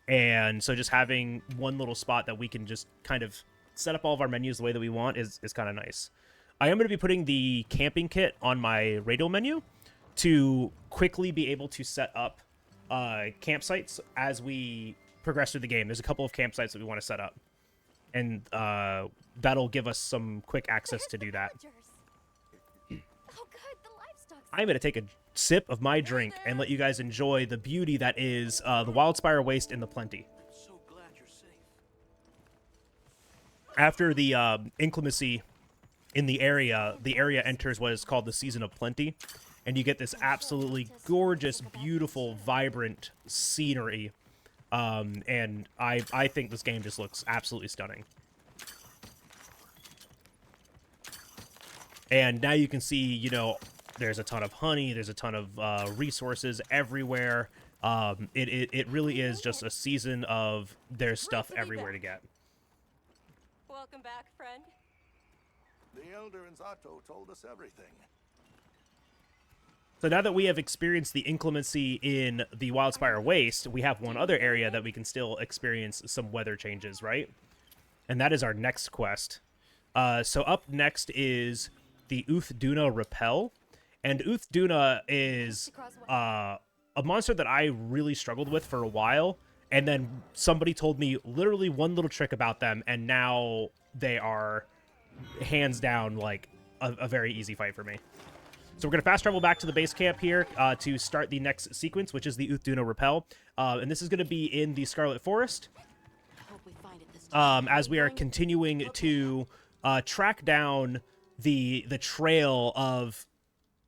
And so just having one little spot that we can just kind of set up all of our menus the way that we want is kind of nice. I am going to be putting the camping kit on my radial menu to quickly be able to set up campsites as we progress through the game. There's a couple of campsites that we want to set up. And that'll give us some quick access to do that. I'm going to take a sip of my drink and let you guys enjoy the beauty that is the Wildspire Waste in the Plenty. I'm so glad you're safe. After the inclemency in the area enters what is called the Season of Plenty, and you get this absolutely gorgeous, beautiful, vibrant scenery. And I think this game just looks absolutely stunning. And now you can see, you know, there's a ton of honey, there's a ton of resources everywhere. It really is just a season of there's stuff everywhere to get. Welcome back, friend. The Elder and Zato told us everything. So now that we have experienced the inclemency in the Wildspire Waste, we have one other area that we can still experience some weather changes, right? And that is our next quest. So up next is the Uth-Duna Repel. And Uth-Duna is a monster that I really struggled with for a while. and then somebody told me literally one little trick about them, and now they are hands down like a very easy fight for me. So we're going to fast travel back to the base camp here to start the next sequence, which is the Uthuna Repel. And this is going to be in the Scarlet Forest, Hope we find it this time. as we are continuing to track down the trail of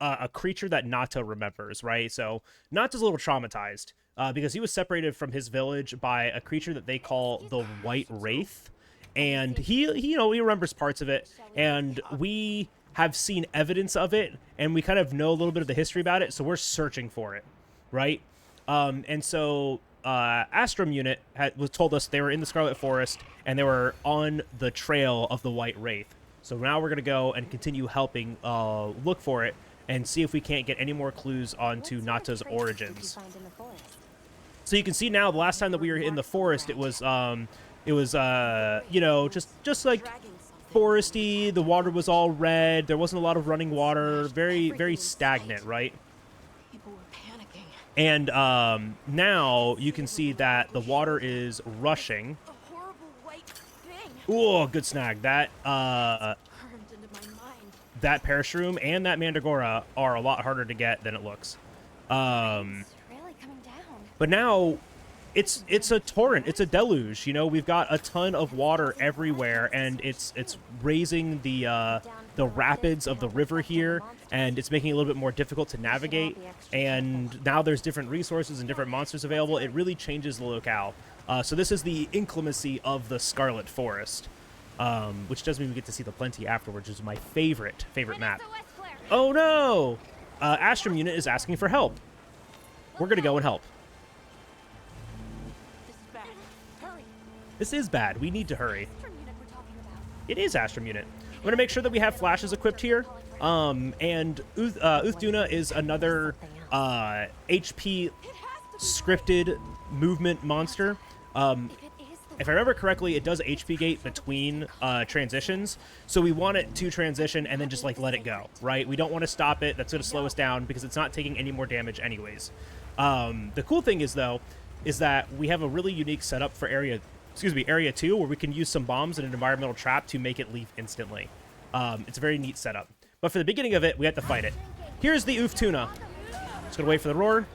a creature that Nata remembers, right? So Nata's a little traumatized because he was separated from his village by a creature that they call the White Wraith. And he remembers parts of it, and we have seen evidence of it, and we kind of know a little bit of the history about it, so we're searching for it, right? And so Astrum unit was told us they were in the Scarlet Forest, and they were on the trail of the White Wraith. So now we're going to go and continue helping look for it, and see if we can't get any more clues onto Nata's origins. So you can see now, the last time that we were in the forest, it was you know, just like Dragging something. foresty. The water was all red. There wasn't a lot of running water. Very, very stagnant, right? People were panicking. And now you can see that the water is rushing. A horrible white thing Oh, good snag. That burned into my mind. that Parashroom and that Mandragora are a lot harder to get than it looks. It's really coming down. But now it's a torrent, it's a deluge. You know, we've got a ton of water everywhere, and it's raising the rapids of the river here, and it's making it a little bit more difficult to navigate. And now there's different resources and different monsters available. It really changes the locale. So this is the inclemency of the Scarlet Forest, which does mean we get to see the Plenty afterwards, which is my favorite map. Oh no! Astrum unit is asking for help. We're gonna go and help. This is bad. Hurry. This is bad. We need to hurry. Astrum unit we're talking about. It is Astrum unit. I'm going to make sure that we have flashes equipped here. And Uthuna is another HP scripted movement monster. If it is the If I remember correctly, it does HP gate between transitions. So we want it to transition and then just like let it go, right? We don't want to stop it. That's going to slow us down because it's not taking any more damage anyways. The cool thing is, though, is that we have a really unique setup for area 2, where we can use some bombs and an environmental trap to make it leave instantly. It's a very neat setup. But for the beginning of it, we have to fight it. Here's the Uthuna. Just gonna wait for the roar,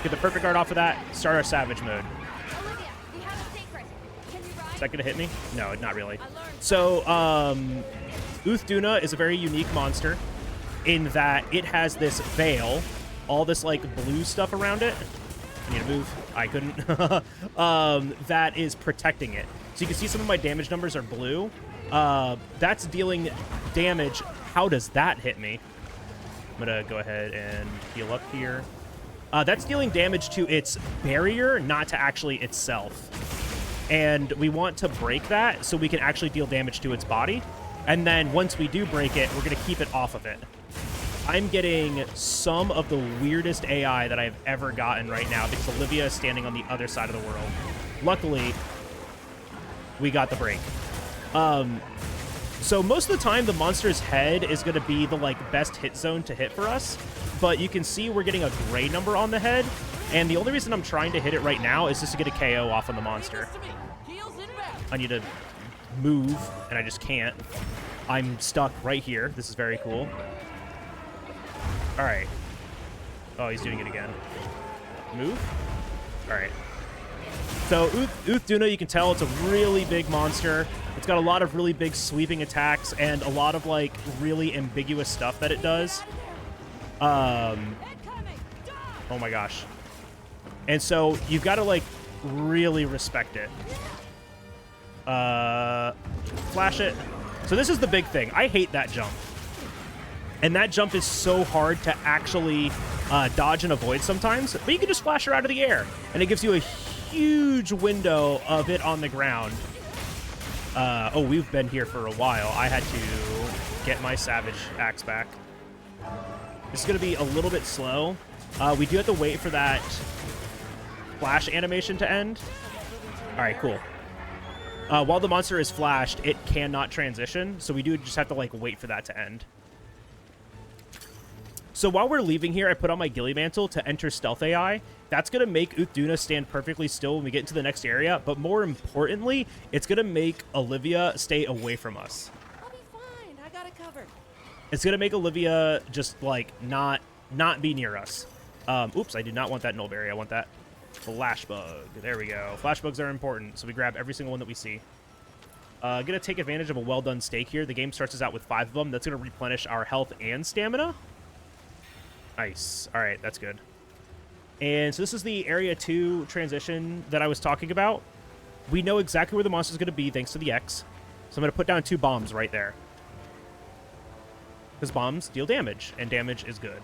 get the perfect guard off of that, start our savage mode. Olivia, we have a secret. Can you ride? Is that gonna hit me? No, not really. So, Uthuna is a very unique monster in that it has this veil, all this like blue stuff around it. I need to move. I couldn't. That is protecting it. So you can see some of my damage numbers are blue. That's dealing damage. How does that hit me? I'm gonna go ahead and heal up here. That's dealing damage to its barrier, not to actually itself. And we want to break that so we can actually deal damage to its body. And then once we do break it, we're gonna keep it off of it. I'm getting some of the weirdest AI that I've ever gotten right now because Olivia is standing on the other side of the world. Luckily, we got the break. So most of the time, the monster's head is going to be the like best hit zone to hit for us. But you can see we're getting a gray number on the head. And the only reason I'm trying to hit it right now is just to get a KO off on the monster. Listen to me. Heels inbound. I need to move, and I just can't. I'm stuck right here. This is very cool. All right. Oh, he's doing it again. Move. All right. So Uthuna, you can tell it's a really big monster. It's got a lot of really big sweeping attacks and a lot of like really ambiguous stuff that it does. Oh my gosh. And so you've got to like really respect it. Flash it. So this is the big thing. I hate that jump. And that jump is so hard to actually dodge and avoid sometimes. But you can just flash her out of the air. And it gives you a huge window of it on the ground. Oh, we've been here for a while. I had to get my Savage Axe back. This is going to be a little bit slow. We do have to wait for that flash animation to end. All right, cool. While the monster is flashed, it cannot transition. So we do just have to like wait for that to end. So while we're leaving here, I put on my ghillie mantle to enter stealth AI. That's going to make Uthduna stand perfectly still when we get into the next area. But more importantly, it's going to make Olivia stay away from us. I'll be fine. I got it covered. It's going to make Olivia just, like, not be near us. Oops, I do not want that nullberry. I want that flash bug. There we go. Flash bugs are important, so we grab every single one that we see. Gonna take advantage of a well-done steak here. The game starts us out with 5 of them. That's gonna replenish our health and stamina. Nice. All right, that's good. And so this is the Area 2 transition that I was talking about. We know exactly where the monster's gonna be thanks to the X. So I'm gonna put down 2 bombs right there. Because bombs deal damage, and damage is good.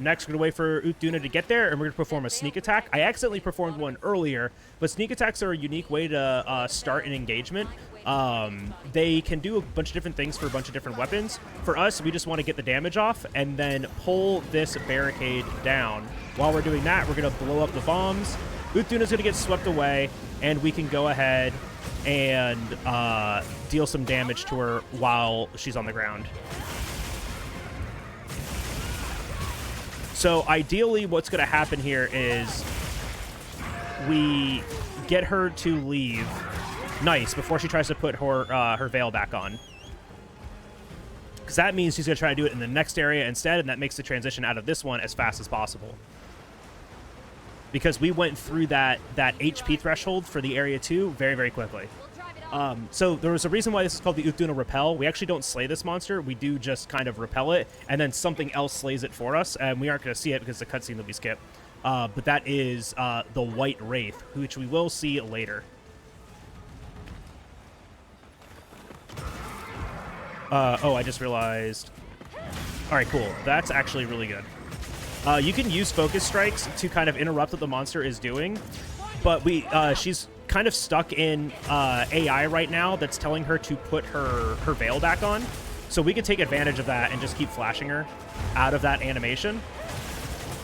Next, we're going to wait for Uthduna to get there, and we're going to perform a sneak attack. I accidentally performed one earlier, but sneak attacks are a unique way to start an engagement. They can do a bunch of different things for a bunch of different weapons. For us, we just want to get the damage off and then pull this barricade down. While we're doing that, we're going to blow up the bombs. Uthduna's going to get swept away, and we can go ahead and deal some damage to her while she's on the ground. So ideally, what's going to happen here is we get her to leave. Nice, before she tries to put her veil back on. Because that means she's going to try to do it in the next area instead, and that makes the transition out of this one as fast as possible. Because we went through that HP threshold for the Area 2 very, very quickly. So there was a reason why this is called the Uthduna Repel. We actually don't slay this monster. We do just kind of repel it, and then something else slays it for us, and we aren't going to see it because it's a cutscene that we skip. But that is the White Wraith, which we will see later. Oh, I just realized. All right, cool. That's actually really good. You can use focus strikes to kind of interrupt what the monster is doing, but she's kind of stuck in AI right now that's telling her to put her veil back on. So we could take advantage of that and just keep flashing her out of that animation.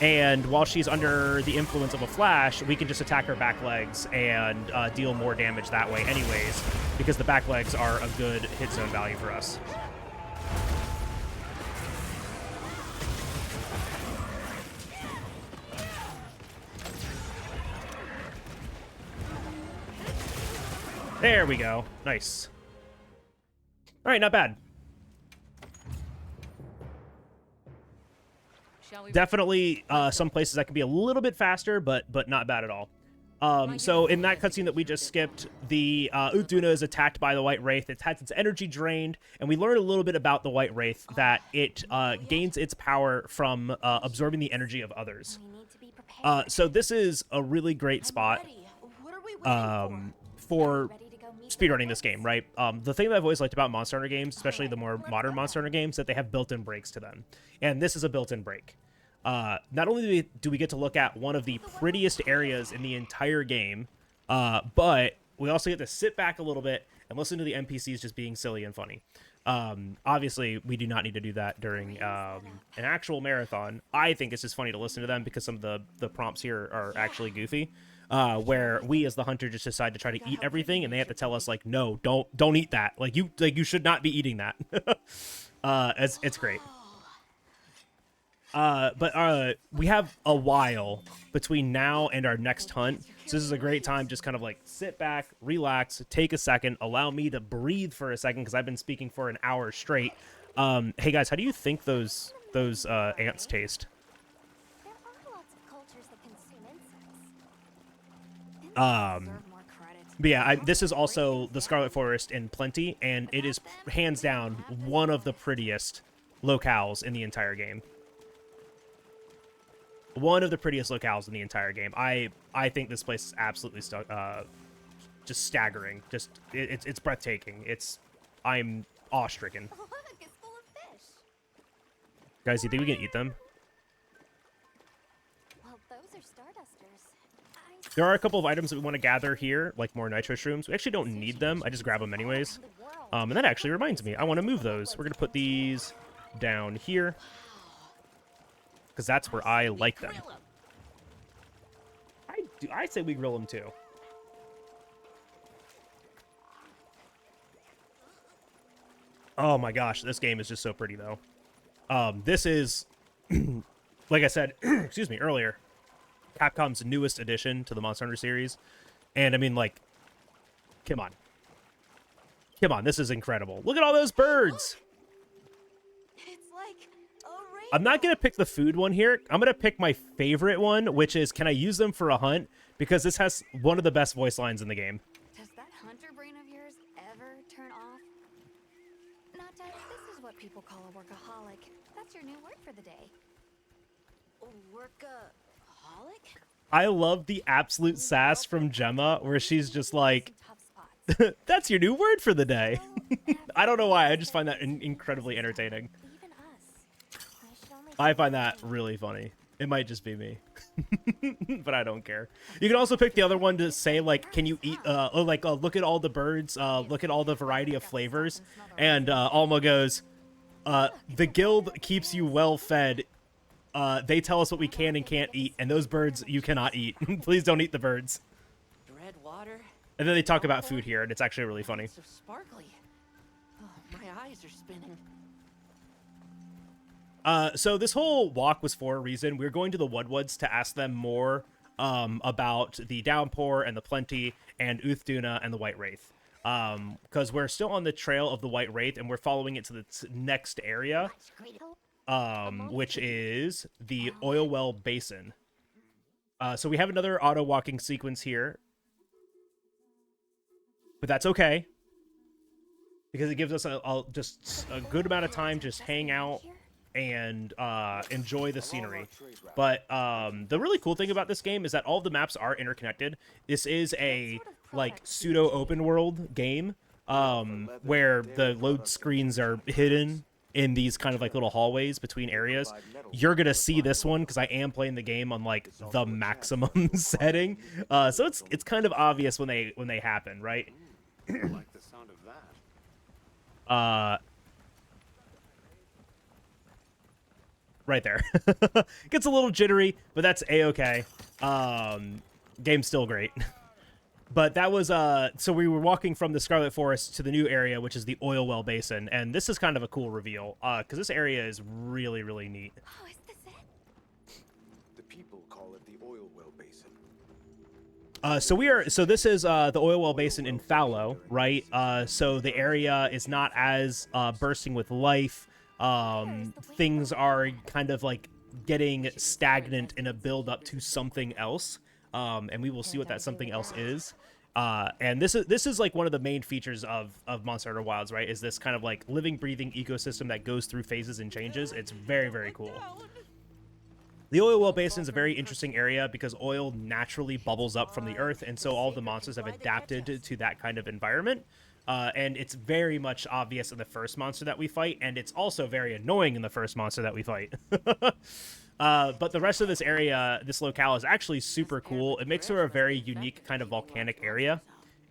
And while she's under the influence of a flash, we can just attack her back legs and deal more damage that way anyways, because the back legs are a good hit zone value for us. There we go. Nice. All right, not bad. Definitely some places that could be a little bit faster, but not bad at all. So in that cutscene that we just skipped, the Uthduna is attacked by the White Wraith. It has its energy drained, and we learned a little bit about the White Wraith, that it gains its power from absorbing the energy of others. So this is a really great spot for speedrunning this game, right? The thing that I've always liked about Monster Hunter games, especially the more modern Monster Hunter games, that they have built-in breaks to them. And this is a built-in break. Not only do we get to look at one of the prettiest areas in the entire game, but we also get to sit back a little bit and listen to the NPCs just being silly and funny. Obviously, we do not need to do that during an actual marathon. I think it's just funny to listen to them because some of the prompts here are actually goofy. Where we as the hunter just decide to try to eat everything, and they have to tell us like, no, don't eat that. Like you should not be eating that. It's great. But we have a while between now and our next hunt, so this is a great time. Just kind of like sit back, relax, take a second, allow me to breathe for a second because I've been speaking for an hour straight. Hey guys, how do you think those ants taste? But yeah, this is also the Scarlet Forest in Plenty, and it is hands down one of the prettiest locales in the entire game. One of the prettiest locales in the entire game. I think this place is absolutely just staggering. Just it's breathtaking. I'm awe-stricken. Look, it's full of fish. Guys, you think we can eat them? Well, those are stardusters. There are a couple of items that we want to gather here, like more nitro shrooms. We actually don't need them. I just grab them anyways. And that actually reminds me, I want to move those. We're going to put these down here, because that's where I like them. I say we grill them too. Oh my gosh, this game is just so pretty though. This is, like I said, excuse me, earlier, Capcom's newest addition to the Monster Hunter series. And I mean, like, come on. Come on, this is incredible. Look at all those birds. It's like a rainbow. I'm not going to pick the food one here. I'm going to pick my favorite one, which is, can I use them for a hunt? Because this has one of the best voice lines in the game. Does that hunter brain of yours ever turn off? Nata, this is what people call a workaholic. That's your new word for the day. Workaholic? I love the absolute sass from Gemma, where she's just like, Some tough spots. that's your new word for the day. Well, I don't know why. I just find that incredibly entertaining. even us. I should only I say find that one. really funny. It might just be me, but I don't care. You can also pick the other one to say, like, can you eat, look at all the birds, look at all the variety of flavors. And Alma goes, the guild keeps you well fed. They tell us what we can and can't eat, and those birds you cannot eat. Please don't eat the birds. Red water. And then they talk about food here, and it's actually really funny. So sparkly. Oh, my eyes are spinning. So this whole walk was for a reason. We were going to the Woodwoods to ask them more about the Downpour and the Plenty and Uthduna and the White Wraith. Because we're still on the trail of the White Wraith, and we're following it to the next area, which is the Oil Well Basin. So we have another auto walking sequence here, but that's okay because it gives us just a good amount of time to just hang out and enjoy the scenery. But the really cool thing about this game is that all the maps are interconnected. This is a like pseudo open world game where the load screens are hidden in these kind of like little hallways between areas. You're gonna see this one because I am playing the game on like the maximum setting, so it's kind of obvious when they happen, right? I like the sound of that. Right there. Gets a little jittery, but that's a-okay. Game's still great. But that was, so we were walking from the Scarlet Forest to the new area, which is the Oil Well Basin, and this is kind of a cool reveal, because this area is really, really neat. Oh, is this it? The people call it the Oil Well Basin. So this is the Oil Well Basin in Fallow, right? So the area is not as bursting with life. Things are kind of like getting stagnant in a build up to something else. And we will see what that something else is. And this is like one of the main features of Monster Hunter Wilds, right? Is this kind of like living, breathing ecosystem that goes through phases and changes. It's very, very cool. The Oil Well Basin is a very interesting area because oil naturally bubbles up from the earth, and so all of the monsters have adapted to that kind of environment. And it's very much obvious in the first monster that we fight, and it's also very annoying in the first monster that we fight. But the rest of this area, this locale, is actually super cool. It makes for a very unique kind of volcanic area,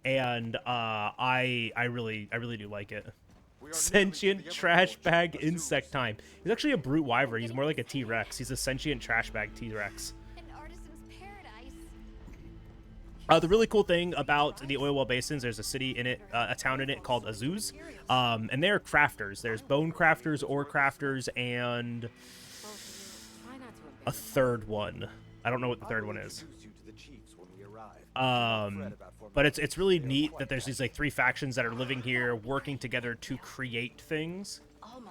and I really do like it. Sentient trash bag insect time. He's actually a brute wyvern. He's more like a T-Rex. He's a sentient trash bag T-Rex. An artisan's paradise. The really cool thing about the Oil Well Basins, there's a city in it, a town in it called Azuz, and they're crafters. There's bone crafters, ore crafters, and a third one. I don't know what the third one is. But it's really neat that there's these like three factions that are living here, working together to create things.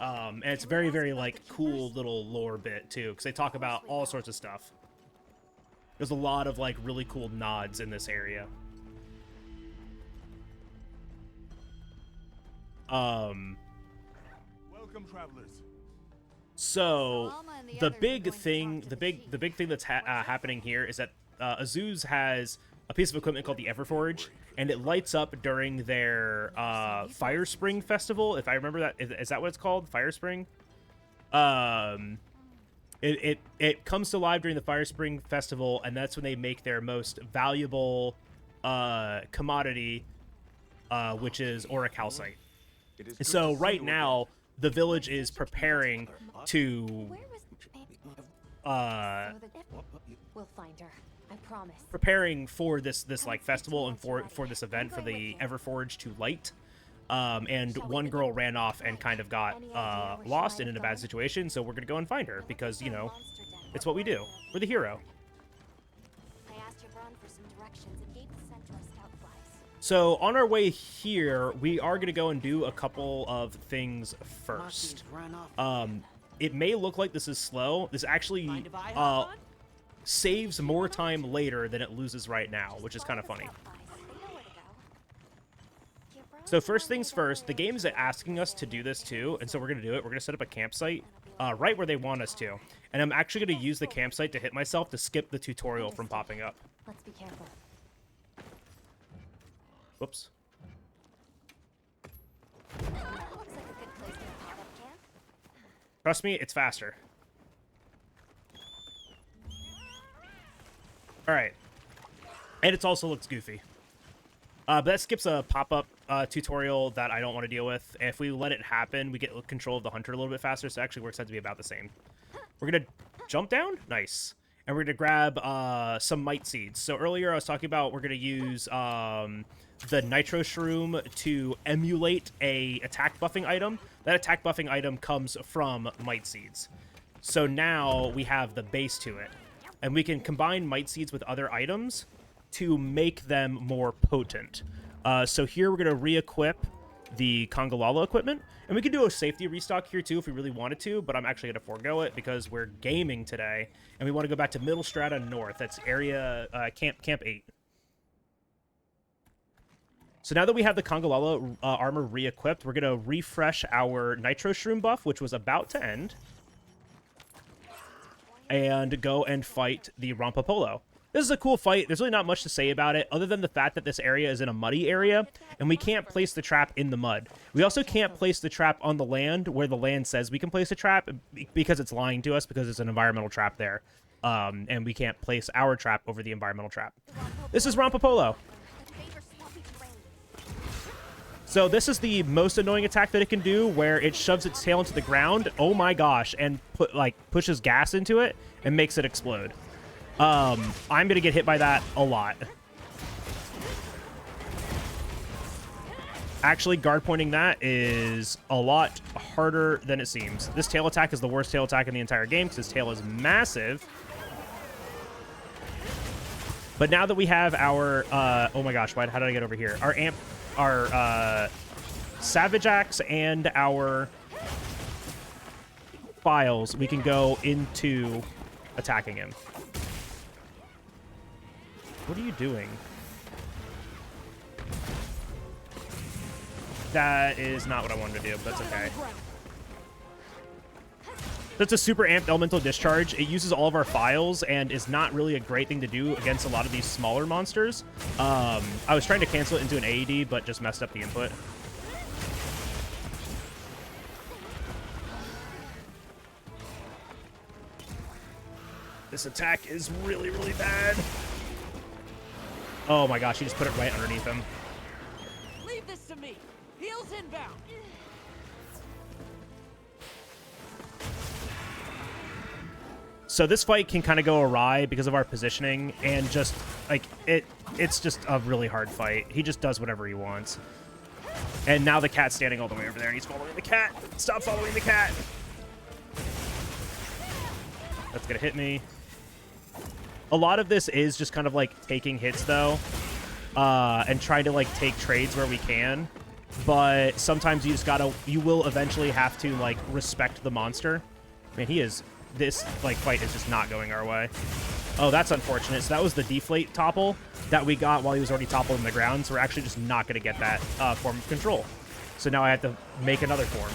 And it's very, very like cool little lore bit too, because they talk about all sorts of stuff. There's a lot of like really cool nods in this area. Welcome, travelers. So the big thing that's happening here is that Azuz has a piece of equipment called the Everforge, and it lights up during their Fire Spring Festival. If I remember that, is that what it's called? Fire Spring? It comes to life during the Fire Spring Festival, and that's when they make their most valuable commodity, which is auricalcite. So right now, the village is preparing to Where was We'll find her. I promise. preparing for this like festival and for this event for the Everforge to light. and one girl ran off and kind of got lost and in a bad situation, so we're gonna go and find her because, you know, it's what we do. We're the hero. I asked your Braun for some directions and gave the scent to our scout flies. So on our way here, we are gonna go and do a couple of things first. It may look like this is slow. This actually saves more time later than it loses right now, which is kind of funny. So first things first, the game is asking us to do this too, and so we're going to do it. We're going to set up a campsite right where they want us to. And I'm actually going to use the campsite to hit myself to skip the tutorial from popping up. Let's be careful. Whoops. Looks like a good place to pop up camp. Trust me, it's faster. All right. And it also looks goofy. But that skips a pop-up tutorial that I don't want to deal with. If we let it happen, we get control of the hunter a little bit faster, so it actually works out to be about the same. We're going to jump down. Nice. And we're going to grab some mite seeds. So earlier I was talking about we're going to use the nitro shroom to emulate a attack buffing item. That attack buffing item comes from mite seeds. So now we have the base to it. And we can combine mite seeds with other items to make them more potent. So here we're going to re-equip the Congalala equipment. And we can do a safety restock here too if we really wanted to, but I'm actually going to forego it because we're gaming today. And we want to go back to Middle Strata North. That's area Camp 8. So now that we have the Congalala armor re-equipped, we're going to refresh our Nitro Shroom buff, which was about to end. And go and fight the Rompopolo. This is a cool fight. There's really not much to say about it, other than the fact that this area is in a muddy area, and we can't place the trap in the mud. We also can't place the trap on the land, where the land says we can place a trap, because it's lying to us, because it's an environmental trap there. And we can't place our trap over the environmental trap. This is Rompopolo. So this is the most annoying attack that it can do, where it shoves its tail into the ground, oh my gosh, and pushes gas into it and makes it explode. I'm gonna get hit by that a lot. Actually, guard pointing that is a lot harder than it seems. This tail attack is the worst tail attack in the entire game because his tail is massive. But now that we have our, oh my gosh, how did I get over here? Our Savage Axe and our files, we can go into attacking him. What are you doing? That is not what I wanted to do, but that's okay. That's a super amped elemental discharge. It uses all of our files and is not really a great thing to do against a lot of these smaller monsters. I was trying to cancel it into an AED, but just messed up the input. This attack is really, really bad. Oh my gosh, he just put it right underneath him. Leave this to me. Heels inbound. So this fight can kind of go awry because of our positioning and just like it's just a really hard fight. He just does whatever he wants. And now the cat's standing all the way over there and he's following the cat. Stop following the cat. That's gonna hit me. A lot of this is just kind of like taking hits though, and trying to like take trades where we can. But sometimes you will eventually have to like respect the monster. Man, this like fight is just not going our way. Oh, that's unfortunate. So that was the deflate topple that we got while he was already toppled in the ground. So we're actually just not going to get that form of control. So now I have to make another form.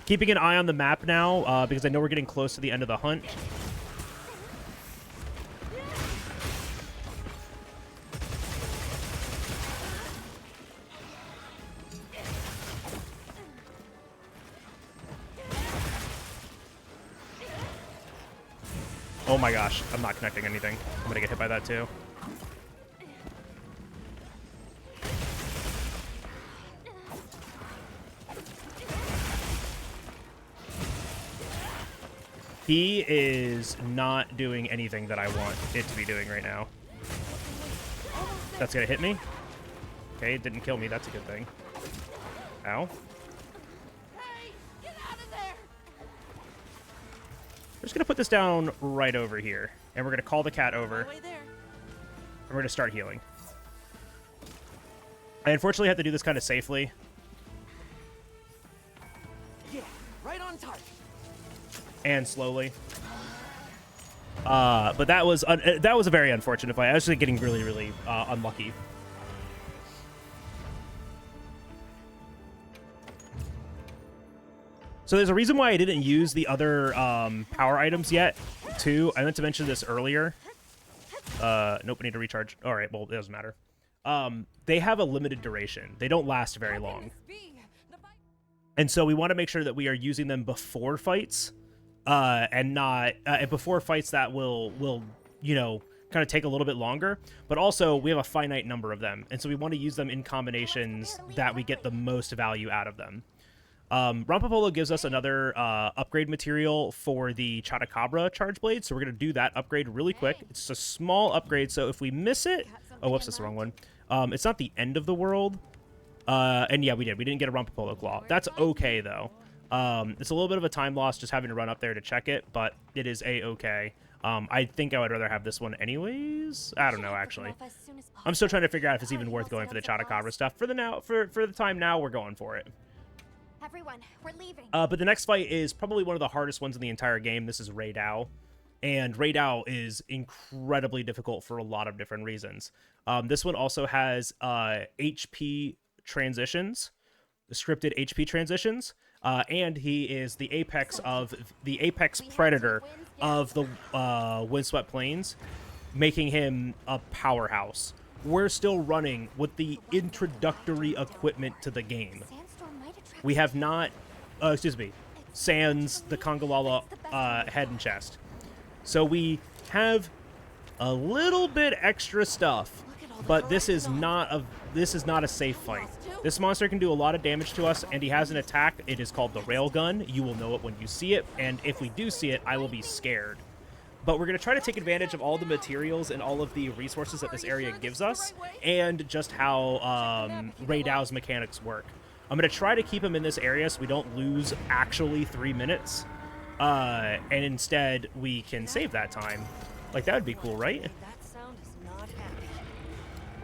Keeping an eye on the map now, because I know we're getting close to the end of the hunt. Oh my gosh, I'm not connecting anything. I'm gonna get hit by that too. He is not doing anything that I want it to be doing right now. That's gonna hit me. Okay, it didn't kill me. That's a good thing. Ow. Hey, get out of there! We're just gonna put this down right over here, and we're gonna call the cat over, Way there. and we're gonna start healing. I unfortunately have to do this kind of safely. Yeah, right on target. And slowly. But that was a very unfortunate fight. I was just getting really, really unlucky. So there's a reason why I didn't use the other power items yet, too. I meant to mention this earlier. Nope, I need to recharge. All right, well, it doesn't matter. They have a limited duration. They don't last very long. And so we want to make sure that we are using them before fights, and not before fights that will you know, kind of take a little bit longer. But also, we have a finite number of them, and so we want to use them in combinations that we get the most value out of them. Rompapolo gives us another upgrade material for the Chatacabra charge blade, so we're going to do that upgrade really quick. It's a small upgrade, so if we miss it... Oh, whoops, that's the wrong one. It's not the end of the world. And yeah, we did. We didn't get a Rompapolo claw. That's okay, though. It's a little bit of a time loss just having to run up there to check it, but it is a-okay. I think I would rather have this one anyways. I don't know, actually. I'm still trying to figure out if it's even worth going for the Chatacabra stuff. For the time now, we're going for it. Everyone, we're leaving. But the next fight is probably one of the hardest ones in the entire game. This is Raidao. And Raidao is incredibly difficult for a lot of different reasons. This one also has HP transitions, the scripted HP transitions, and he is the apex predator of the Windswept Plains, making him a powerhouse. We're still running with the introductory equipment to the game. We have not, sans the Kongolala head and chest. So we have a little bit extra stuff, but this is not a safe fight. This monster can do a lot of damage to us, and he has an attack. It is called the Railgun. You will know it when you see it, and if we do see it, I will be scared. But we're going to try to take advantage of all the materials and all of the resources that this area gives us, and just how Raidao's mechanics work. I'm going to try to keep him in this area so we don't lose actually 3 minutes. And instead, we can save that time. Like, that would be cool, right? That sound is not happy.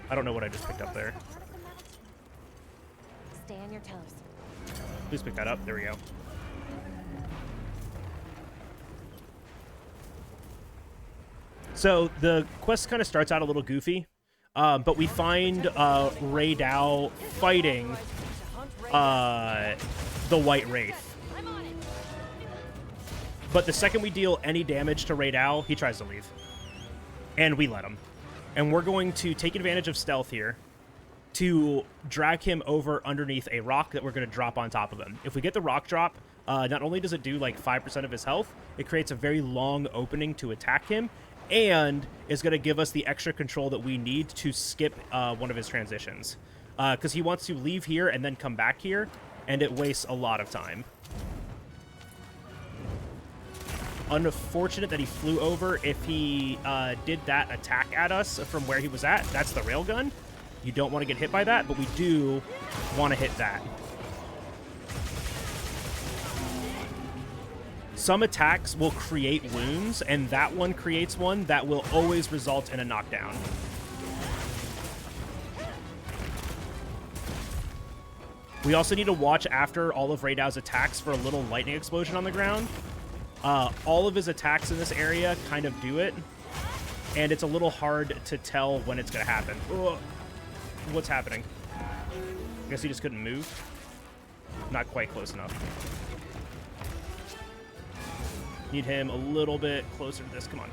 I don't know what I just picked up there. Stay on your toes. Please pick that up. There we go. So, the quest kind of starts out a little goofy. But we find Raidao fighting the White Wraith. But the second we deal any damage to Raidao, he tries to leave. And we let him. And we're going to take advantage of stealth here to drag him over underneath a rock that we're going to drop on top of him. If we get the rock drop, not only does it do like 5% of his health, it creates a very long opening to attack him, and is going to give us the extra control that we need to skip one of his transitions. Because he wants to leave here and then come back here, and it wastes a lot of time. Unfortunate that he flew over. If he did that attack at us from where he was at, that's the railgun. You don't want to get hit by that, but we do want to hit that. Some attacks will create wounds, and that one creates one that will always result in a knockdown. We also need to watch after all of Raidao's attacks for a little lightning explosion on the ground. All of his attacks in this area kind of do it, and it's a little hard to tell when it's going to happen. Ugh. What's happening? I guess he just couldn't move. Not quite close enough. Need him a little bit closer to this. Come on.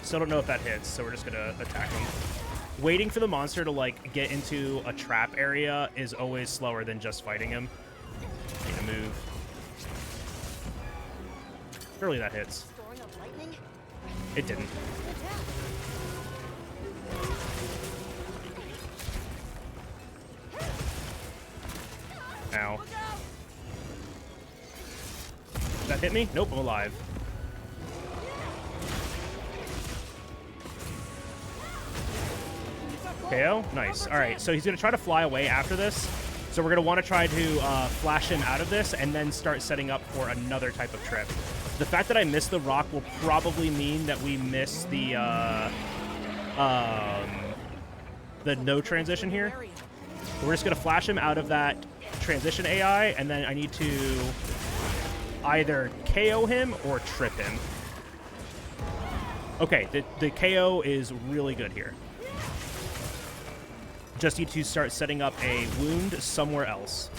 Still don't know if that hits, so we're just going to attack him. Waiting for the monster to, like, get into a trap area is always slower than just fighting him. Need to move. Surely that hits. It didn't. Ow. That Hit me? Nope, I'm alive. KO? Nice. Alright, so he's going to try to fly away after this. So we're going to want to try to flash him out of this and then start setting up for another type of trip. The fact that I missed the rock will probably mean that we miss the no transition here. We're just going to flash him out of that transition AI, and then I need to either KO him or trip him. Okay, the KO is really good here. Just need to start setting up a wound somewhere else.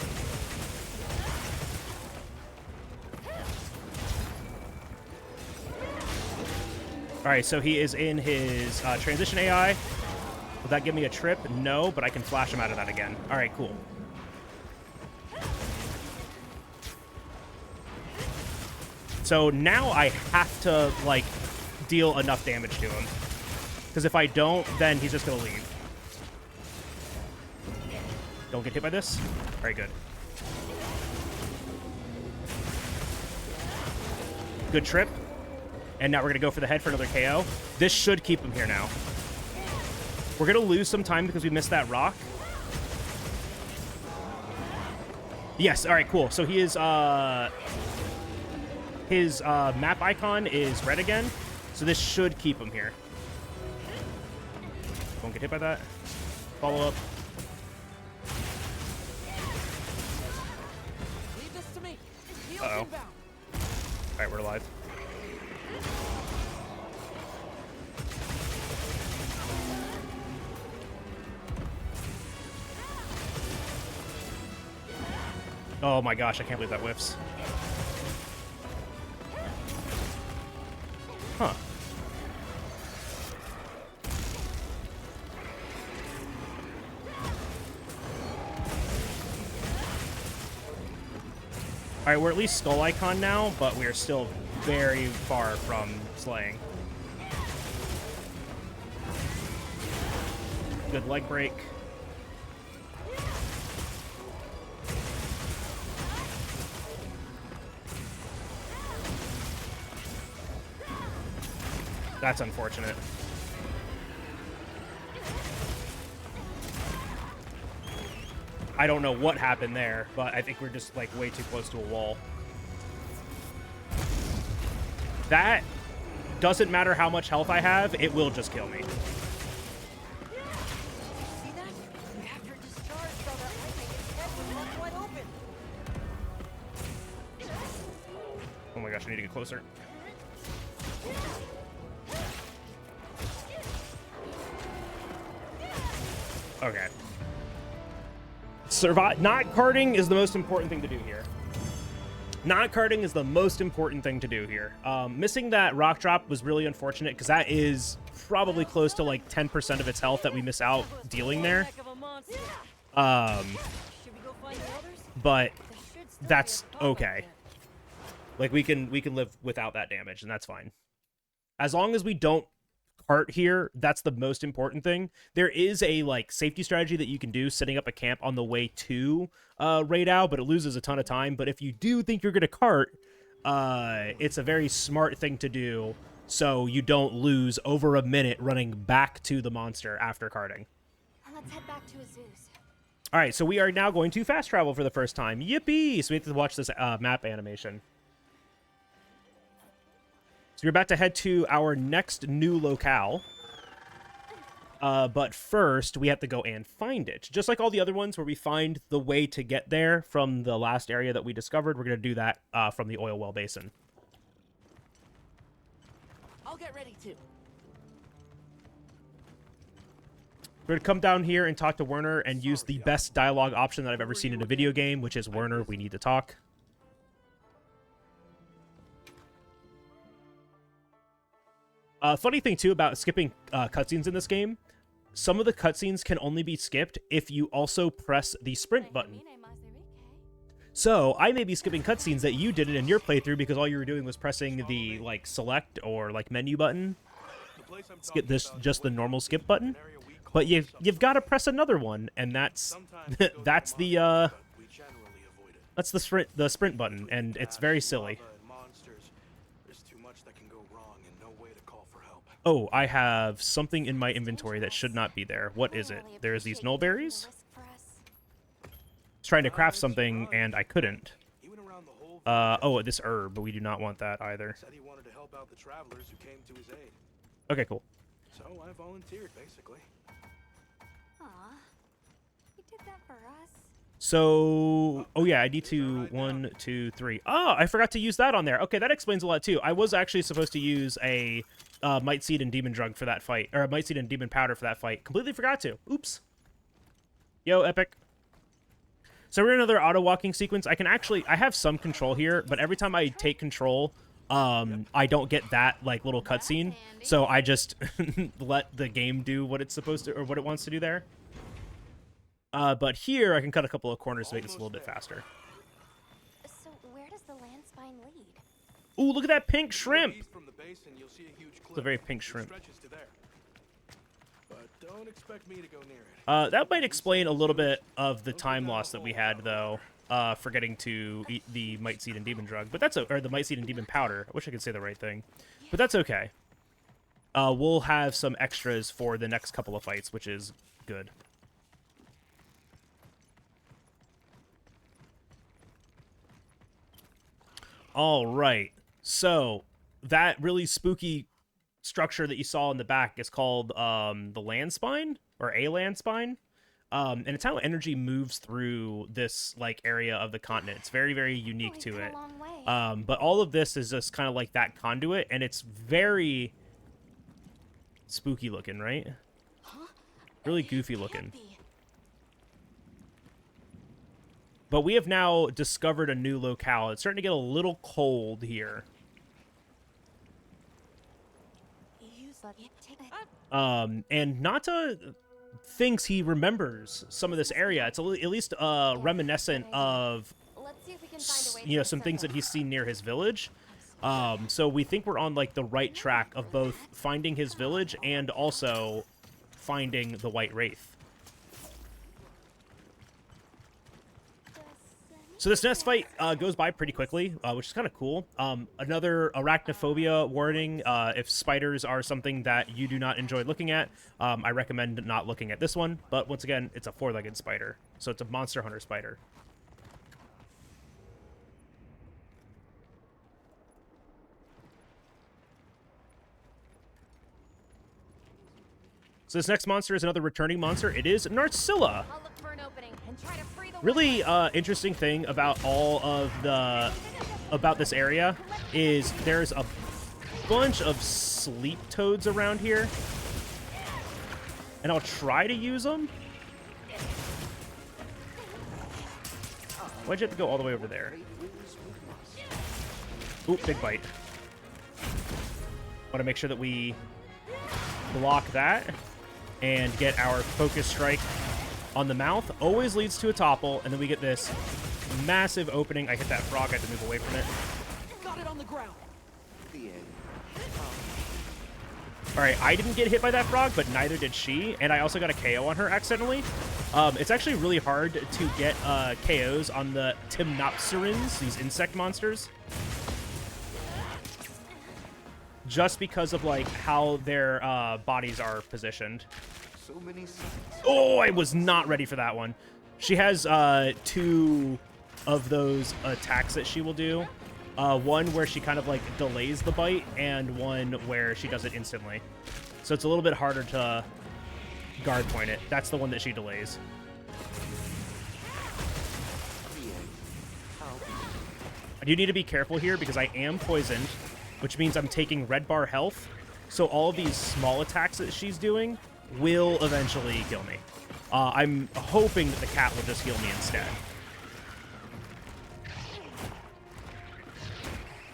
All right, so he is in his transition AI. Will that give me a trip? No, but I can flash him out of that again. All right, cool. So now I have to, like, deal enough damage to him. Because if I don't, then he's just going to leave. Don't get hit by this. Very good. Good trip. And now we're going to go for the head for another KO. This should keep him here now. We're going to lose some time because we missed that rock. Yes, all right, cool. So he is, his map icon is red again. So this should keep him here. Don't get hit by that. Follow up. Leave this to me. Uh-oh. All right, we're alive. Oh my gosh, I can't believe that whiffs. Huh. Alright, we're at least skull icon now, but we are still very far from slaying. Good leg break. That's unfortunate. I don't know what happened there, but I think we're just, like, way too close to a wall. That doesn't matter how much health I have, it will just kill me. See that? After discharge, brother, I think his head was left wide open. Oh my gosh, I need to get closer. Okay. Not carting is the most important thing to do here. Not carting is the most important thing to do here. Missing that rock drop was really unfortunate because that is probably close to like 10% of its health that we miss out dealing there. But that's okay. Like we can live without that damage, and that's fine. As long as we don't cart here, that's the most important thing. There is a like safety strategy that you can do, setting up a camp on the way to Raidao, but it loses a ton of time. But if you do think you're gonna cart, it's a very smart thing to do so you don't lose over a minute running back to the monster after carting. Let's head back to Azu's. All right, so we are now going to fast travel for the first time. Yippee! So we have to watch this map animation. So we're about to head to our next new locale. But first, we have to go and find it. Just like all the other ones where we find the way to get there from the last area that we discovered, we're going to do that from the oil well basin. I'll get ready too. We're going to come down here and talk to Werner and use the best dialogue option that I've ever seen in a video game, which is, Werner, we need to talk. Funny thing, too, about skipping cutscenes in this game, some of the cutscenes can only be skipped if you also press the sprint button. So, I may be skipping cutscenes that you did it in your playthrough because all you were doing was pressing the, like, select or, like, menu button. Skip this, just the normal skip button. But you've got to press another one, and that's that's the sprint button, and it's very silly. Oh, I have something in my inventory that should not be there. What is it? There's these null berries. I was trying to craft something and I couldn't. He went around the whole Oh, this herb, but we do not want that either. said he wanted to help out the travelers who came to his aid. Okay, cool. So I volunteered, basically. Aw, you did that for us. So, oh yeah, I need to 1, 2, 3. Oh, I forgot to use that on there. Okay, that explains a lot too. I was actually supposed to use a Might Seed and Demon Drug for that fight, or a Might Seed and Demon Powder for that fight. Completely forgot to. Oops. Yo, epic. So we're in another auto walking sequence. I have some control here, but every time I take control, I don't get that like little cutscene. So I just let the game do what it's supposed to, or what it wants to do there. But here I can cut a couple of corners to make this a little bit faster. So where does the land spine lead? Ooh, look at that pink shrimp! East from the basin, you'll see a huge cliff. It's a very pink shrimp. It stretches to there. But don't expect me to go near it. That might explain a little bit of the time loss that we had, though, forgetting to eat the Might Seed and Demon Drug. But that's or the Might Seed and Demon Powder. I wish I could say the right thing, but that's okay. We'll have some extras for the next couple of fights, which is good. All right, so that really spooky structure that you saw in the back is called the land spine, or a land spine, and it's how energy moves through this like area of the continent. It's very, very unique to it. But all of this is just kind of like that conduit, and it's very spooky looking, right? Really goofy looking. But we have now discovered a new locale. It's starting to get a little cold here. And Nata thinks he remembers some of this area. It's at least reminiscent of, you know, some things that he's seen near his village. So we think we're on like the right track of both finding his village and also finding the White Wraith. So this next fight goes by pretty quickly, which is kind of cool. Another arachnophobia warning. If spiders are something that you do not enjoy looking at, I recommend not looking at this one. But once again, it's a four-legged spider, so it's a monster hunter spider. So this next monster is another returning monster. It is Narcilla. I'll look for an opening and try to free the Really interesting thing about about this area is there's a bunch of sleep toads around here, and I'll try to use them. Why'd you have to go all the way over there? Ooh, big bite. Want to make sure that we block that and get our focus strike on the mouth. Always leads to a topple, and then we get this massive opening. I hit that frog. I had to move away from it. Got it on the ground. All right, I didn't get hit by that frog, but neither did she, and I also got a KO on her accidentally. It's actually really hard to get KOs on the Timnopterans, these insect monsters, just because of like how their bodies are positioned. So many signs. Oh, I was not ready for that one. She has two of those attacks that she will do. One where she kind of like delays the bite, and one where she does it instantly. So it's a little bit harder to guard point it. That's the one that she delays. I do need to be careful here because I am poisoned, which means I'm taking red bar health. So all of these small attacks that she's doing will eventually kill me. I'm hoping that the cat will just heal me instead.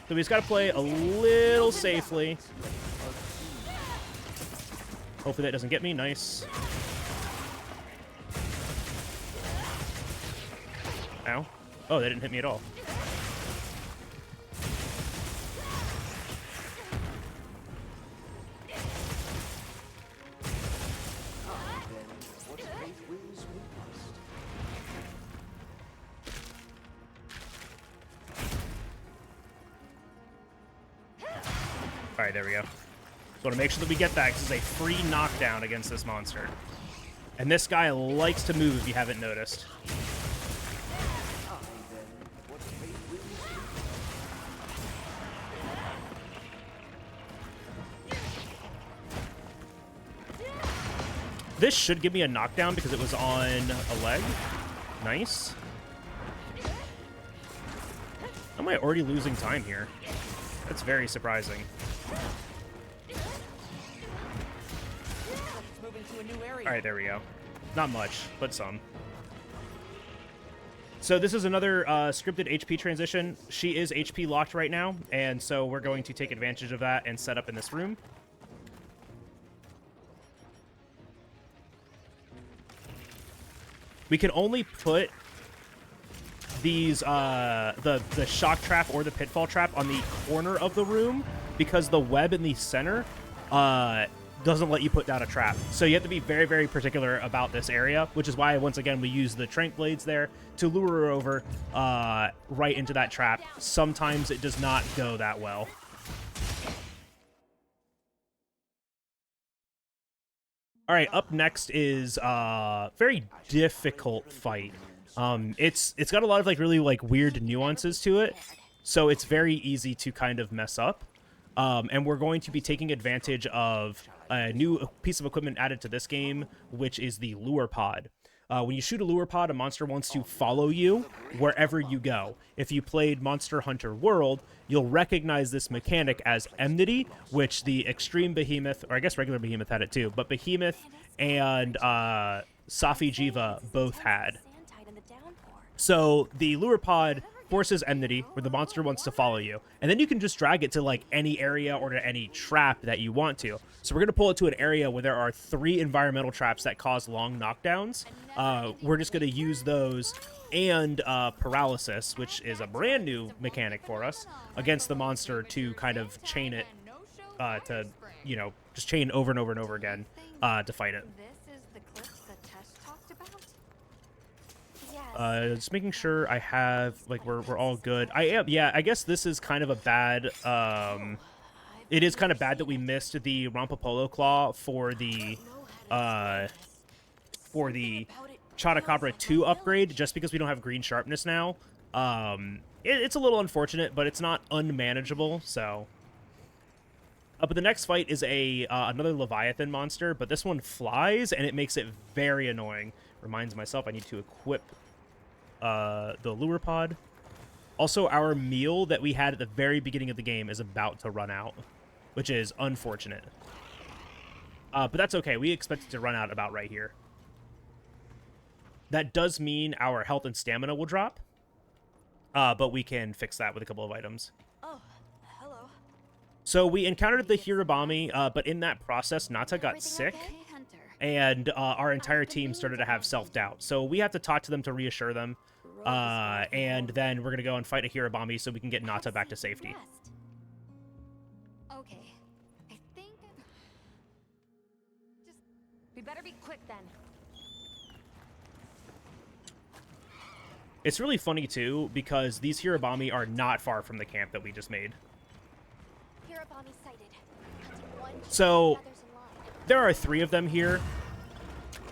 So we just got to play a little safely. Hopefully that doesn't get me. Nice. Ow. Oh, that didn't hit me at all. All right, there we go. So I want to make sure that we get that because it's a free knockdown against this monster. And this guy likes to move if you haven't noticed. This should give me a knockdown because it was on a leg. Nice. Am I already losing time here? That's very surprising. All right, there we go. Not much, but some. So this is another scripted HP transition. She is HP locked right now, and so we're going to take advantage of that and set up in this room. We can only put these the shock trap or the pitfall trap on the corner of the room because the web in the center doesn't let you put down a trap. So you have to be very, very particular about this area, which is why once again we use the trank blades there to lure her over right into that trap. Sometimes it does not go that well. All right, up next is a very difficult fight. It's got a lot of really weird nuances to it, so it's very easy to kind of mess up. And we're going to be taking advantage of a new piece of equipment added to this game, which is the lure pod. When you shoot a lure pod, a monster wants to follow you wherever you go. If you played Monster Hunter World, you'll recognize this mechanic as enmity, which the Extreme Behemoth, or I guess regular Behemoth had it too, but Behemoth and Safi Jiva both had. So the lure pod forces enmity, where the monster wants to follow you, and then you can just drag it to any area or to any trap that you want to. So we're going to pull it to an area where there are 3 environmental traps that cause long knockdowns. We're just going to use those and paralysis, which is a brand new mechanic for us, against the monster to kind of chain it to, just chain over and over and over again to fight it. This is the clips that Tess talked about? Yes. Just making sure I have, we're all good. Yeah, I guess this is kind of a bad, it is kind of bad that we missed the Rompopolo Claw for the Chotacabra 2 upgrade, just because we don't have green sharpness now. It's a little unfortunate, but it's not unmanageable, so... but the next fight is another Leviathan monster, but this one flies, and it makes it very annoying. Reminds myself I need to equip the lure pod. Also, our meal that we had at the very beginning of the game is about to run out, which is unfortunate. But that's okay. We expect it to run out about right here. That does mean our health and stamina will drop, but we can fix that with a couple of items. Oh, hello. So we encountered the Hirabami, but in that process, Nata got sick, and our entire team started to have self-doubt. So we have to talk to them to reassure them, and then we're going to go and fight a Hirabami so we can get Nata back to safety. Okay. I think... We better be quick then. It's really funny, too, because these Hirabami are not far from the camp that we just made. Hirabami sighted. Hunting one, So, others in line. there are 3 of them here.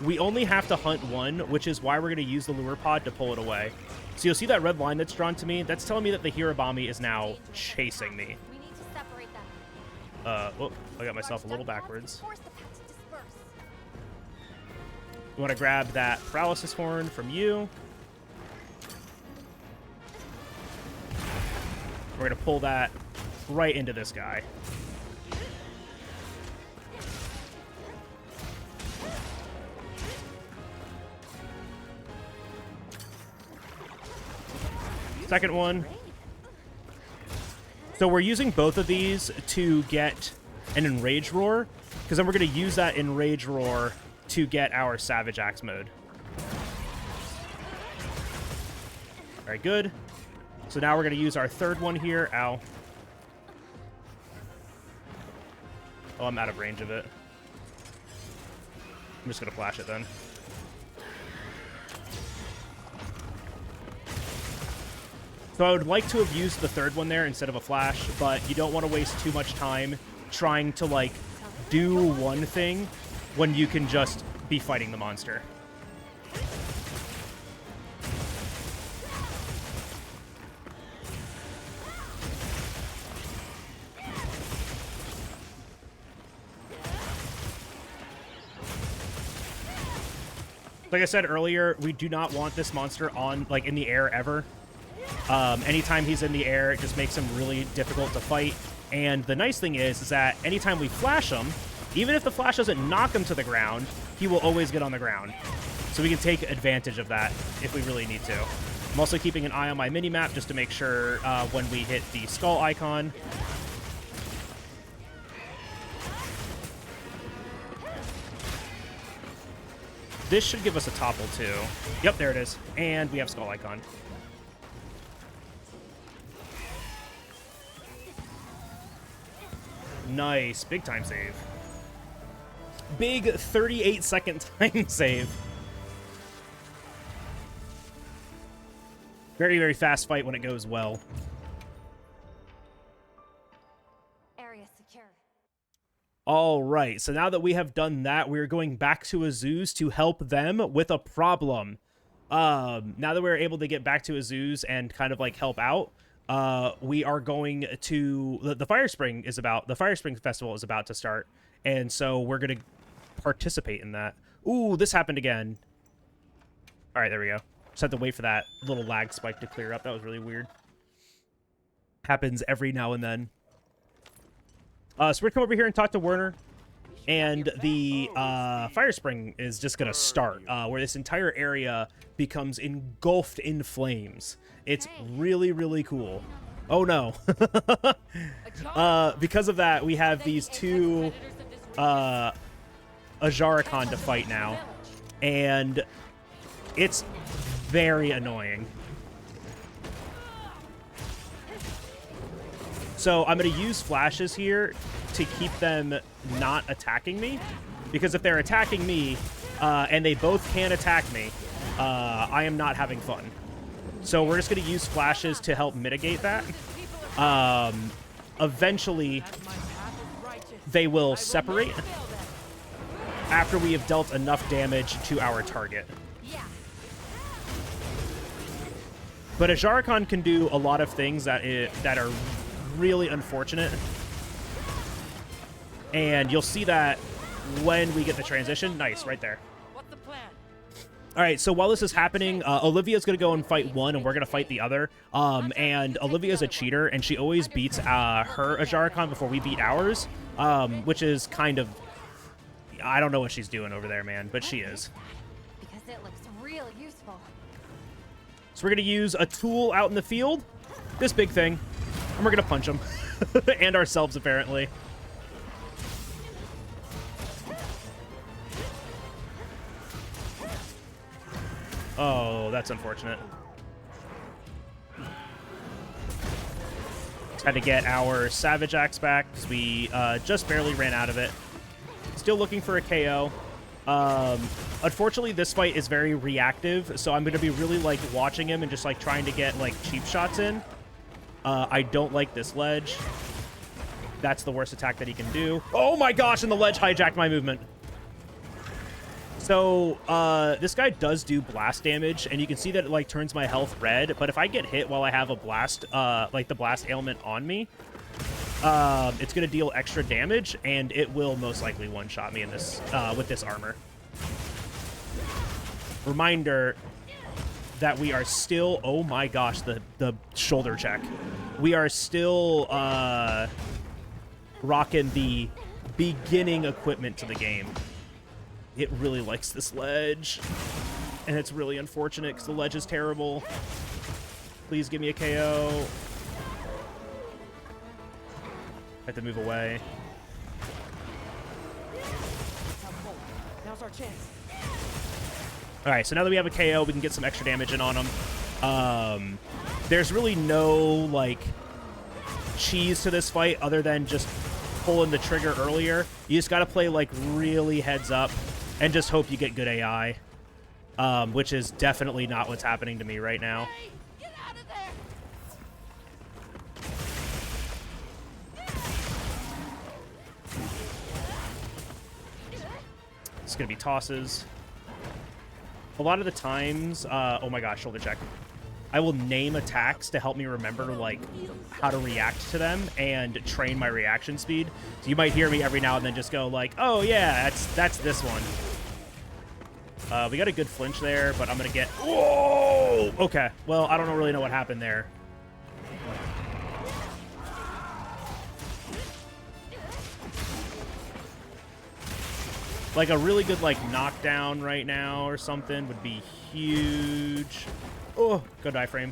We only have to hunt 1, which is why we're going to use the lure pod to pull it away. So you'll see that red line that's drawn to me? That's telling me that the Hirabami is now chasing me. We need to separate them. Oh, I got myself a little backwards. Force the pack to disperse. We want to grab that paralysis horn from you. We're going to pull that right into this guy. Second one. So we're using both of these to get an Enrage Roar, because then we're going to use that Enrage Roar to get our Savage Axe mode. Very good. So now we're going to use our third one here. Ow. Oh, I'm out of range of it. I'm just going to flash it then. So I would like to have used the third one there instead of a flash, but you don't want to waste too much time trying to, do one thing when you can just be fighting the monster. Like I said earlier, we do not want this monster on, like, in the air ever. Anytime he's in the air, it just makes him really difficult to fight. And the nice thing is that anytime we flash him, even if the flash doesn't knock him to the ground, he will always get on the ground. So we can take advantage of that if we really need to. I'm also keeping an eye on my mini-map just to make sure when we hit the skull icon. This should give us a topple, too. Yep, there it is. And we have skull icon. Nice. Big time save. Big 38-second time save. Very, very fast fight when it goes well. Area secure. All right, so now that we have done that, we're going back to Azu's to help them with a problem. Now that we're able to get back to Azu's and kind of like help out, we are going to the Fire Spring Festival is about to start, and so we're gonna participate in that. Ooh, this happened again. All right, there we go. Just had to wait for that little lag spike to clear up. That was really weird. Happens every now and then. So we're gonna come over here and talk to Werner, and the Fire Spring is just gonna start, where this entire area becomes engulfed in flames. It's really, really cool. Oh no. Because of that, we have these two Ajarikon to fight now, and it's very annoying. So I'm going to use flashes here to keep them not attacking me, because if they're attacking me and they both can attack me, I am not having fun. So we're just going to use flashes to help mitigate that. Eventually, they will separate after we have dealt enough damage to our target. But Ajarikon can do a lot of things that are really unfortunate, and you'll see that when we get the transition. Nice, right there. What's the plan? All right, so while this is happening, Olivia's gonna go and fight one, and we're gonna fight the other. And Olivia's a cheater, and she always beats her Ajarikon before we beat ours, which is kind of, I don't know what she's doing over there, man, but she is. Because it looks real useful. So we're gonna use a tool out in the field, this big thing, and we're gonna punch him. And ourselves, apparently. Oh, that's unfortunate. Just had to get our Savage Axe back, because we just barely ran out of it. Still looking for a KO. Unfortunately, this fight is very reactive, so I'm going to be really, like, watching him and just, like, trying to get, like, cheap shots in. I don't like this ledge. That's the worst attack that he can do. Oh my gosh, and the ledge hijacked my movement. So, this guy does do blast damage, and you can see that it, like, turns my health red, but if I get hit while I have a blast, like, the blast ailment on me, it's going to deal extra damage, and it will most likely one-shot me in this, with this armor. Reminder that we are still, oh my gosh, the shoulder check. We are still rocking the beginning equipment to the game. It really likes this ledge, and it's really unfortunate because the ledge is terrible. Please give me a KO. I have to move away. Now's our chance. All right, so now that we have a KO, we can get some extra damage in on him. There's really no, like, cheese to this fight other than just pulling the trigger earlier. You just got to play, like, really heads up and just hope you get good AI, which is definitely not what's happening to me right now. Hey, get out of there! It's going to be tosses. A lot of the times, oh my gosh, shoulder check. I will name attacks to help me remember, like, how to react to them and train my reaction speed. So you might hear me every now and then just go like, oh yeah, that's this one. We got a good flinch there, but I'm going to get... Whoa! Okay, well, I don't really know what happened there. Like, a really good, like, knockdown right now or something would be huge. Oh, good iframe.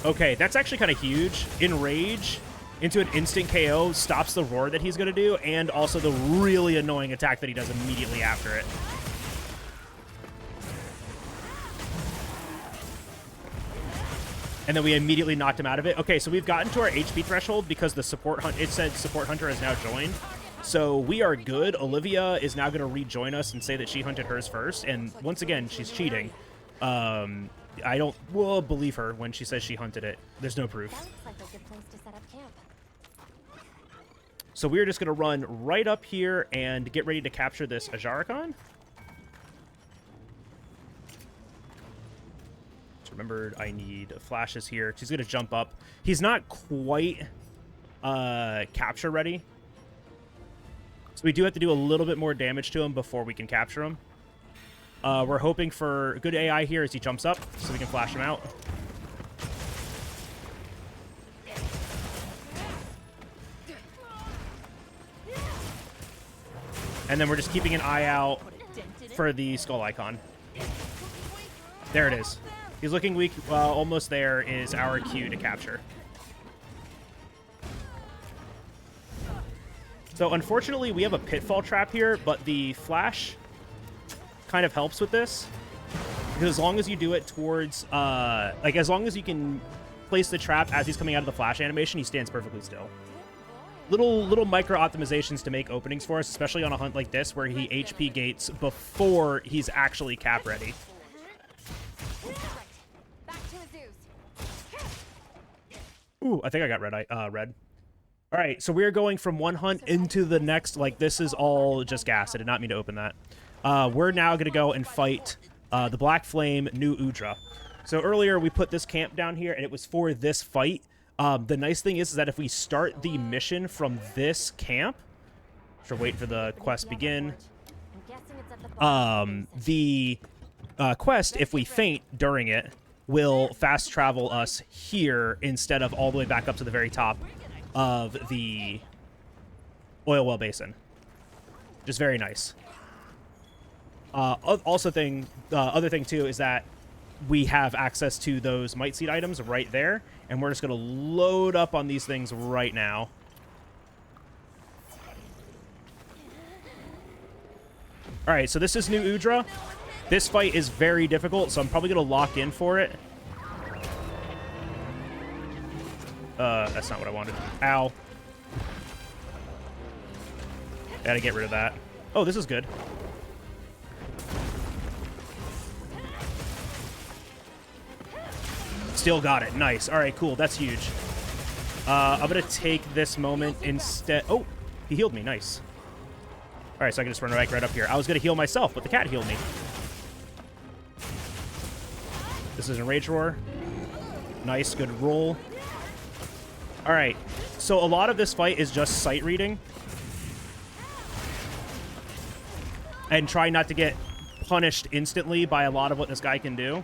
Okay, that's actually kind of huge. Enrage into an instant KO stops the roar that he's going to do, and also the really annoying attack that he does immediately after it. And then we immediately knocked him out of it. Okay, so we've gotten to our HP threshold because the support hunt, it said support hunter has now joined. So we are good. Olivia is now going to rejoin us and say that she hunted hers first. And once again, she's cheating. I don't believe her when she says she hunted it. There's no proof. That looks like a good place to set up camp. So we're just going to run right up here and get ready to capture this Ajarikon. Remembered I need flashes here. He's going to jump up. He's not quite capture ready. So we do have to do a little bit more damage to him before we can capture him. We're hoping for good AI here as he jumps up so we can flash him out. And then we're just keeping an eye out for the skull icon. There it is. He's looking weak. Well, almost there is our cue to capture. So unfortunately, we have a pitfall trap here, but the flash kind of helps with this. Because as long as you do it towards, like as long as you can place the trap as he's coming out of the flash animation, he stands perfectly still. Little micro optimizations to make openings for us, especially on a hunt like this where he HP gates before he's actually cap ready. Ooh, I think I got red. Red. All right, so we're going from one hunt into the next. Like, this is all just gas. I did not mean to open that. We're now going to go and fight the Black Flame New Udra. So earlier we put this camp down here, and it was for this fight. The nice thing is that if we start the mission from this camp, should wait for the quest begin. The quest, if we faint during it, will fast travel us here instead of all the way back up to the very top of the oil well basin. Just very nice. Also other thing too is that we have access to those might seed items right there, and we're just going to load up on these things right now. All right, so this is New Udra. This fight is very difficult, so I'm probably going to lock in for it. That's not what I wanted. Ow. Gotta get rid of that. Oh, this is good. Still got it. Nice. All right, cool. That's huge. I'm going to take this moment instead. Oh, he healed me. Nice. All right, so I can just run right up here. I was going to heal myself, but the cat healed me. This is a Rage Roar. Nice, good roll. All right, so a lot of this fight is just sight reading. And try not to get punished instantly by a lot of what this guy can do.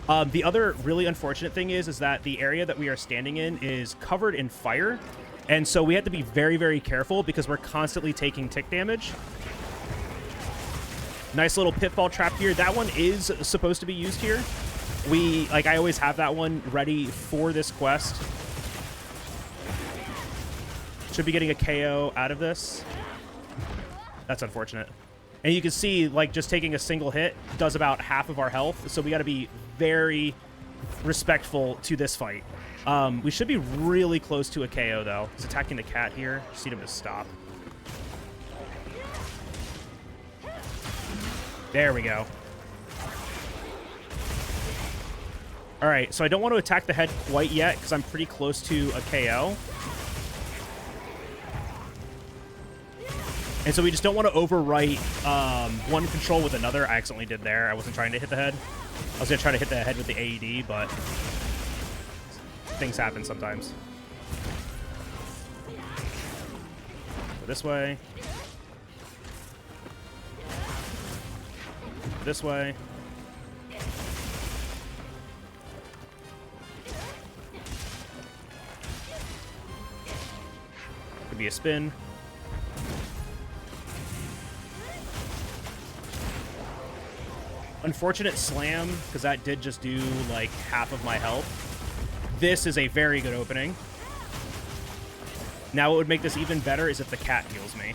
The other really unfortunate thing is that the area that we are standing in is covered in fire. And so we have to be very, very careful because we're constantly taking tick damage. Nice little pitfall trap here. That one is supposed to be used here. I always have that one ready for this quest. Should be getting a KO out of this. That's unfortunate. And you can see, like, just taking a single hit does about half of our health. So we got to be very respectful to this fight. We should be really close to a KO, though. He's attacking the cat here. Just need him to stop. There we go. All right, so I don't want to attack the head quite yet because I'm pretty close to a KO. And so we just don't want to overwrite one control with another. I accidentally did there. I wasn't trying to hit the head. I was going to try to hit the head with the AED, but things happen sometimes. Go this way. This way. Could be a spin. Unfortunate slam, because that did just do like half of my health. This is a very good opening. Now what would make this even better is if the cat heals me.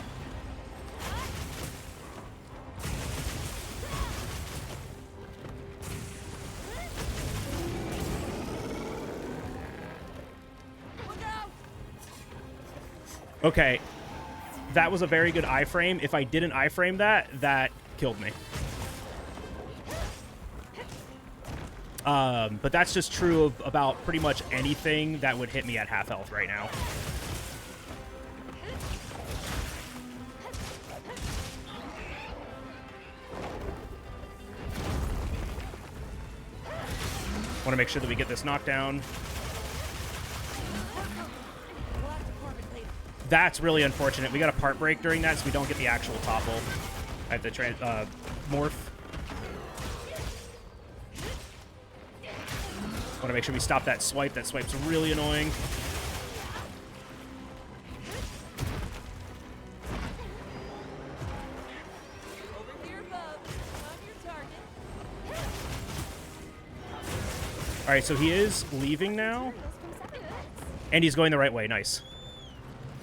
Okay, that was a very good iframe. If I didn't iframe that, that killed me. But that's just true of about pretty much anything that would hit me at half health right now. Want to make sure that we get this knockdown. That's really unfortunate. We got a part break during that, so we don't get the actual topple. I have to morph. Want to make sure we stop that swipe. That swipe's really annoying. Over here, bub. On your target. All right, so he is leaving now. And he's going the right way. Nice.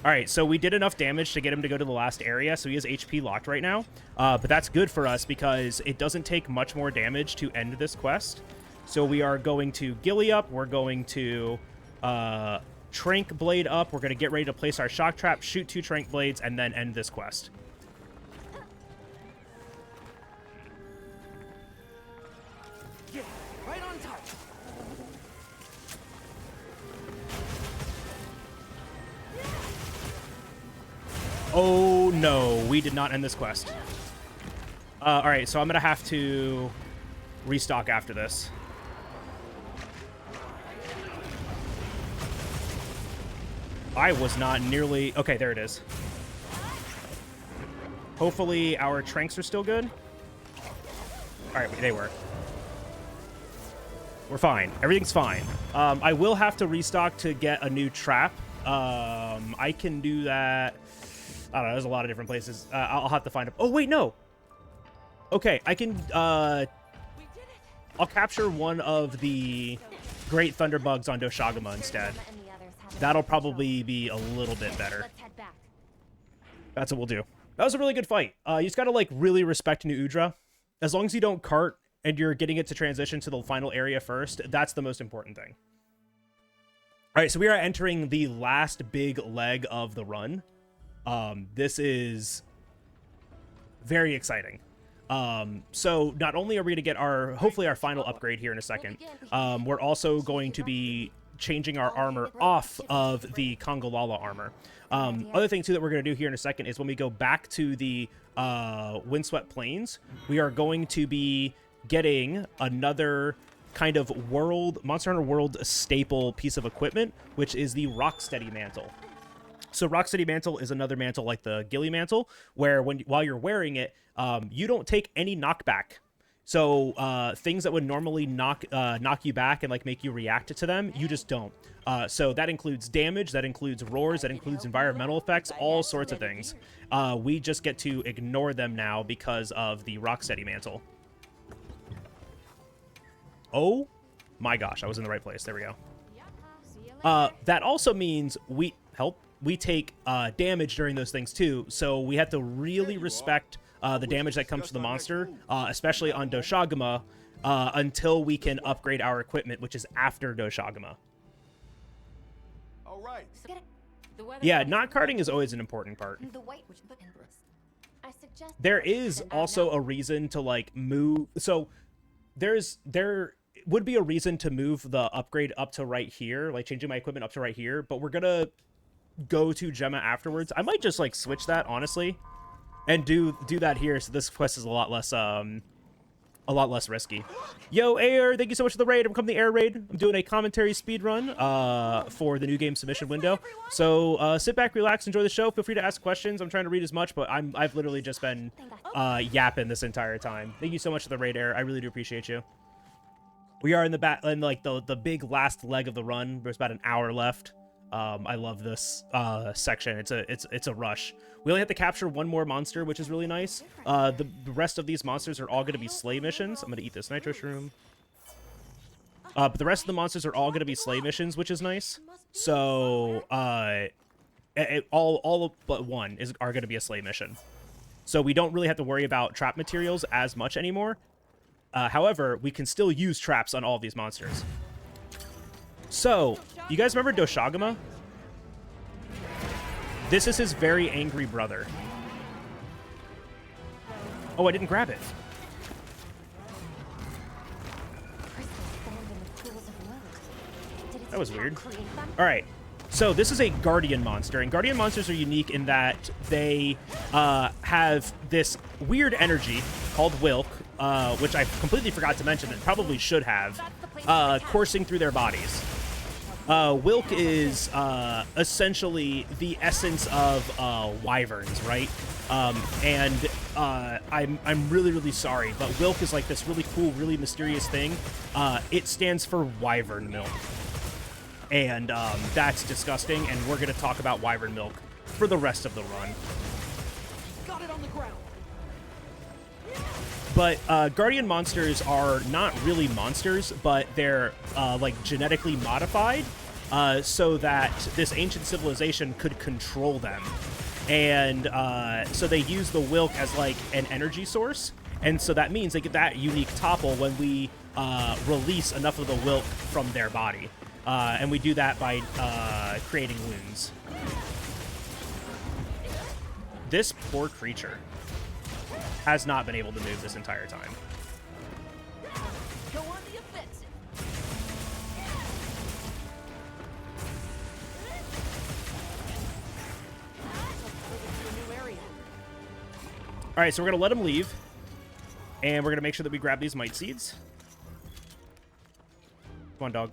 All right, so we did enough damage to get him to go to the last area, so he is HP locked right now. But that's good for us because it doesn't take much more damage to end this quest. So we are going to Gilly up. We're going to Trank Blade up. We're going to get ready to place our Shock Trap, shoot 2 Trank Blades, and then end this quest. Yeah, right on target. Oh, no. We did not end this quest. All right, so I'm going to have to restock after this. I was not nearly... Okay, there it is. Hopefully our tranks are still good. All right, they were. We're fine. Everything's fine. I will have to restock to get a new trap. I can do that... I don't know. There's a lot of different places. I'll have to find... Oh, wait, no. Okay, I can... I'll capture one of the Great Thunderbugs on Doshagama instead. That'll probably be a little bit better. That's what we'll do. That was a really good fight. You just gotta, like, really respect New Udra. As long as you don't cart and you're getting it to transition to the final area first, that's the most important thing. All right, so we are entering the last big leg of the run. This is very exciting. So not only are we going to get our, hopefully our final upgrade here in a second, we're also going to be changing our armor off of the Kongolala armor. Other thing too that we're going to do here in a second is when we go back to the Windswept Plains, we are going to be getting another kind of Monster Hunter World staple piece of equipment, which is the Rocksteady Mantle. So Rocksteady Mantle is another mantle like the Gilly Mantle, where while you're wearing it, you don't take any knockback. So things that would normally knock you back and like make you react to them, you just don't. So that includes damage, that includes roars, that includes environmental effects, all sorts of things. We just get to ignore them now because of the Rocksteady Mantle. Oh my gosh, I was in the right place. There we go. That also means we take damage during those things too, so we have to really respect the damage that comes to the monster, especially on Doshagama, until we can upgrade our equipment, which is after Doshagama. All right. Yeah, not carting is always an important part. There is also a reason to like move. So would be a reason to move the upgrade up to right here, like changing my equipment up to right here, but we're gonna go to Gemma afterwards. I might just like switch that, honestly, and do that here, so this quest is a lot less risky. Yo, Air, thank you so much for the raid. I'm coming the Air raid. I'm doing a commentary speed run for the new game submission window. So sit back, relax, enjoy the show. Feel free to ask questions. I'm trying to read as much, but I've literally just been yapping this entire time. Thank you so much for the raid, Air. I really do appreciate you. We are in the big last leg of the run. There's about an hour left. I love this section. It's a rush. We only have to capture one more monster, which is really nice. The rest of these monsters are all going to be slay missions. I'm going to eat this nitro shroom. But the rest of the monsters are all going to be slay missions, which is nice. So all but one are going to be a slay mission. So we don't really have to worry about trap materials as much anymore. However, we can still use traps on all of these monsters. So, you guys remember Doshagama? This is his very angry brother. Oh, I didn't grab it. That was weird. All right. So this is a Guardian monster, and Guardian monsters are unique in that they have this weird energy called Wilk, which I completely forgot to mention and probably should have, coursing through their bodies. Wilk is essentially the essence of wyverns, right? And I'm really, really sorry, but Wilk is like this really cool, really mysterious thing. It stands for wyvern milk. And that's disgusting, and we're going to talk about wyvern milk for the rest of the run. Got it on the ground. But Guardian monsters are not really monsters, but they're like genetically modified so that this ancient civilization could control them. And so they use the Wilk as like an energy source. And so that means they get that unique topple when we release enough of the Wilk from their body. And we do that by creating wounds. This poor creature has not been able to move this entire time. Go on the offensive. All right, so we're going to let him leave. And we're going to make sure that we grab these mite seeds. Come on, dog.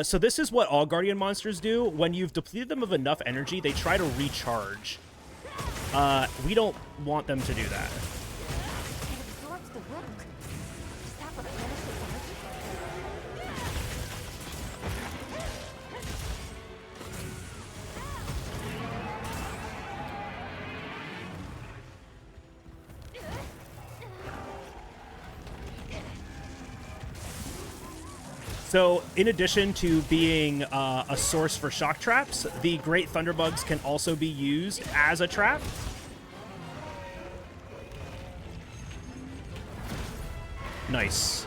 So this is what all Guardian monsters do. When you've depleted them of enough energy, they try to recharge. We don't want them to do that. It absorbs the Wilk. Does that replenish its energy? So, in addition to being a source for shock traps, the Great Thunderbugs can also be used as a trap. Nice.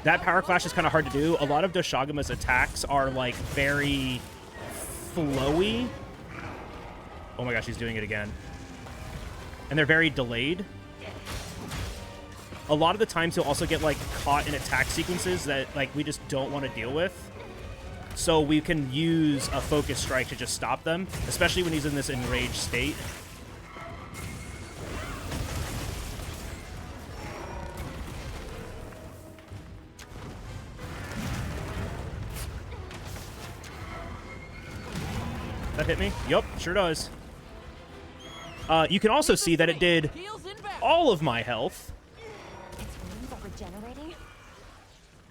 That power clash is kind of hard to do. A lot of Doshagama's attacks are, like, very flowy. Oh my gosh, he's doing it again. And they're very delayed. A lot of the times he'll also get, like, caught in attack sequences that, like, we just don't want to deal with. So we can use a focus strike to just stop them, especially when he's in this enraged state. That hit me? Yup, sure does. You can also see that it did all of my health. Regenerating?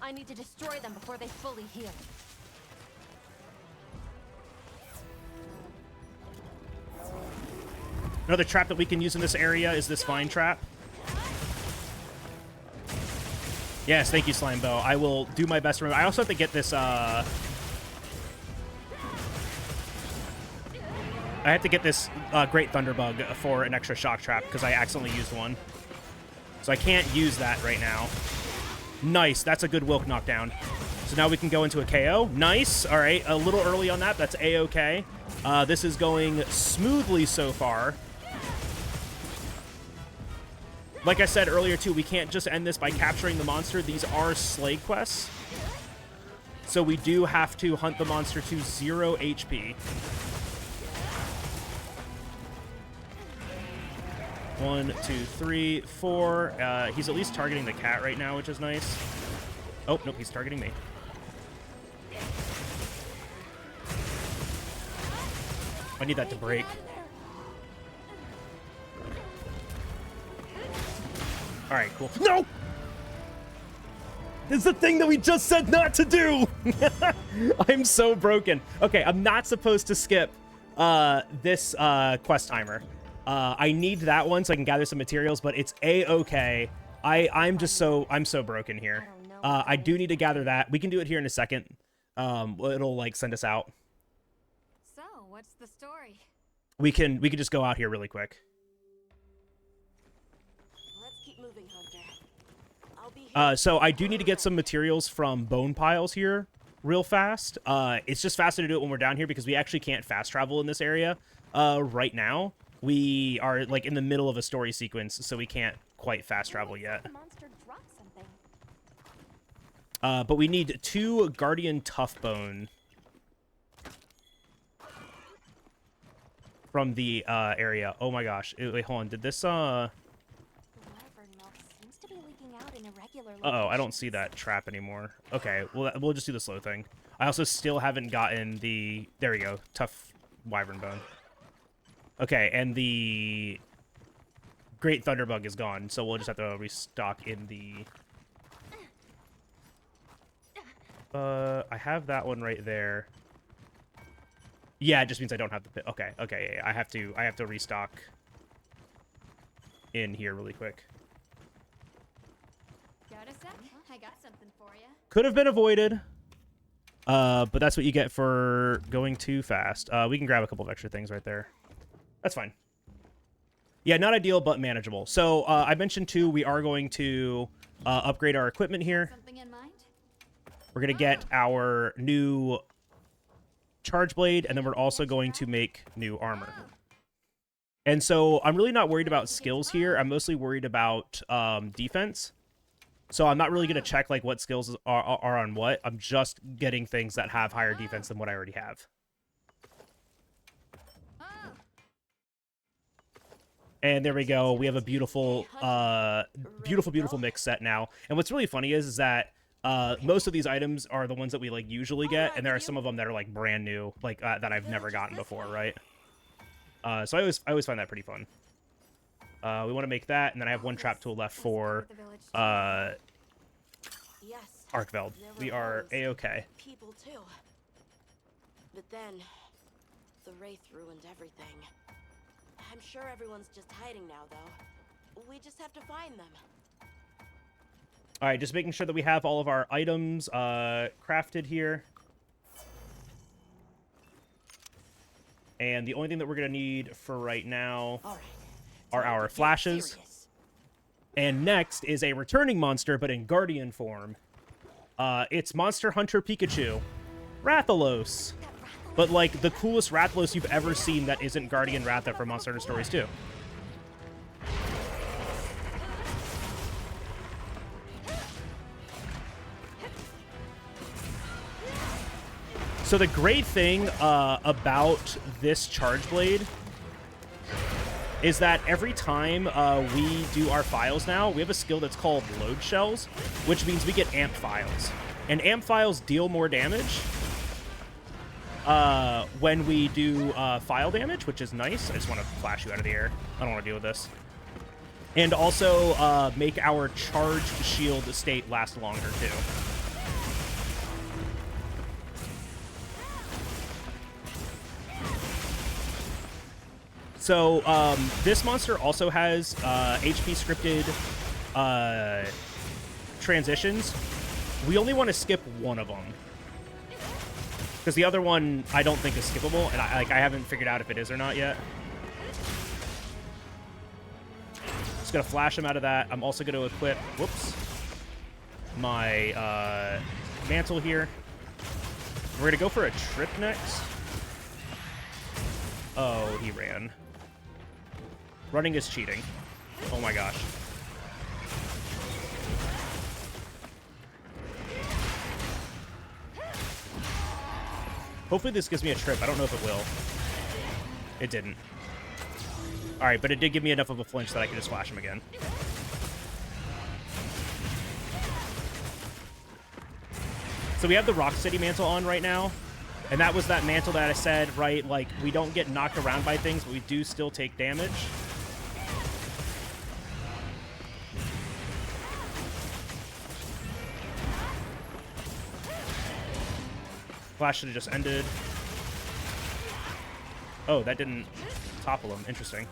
I need to destroy them before they fully heal. Another trap that we can use in this area is this vine trap. Yes, thank you, Slimebo. I will do my best to remember. I also have to get this, I have to get this Great Thunderbug for an extra shock trap because I accidentally used one. So I can't use that right now. Nice. That's a good Wilk knockdown. So now we can go into a KO. Nice. All right. A little early on that. That's A-okay. This is going smoothly so far. like I said earlier too, we can't just end this by capturing the monster. These are slay quests. So we do have to hunt the monster to 0 HP. 1, 2, 3, 4. He's at least targeting the cat right now, which is nice. Oh, nope, he's targeting me. I need that to break. All right, cool. No! It's the thing that we just said not to do! I'm so broken. Okay, I'm not supposed to skip this quest timer. I need that one so I can gather some materials, but it's a-okay. I'm so broken here. I do need to gather that. We can do it here in a second. It'll like send us out. So, what's the story? We can just go out here really quick. Let's keep moving, Hunter. I'll be here. So I do need to get some materials from bone piles here real fast. It's just faster to do it when we're down here because we actually can't fast travel in this area right now. We are like in the middle of a story sequence, so we can't quite fast travel yet. The monster dropped something. But we need 2 Guardian Tough Bone from the area. Oh my gosh. Wait, hold on. Did this The wyvern milk seems to be leaking out in irregular Uh-oh, I don't locations. see that trap anymore. Okay, well, we'll just do the slow thing. I also still haven't gotten the... There we go. Tough wyvern bone. Okay, and the Great Thunderbug is gone, so we'll just have to restock in the... I have that one right there. Yeah, it just means I don't have the pit. Okay, yeah, I have to restock in here really quick. Got a sec? I got something for you. Could have been avoided. But that's what you get for going too fast. We can grab a couple of extra things right there. That's fine. Yeah, not ideal, but manageable. So I mentioned too, we are going to upgrade our equipment here. Something in mind? We're going to get our new charge blade, and then we're also going to make new armor. And so I'm really not worried about skills here. I'm mostly worried about defense. So I'm not really going to check like what skills are on what. I'm just getting things that have higher defense than what I already have. And there we go. We have a beautiful, beautiful mix set now. And what's really funny is that most of these items are the ones that we like usually get, and there are some of them that are like brand new, like that I've never gotten before, right? So I always find that pretty fun. We want to make that, and then I have one trap tool left for Yes. Arkveld. We are a-okay. People too. But then the Wraith ruined everything. I'm sure everyone's just hiding now, though. We just have to find them. All right, just making sure that we have all of our items crafted here. And the only thing that we're going to need for right now All right. are Time our to get flashes. serious. And next is a returning monster, but in Guardian form. It's Monster Hunter Pikachu. Rathalos. But, like, the coolest Rathalos you've ever seen that isn't Guardian Ratha from Monster Hunter Stories 2. So the great thing about this Charge Blade is that every time we do our files now, we have a skill that's called Load Shells, which means we get amp files. And amp files deal more damage when we do file damage, which is nice. I just want to flash you out of the air. I don't want to deal with this. And also make our charged shield state last longer, too. So, this monster also has HP scripted transitions. We only want to skip one of them. Because the other one, I don't think is skippable, and I haven't figured out if it is or not yet. Just going to flash him out of that. I'm also going to equip, whoops, my mantle here. We're going to go for a trip next. Oh, he ran. Running is cheating. Oh my gosh. Hopefully this gives me a trip. I don't know if it will. It didn't. All right, but it did give me enough of a flinch that I could just flash him again. So we have the Rock City mantle on right now. And that was that mantle that I said, right? Like, we don't get knocked around by things, but we do still take damage. Flash should have just ended. Oh, that didn't topple him. Interesting.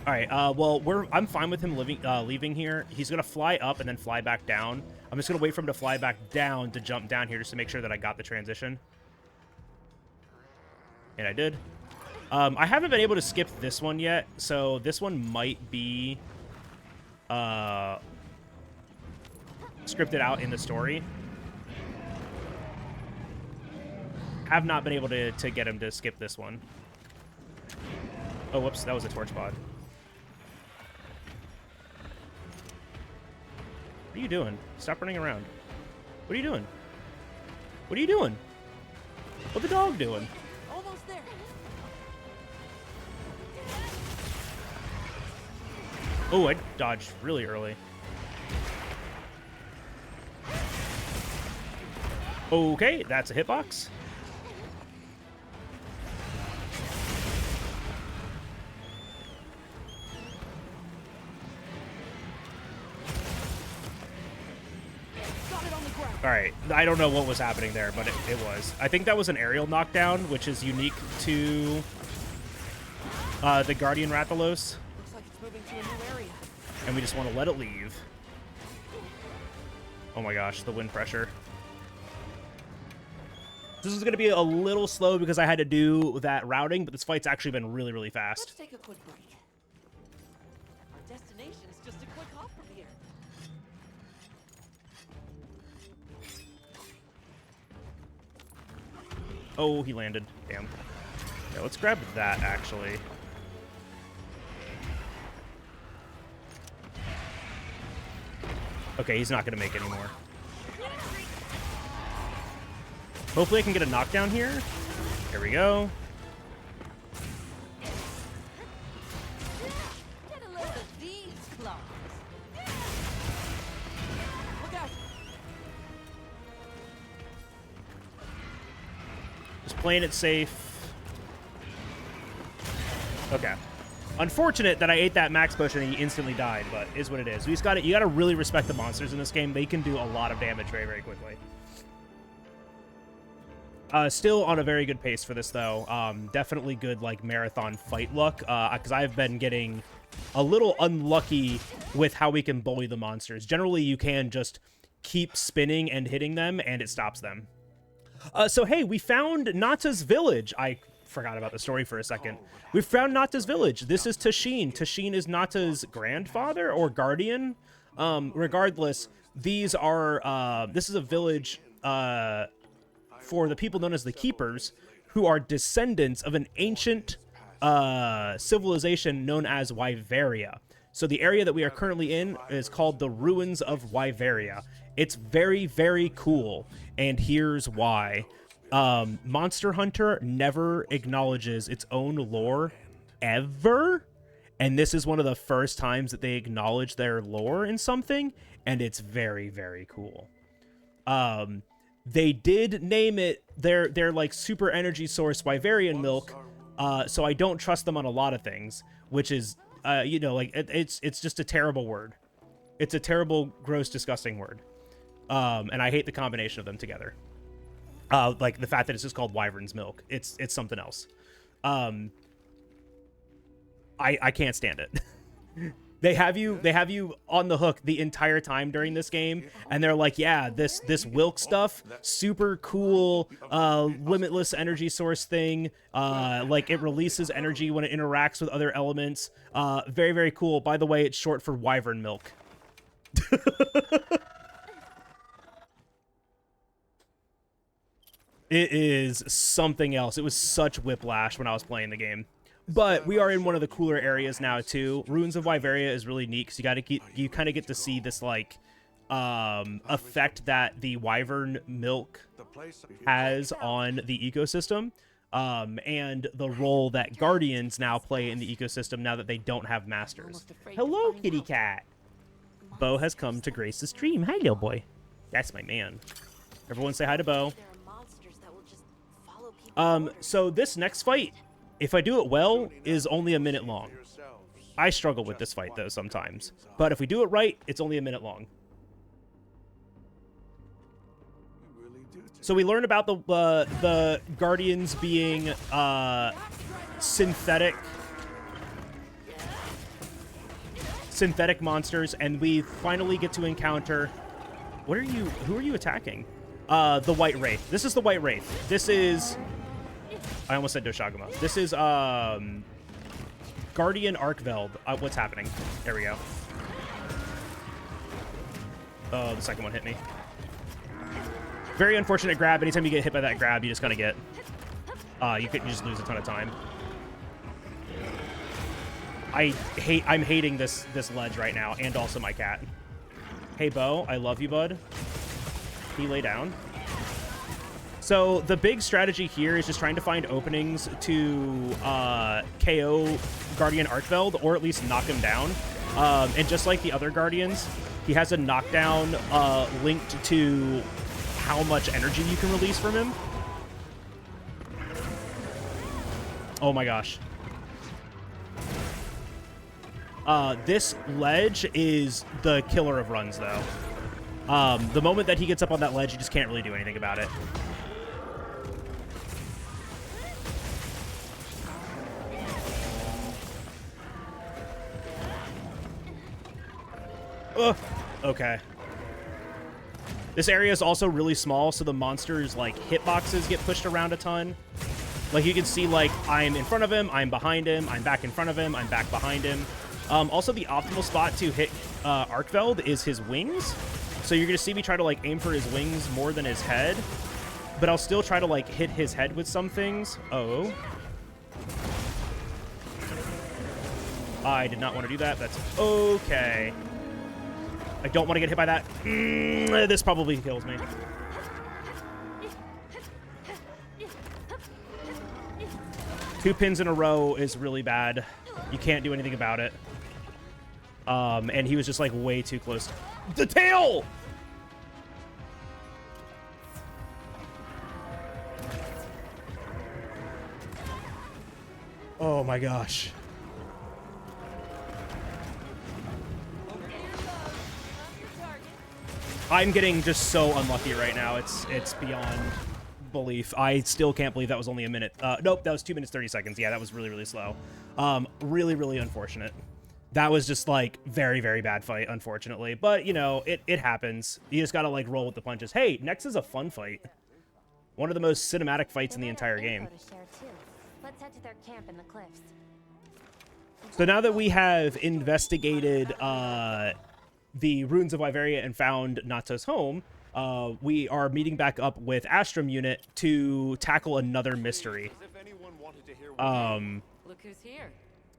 All right. Well, I'm fine with him leaving here. He's gonna fly up and then fly back down. I'm just gonna wait for him to fly back down to jump down here just to make sure that I got the transition. And I did. I haven't been able to skip this one yet, so this one might be scripted out in the story. Have not been able to get him to skip this one. Oh, whoops, that was a torch pod. What are you doing? Stop running around. What are you doing? What are you doing? What's the dog doing? Almost there. Oh, I dodged really early. Okay, that's a hitbox. All right, I don't know what was happening there, but it was. I think that was an aerial knockdown, which is unique to the Guardian Rathalos. Looks like it's moving to a new area. And we just want to let it leave. Oh my gosh, the wind pressure. This is going to be a little slow because I had to do that routing, but this fight's actually been really, really fast. Let's take a quick break. Our destination is just a quick hop from here. Oh, he landed. Damn. Yeah, let's grab that, actually. Okay, he's not going to make any more. Hopefully I can get a knockdown here. Here we go. Get a load of these claws. Look out. Just playing it safe. Okay. Unfortunate that I ate that max potion and he instantly died, but is what it is. You got to really respect the monsters in this game. They can do a lot of damage very, very quickly. Still on a very good pace for this, though. Definitely good, like, marathon fight luck, because I've been getting a little unlucky with how we can bully the monsters. Generally, you can just keep spinning and hitting them, and it stops them. So, hey, we found Nata's village. I forgot about the story for a second. We found Nata's village. This is Tashin. Tashin is Nata's grandfather or guardian. Regardless, these are, this is a village, for the people known as the Keepers, who are descendants of an ancient civilization known as Wyveria. So the area that we are currently in is called the Ruins of Wyveria. It's very, very cool, and here's why. Monster Hunter never acknowledges its own lore, ever, and this is one of the first times that they acknowledge their lore in something, and it's very, very cool. They did name it their like super energy source Wyverian milk, so I don't trust them on a lot of things, which is you know, like it's just a terrible word. It's a terrible, gross, disgusting word, and I hate the combination of them together. Like the fact that it's just called Wyvern's milk. It's something else. I can't stand it. They have you on the hook the entire time during this game, and they're like, yeah, this Wilk stuff, super cool, limitless energy source thing. Like it releases energy when it interacts with other elements. Very, very cool. By the way, it's short for Wyvern milk. It is something else. It was such whiplash when I was playing the game. But we are in one of the cooler areas now too. Ruins of Wyveria is really neat because you kind of get to see this like effect that the wyvern milk has on the ecosystem, and the role that Guardians now play in the ecosystem now that they don't have Masters. Hello, kitty cat. Bo has come to grace the stream. Hi, little boy. That's my man. Everyone say hi to Bo. There are monsters that will just follow people's So this next fight, if I do it well, is only a minute long. I struggle with this fight, though, sometimes. But if we do it right, it's only a minute long. So we learn about the Guardians being synthetic monstors, and we finally get to encounter. What are you? Who are you attacking? The White Wraith. This is the White Wraith. This is. I almost said Doshaguma. This is Guardian Arkveld. What's happening? There we go. Oh, the second one hit me. Very unfortunate grab. Anytime you get hit by that grab, you just kind of get... you just lose a ton of time. I'm hating this ledge right now, and also my cat. Hey, Bo, I love you, bud. Can you lay down? So the big strategy here is just trying to find openings to KO Guardian Arkveld, or at least knock him down. And just like the other Guardians, he has a knockdown linked to how much energy you can release from him. Oh my gosh. This ledge is the killer of runs, though. The moment that he gets up on that ledge, you just can't really do anything about it. Ugh. Okay. This area is also really small, so the monsters' like hitboxes get pushed around a ton. Like you can see, like I'm in front of him, I'm behind him, I'm back in front of him, I'm back behind him. Also, the optimal spot to hit Arkveld is his wings. So you're gonna see me try to like aim for his wings more than his head, but I'll still try to like hit his head with some things. Oh. I did not want to do that. That's okay. I don't want to get hit by that. This probably kills me. Two pins in a row is really bad. You can't do anything about it. And he was just like way too close. The tail! Oh my gosh. I'm getting just so unlucky right now. It's beyond belief. I still can't believe that was only a minute. Nope, that was 2 minutes 30 seconds. Yeah, that was really, really slow. Really, really unfortunate. That was just like very, very bad fight, unfortunately. But you know, it happens. You just gotta like roll with the punches. Hey, next is a fun fight. One of the most cinematic fights in the entire game. Let's head to their camp in the cliffs. So now that we have investigated the ruins of Wyveria and found Nato's home, we are meeting back up with Astrum Unit to tackle another mystery. Look who's here.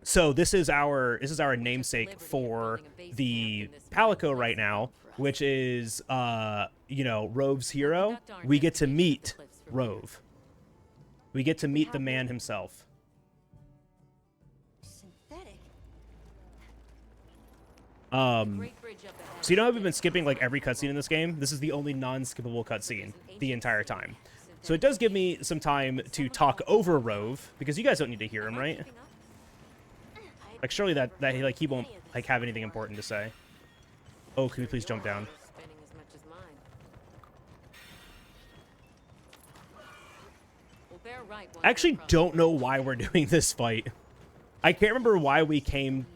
So this is our namesake for the Palico right now, which is you know, Rove's hero. We get to meet Rove. We get to meet the man himself. So you know how we've been skipping like every cutscene in this game? This is the only non-skippable cutscene the entire time. So it does give me some time to talk over Rove, because you guys don't need to hear him, right? Like surely that he won't like have anything important to say. Oh, can we please jump down? I actually don't know why we're doing this fight. I can't remember why we came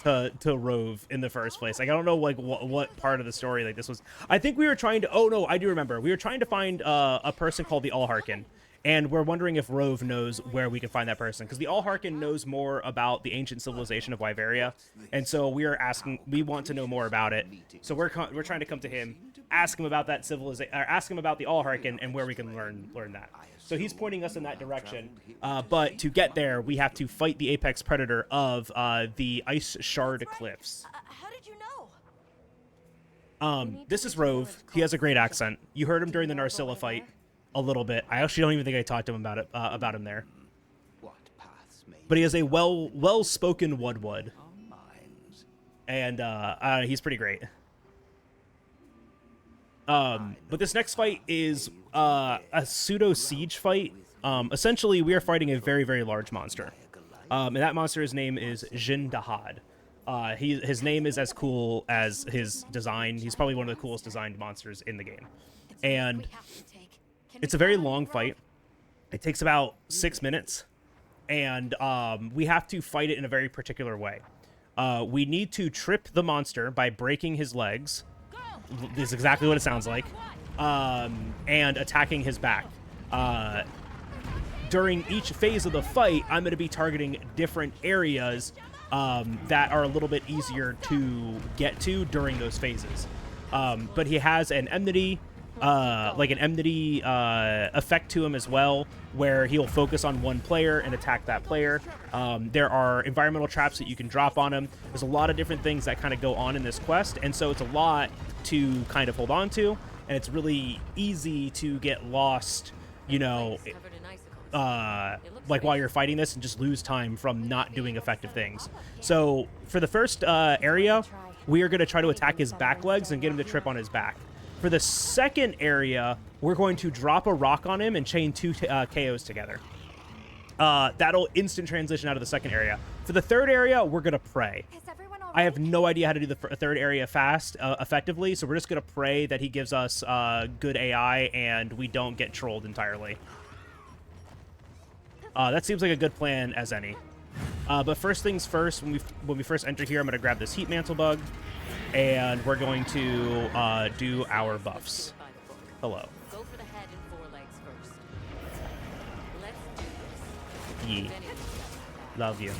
to Rove in the first place. Like I don't know like what part of the story like this was. I think we were trying to. Oh no, I do remember. We were trying to find a person called the Allharkin, and we're wondering if Rove knows where we can find that person, because the Allharkin knows more about the ancient civilization of Wyveria, and so we are asking. We want to know more about it. So we're trying to come to him, ask him about that civilization, or ask him about the Allharkin and where we can learn that. So he's pointing us in that direction. But to get there, we have to fight the apex predator of the Ice Shard Cliffs. How did you know? This is Rove. He has a great accent. You heard him during the Narcilla fight. a little bit. I actually don't even think I talked to him about him there. What paths may But he is a well-spoken Woodwood, our minds. and he's pretty great. But this next fight is a pseudo siege fight. Essentially, we are fighting a very, very large monster. And that monster's name is Jin Dahad. His name is as cool as his design. He's probably one of the coolest designed monsters in the game. And it's a very long fight. It takes about 6 minutes. And we have to fight it in a very particular way. We need to trip the monster by breaking his legs. This is exactly what it sounds like. And attacking his back. During each phase of the fight, I'm going to be targeting different areas that are a little bit easier to get to during those phases. But he has an enmity, effect to him as well, where he'll focus on one player and attack that player. There are environmental traps that you can drop on him. There's a lot of different things that kind of go on in this quest, and so it's a lot to kind of hold on to, and it's really easy to get lost, you know, like while you're fighting this and just lose time from not doing effective things. So for the first area, we are going to try to attack his back legs and get him to trip on his back. For the second area, we're going to drop a rock on him and chain 2 KOs together. That'll instant transition out of the second area. For the third area, we're going to pray. I have no idea how to do the third area fast, effectively, so we're just going to pray that he gives us good AI and we don't get trolled entirely. That seems like a good plan as any. But first things first, when we first enter here, I'm going to grab this Heat Mantle Bug, and we're going to do our buffs. Hello. Go for the head and forelegs first. Let's do this. Yee. Love you.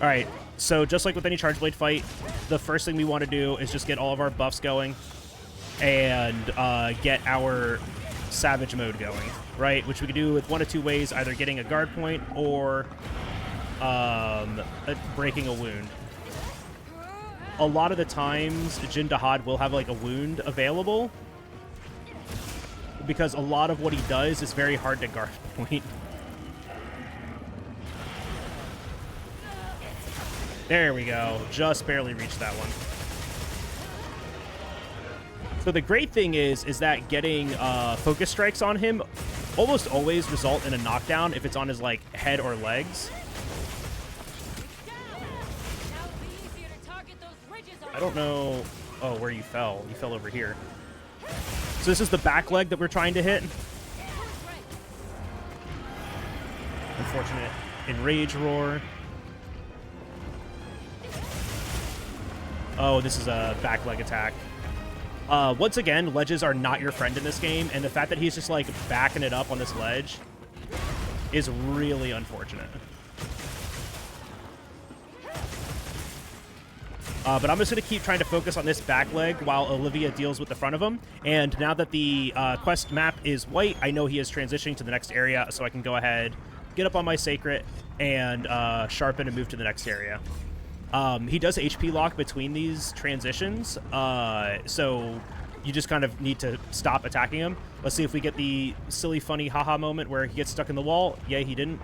Alright, so just like with any Charge Blade fight, the first thing we want to do is just get all of our buffs going and get our Savage mode going, right? Which we can do with one of two ways, either getting a guard point or breaking a wound. A lot of the times, Jin Dahad will have like a wound available because a lot of what he does is very hard to guard point. There we go. Just barely reached that one. So the great thing is that getting focus strikes on him almost always result in a knockdown if it's on his like head or legs. I don't know. Oh, where you fell. You fell over here. So this is the back leg that we're trying to hit. Unfortunate Enrage Roar. Oh, this is a back leg attack. Once again, ledges are not your friend in this game, and the fact that he's just like backing it up on this ledge is really unfortunate. But I'm just going to keep trying to focus on this back leg while Olivia deals with the front of him. And now that the quest map is white, I know he is transitioning to the next area, so I can go ahead, get up on my Sacred, and sharpen and move to the next area. He does HP lock between these transitions, so you just kind of need to stop attacking him. Let's see if we get the silly, funny haha moment where he gets stuck in the wall. Yay, he didn't.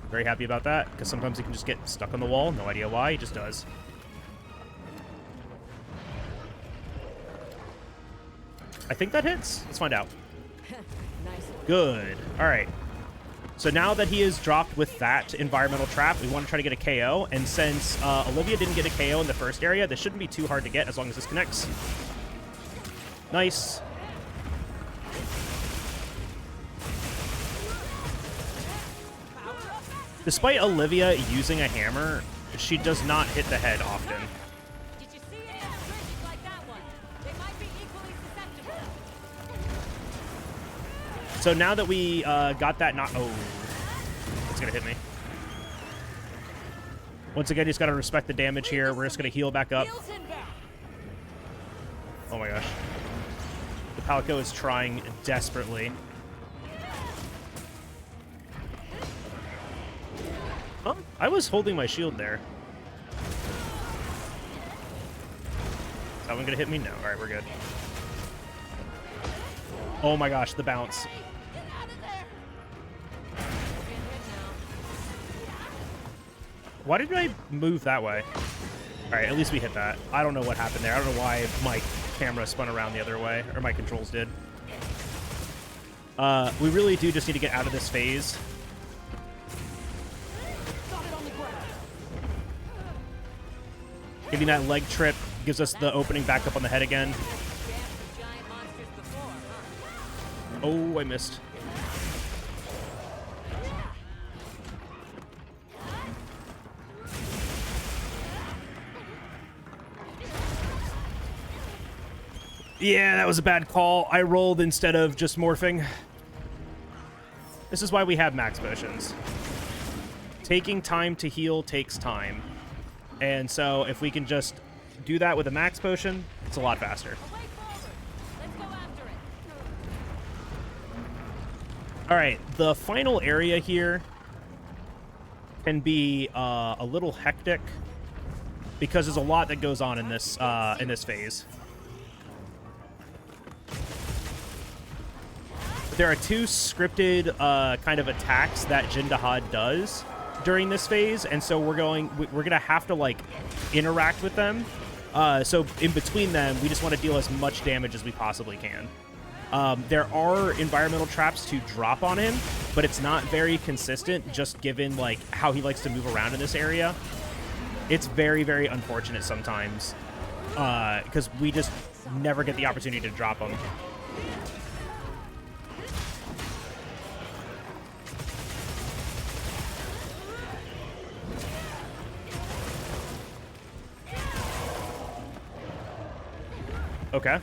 Very happy about that, because sometimes he can just get stuck on the wall. No idea why, he just does. I think that hits. Let's find out. Good. All right. So now that he is dropped with that environmental trap, we want to try to get a KO. And since Olivia didn't get a KO in the first area, this shouldn't be too hard to get as long as this connects. Nice. Despite Olivia using a hammer, she does not hit the head often. Did you see any other bridges like that one? They might be equally susceptible. So now that we got that oh, it's going to hit me. Once again, you just got to respect the damage here. We're just going to heal back up. Oh my gosh. The Palico is trying desperately. Oh, I was holding my shield there. Is that one going to hit me? No. All right, we're good. Oh my gosh, the bounce. Why did I move that way? All right, at least we hit that. I don't know what happened there. I don't know why my camera spun around the other way, or my controls did. We really do just need to get out of this phase. Getting that leg trip gives us the opening back up on the head again. Oh, I missed. Yeah, that was a bad call. I rolled instead of just morphing. This is why we have max potions. Taking time to heal takes time. And so if we can just do that with a max potion, it's a lot faster. All right, the final area here can be a little hectic because there's a lot that goes on in this phase. There are two scripted kind of attacks that Jindahad does during this phase, and so we're gonna have to like interact with them. So in between them, we just want to deal as much damage as we possibly can. There are environmental traps to drop on him, but it's not very consistent, just given like how he likes to move around in this area. It's very, very unfortunate sometimes because we just never get the opportunity to drop him. Okay.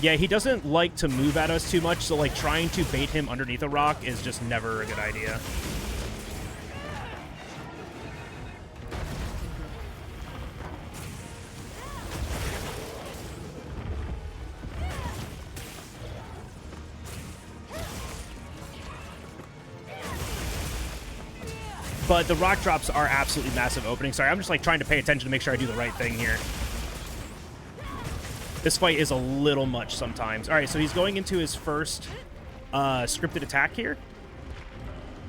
Yeah, he doesn't like to move at us too much, so like trying to bait him underneath a rock is just never a good idea. But the rock drops are absolutely massive openings. Sorry, I'm just like trying to pay attention to make sure I do the right thing here. This fight is a little much sometimes. All right, so he's going into his first scripted attack here.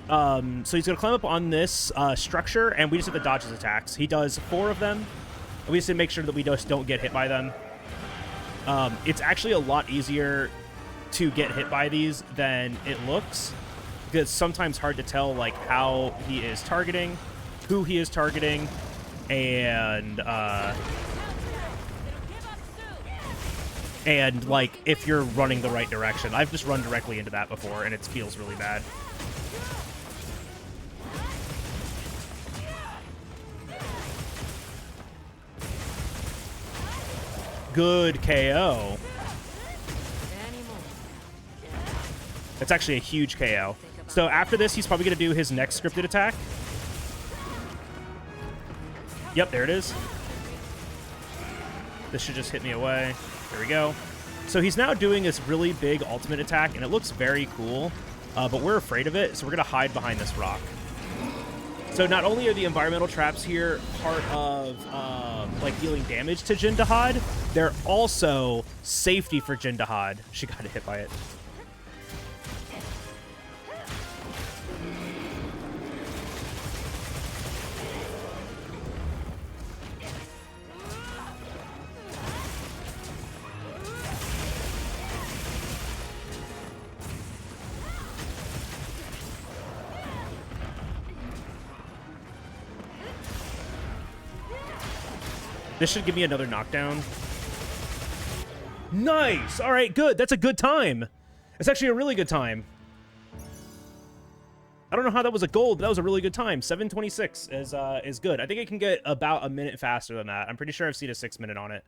So he's going to climb up on this structure, and we just have to dodge his attacks. He does 4 of them. And we just need to make sure that we just don't get hit by them. It's actually a lot easier to get hit by these than it looks, because it's sometimes hard to tell like how he is targeting, who he is targeting, and like if you're running the right direction. I've just run directly into that before, and it feels really bad. Good KO. That's actually a huge KO. So after this, he's probably going to do his next scripted attack. Yep, there it is. This should just hit me away. There we go. So he's now doing this really big ultimate attack, and it looks very cool, but we're afraid of it, so we're going to hide behind this rock. So not only are the environmental traps here part of like dealing damage to Jindahad, they're also safety for Jindahad. She got hit by it. This should give me another knockdown. Nice! All right, good. That's a good time. It's actually a really good time. I don't know how that was a gold, but that was a really good time. 7:26 is good. I think I can get about a minute faster than that. I'm pretty sure I've seen a 6-minute on it.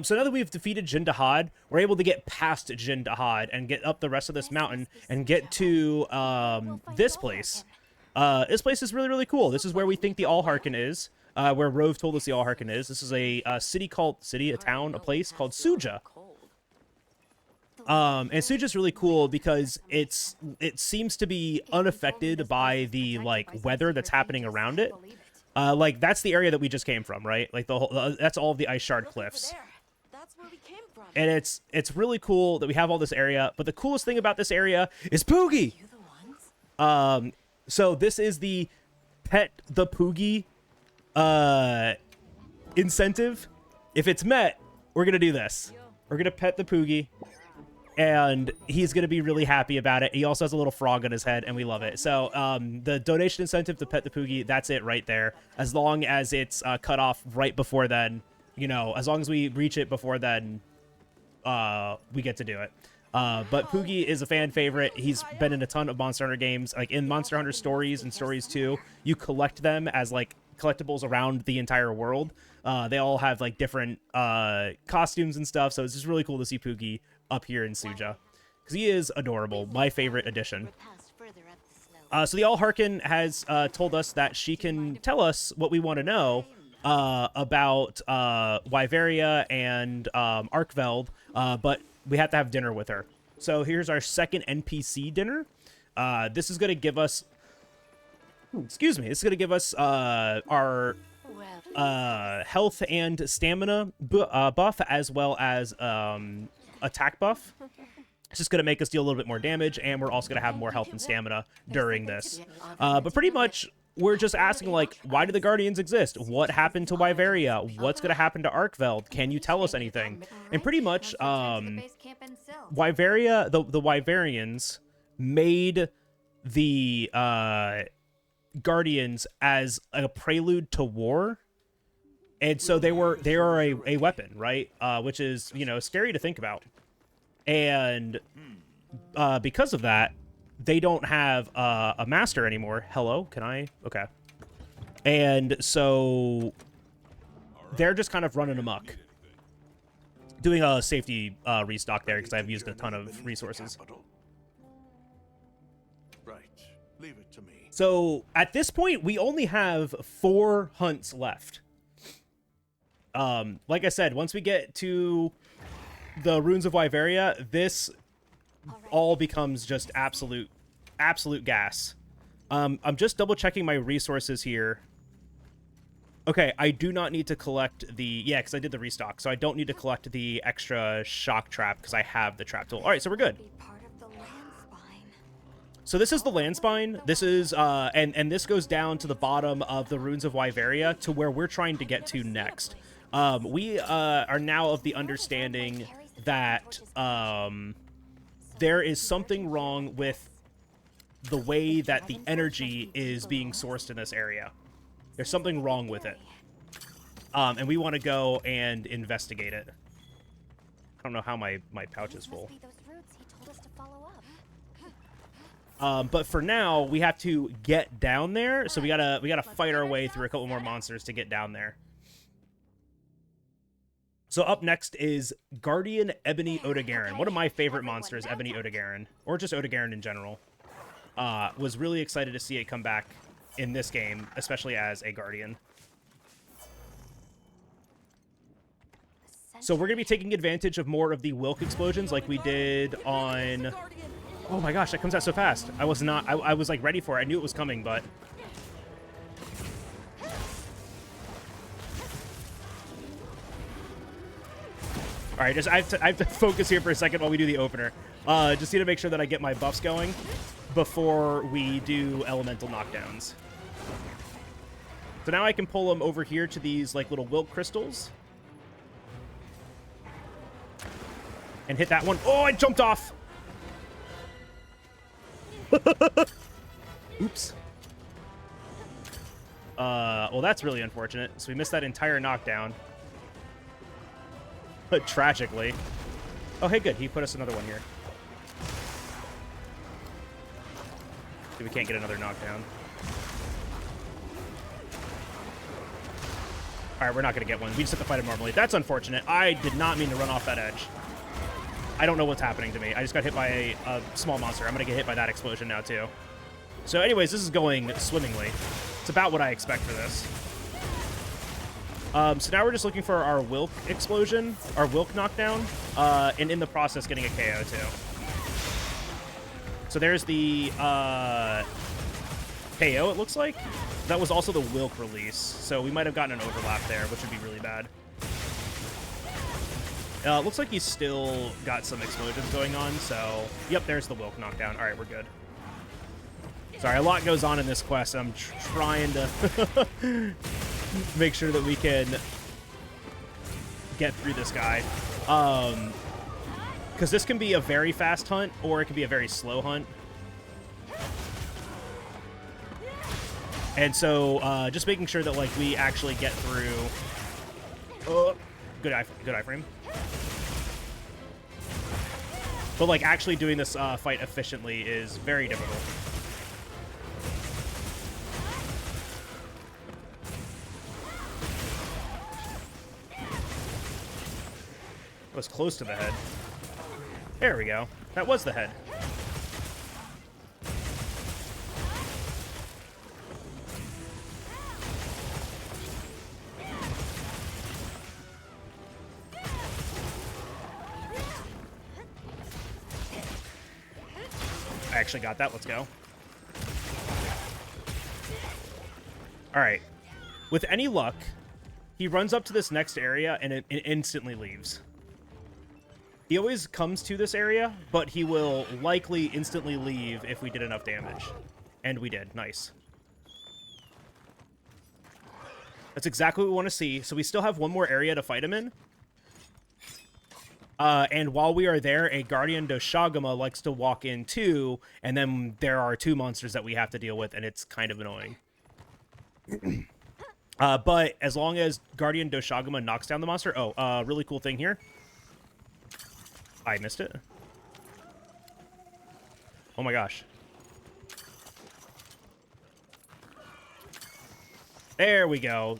So now that we've defeated Jindahad, we're able to get past Jindahad and get up the rest of this mountain and get to this place. This place is really, really cool. This is where we think the Allharkin is. Where Rove told us the Allharkin is. This is a a place called Suja. And Suja's really cool because it seems to be unaffected by the like weather that's happening around it. Like that's the area that we just came from, right? Like the whole that's all of the Ice Shard Cliffs. where we came from. And it's really cool that we have all this area. But the coolest thing about this area is Poogie. You the ones? So this is the pet the Poogie incentive. If it's met, we're gonna do this. We're gonna pet the Poogie, and he's gonna be really happy about it. He also has a little frog on his head, and we love it. So the donation incentive to pet the Poogie, that's it right there. As long as it's cut off right before then, you know, as long as we reach it before then, we get to do it. But Poogie is a fan favorite. He's been in a ton of Monster Hunter games. Like in Monster Hunter Stories and Stories 2, you collect them as like collectibles around the entire world. They all have like different costumes and stuff. So it's just really cool to see Poogie up here in Suja, because he is adorable. My favorite addition. So the All Harkin has told us that she can tell us what we want to know about Wyveria and Arkveld, but we have to have dinner with her. So here's our second NPC dinner. This is going to give us... Excuse me. This is going to give us our health and stamina buff, as well as attack buff. It's just going to make us deal a little bit more damage, and we're also going to have more health and stamina during this. But pretty much, we're just asking, like, why do the Guardians exist? What happened to Wyveria? What's going to happen to Arkveld? Can you tell us anything? And pretty much, Wyveria, the Wyverians made the Guardians as a prelude to war. And so they are a weapon, right? Which is, you know, scary to think about. And because of that, they don't have a master anymore. Hello, can I? Okay. And so they're just kind of running amok. Doing a safety restock there because I've used a ton of resources. Right. Leave it to me. So at this point, we only have 4 hunts left. Like I said, once we get to the Runes of Wyveria, this all becomes just absolute gas. I'm just double checking my resources here. Okay, I do not need to collect the... Yeah, because I did the restock, so I don't need to collect the extra shock trap because I have the trap tool. All right, so we're good. So this is the land spine. This is, and this goes down to the bottom of the Runes of Wyveria to where we're trying to get to next. We are now of the understanding that there is something wrong with the way that the energy is being sourced in this area. There's something wrong with it. And we want to go and investigate it. I don't know how my pouch is full. But for now, we have to get down there, so we gotta fight our way through a couple more monsters to get down there. So up next is Guardian Ebony Odogaron. One of my favorite monsters, Ebony Odogaron, or just Odogaron in general. Was really excited to see it come back in this game, especially as a Guardian. So we're gonna be taking advantage of more of the Wilk explosions like we did on... Oh my gosh, that comes out so fast. I was not... I was like ready for it. I knew it was coming, but... All right, just I have to focus here for a second while we do the opener. Just need to make sure that I get my buffs going before we do elemental knockdowns. So now I can pull them over here to these like little Wilk crystals. And hit that one. Oh, I jumped off! Oops. Well, that's really unfortunate. So we missed that entire knockdown. But tragically. Oh, hey, good. He put us another one here. See, we can't get another knockdown. All right, we're not going to get one. We just have to fight him normally. That's unfortunate. I did not mean to run off that edge. I don't know what's happening to me. I just got hit by a small monster. I'm going to get hit by that explosion now, too. So anyways, this is going swimmingly. It's about what I expect for this. So now we're just looking for our Wilk explosion, our Wilk knockdown, and in the process getting a KO, too. So there's the KO, it looks like. That was also the Wilk release, so we might have gotten an overlap there, which would be really bad. Looks like he's still got some explosions going on, so... Yep, there's the Wilk knockdown. All right, we're good. Sorry, a lot goes on in this quest. I'm trying to make sure that we can get through this guy. Because this can be a very fast hunt, or it can be a very slow hunt. And so, just making sure that, like, we actually get through... Oh, good iframe. But, like, actually doing this fight efficiently is very difficult. Was close to the head. There we go. That was the head. I actually got that. Let's go. All right. With any luck, he runs up to this next area and it instantly leaves. He always comes to this area, but he will likely instantly leave if we did enough damage. And we did. Nice. That's exactly what we want to see. So we still have one more area to fight him in. And while we are there, a Guardian Doshagama likes to walk in too, and then there are two monsters that we have to deal with, and it's kind of annoying. But as long as Guardian Doshagama knocks down the monster... Oh, really cool thing here. I missed it. Oh my gosh. There we go.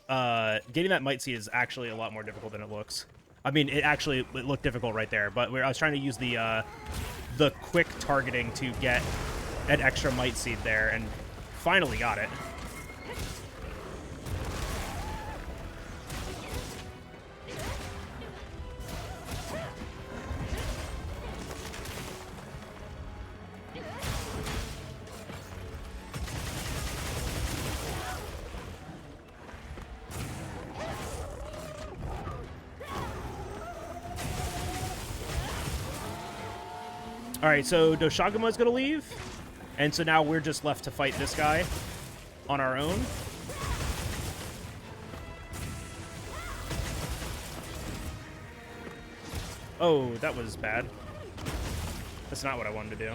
Getting that Might Seed is actually a lot more difficult than it looks. I mean, it looked difficult right there, but I was trying to use the quick targeting to get an extra Might Seed there, and finally got it. All right, so Doshagama is going to leave, and so now we're just left to fight this guy on our own. Oh, that was bad. That's not what I wanted to do.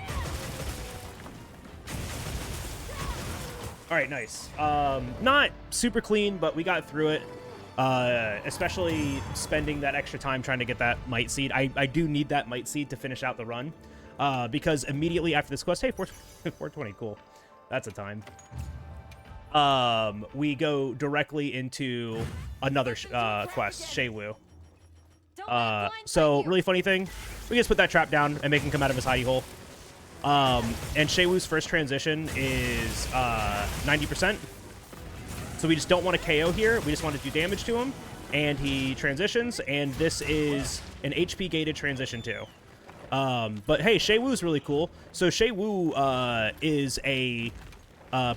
All right, nice. Not super clean, but we got through it. Especially spending that extra time trying to get that Might Seed. I do need that Might Seed to finish out the run. Because immediately after this quest, hey, 420, cool. That's a time. We go directly into another quest, Shaywu. So really funny thing, we just put that trap down and make him come out of his hidey hole. And Shaywu's first transition is 90%. So we just don't want to KO here. We just want to do damage to him. And he transitions, and this is an HP gated transition too. But hey, Shaywu is really cool. So Shaywu is a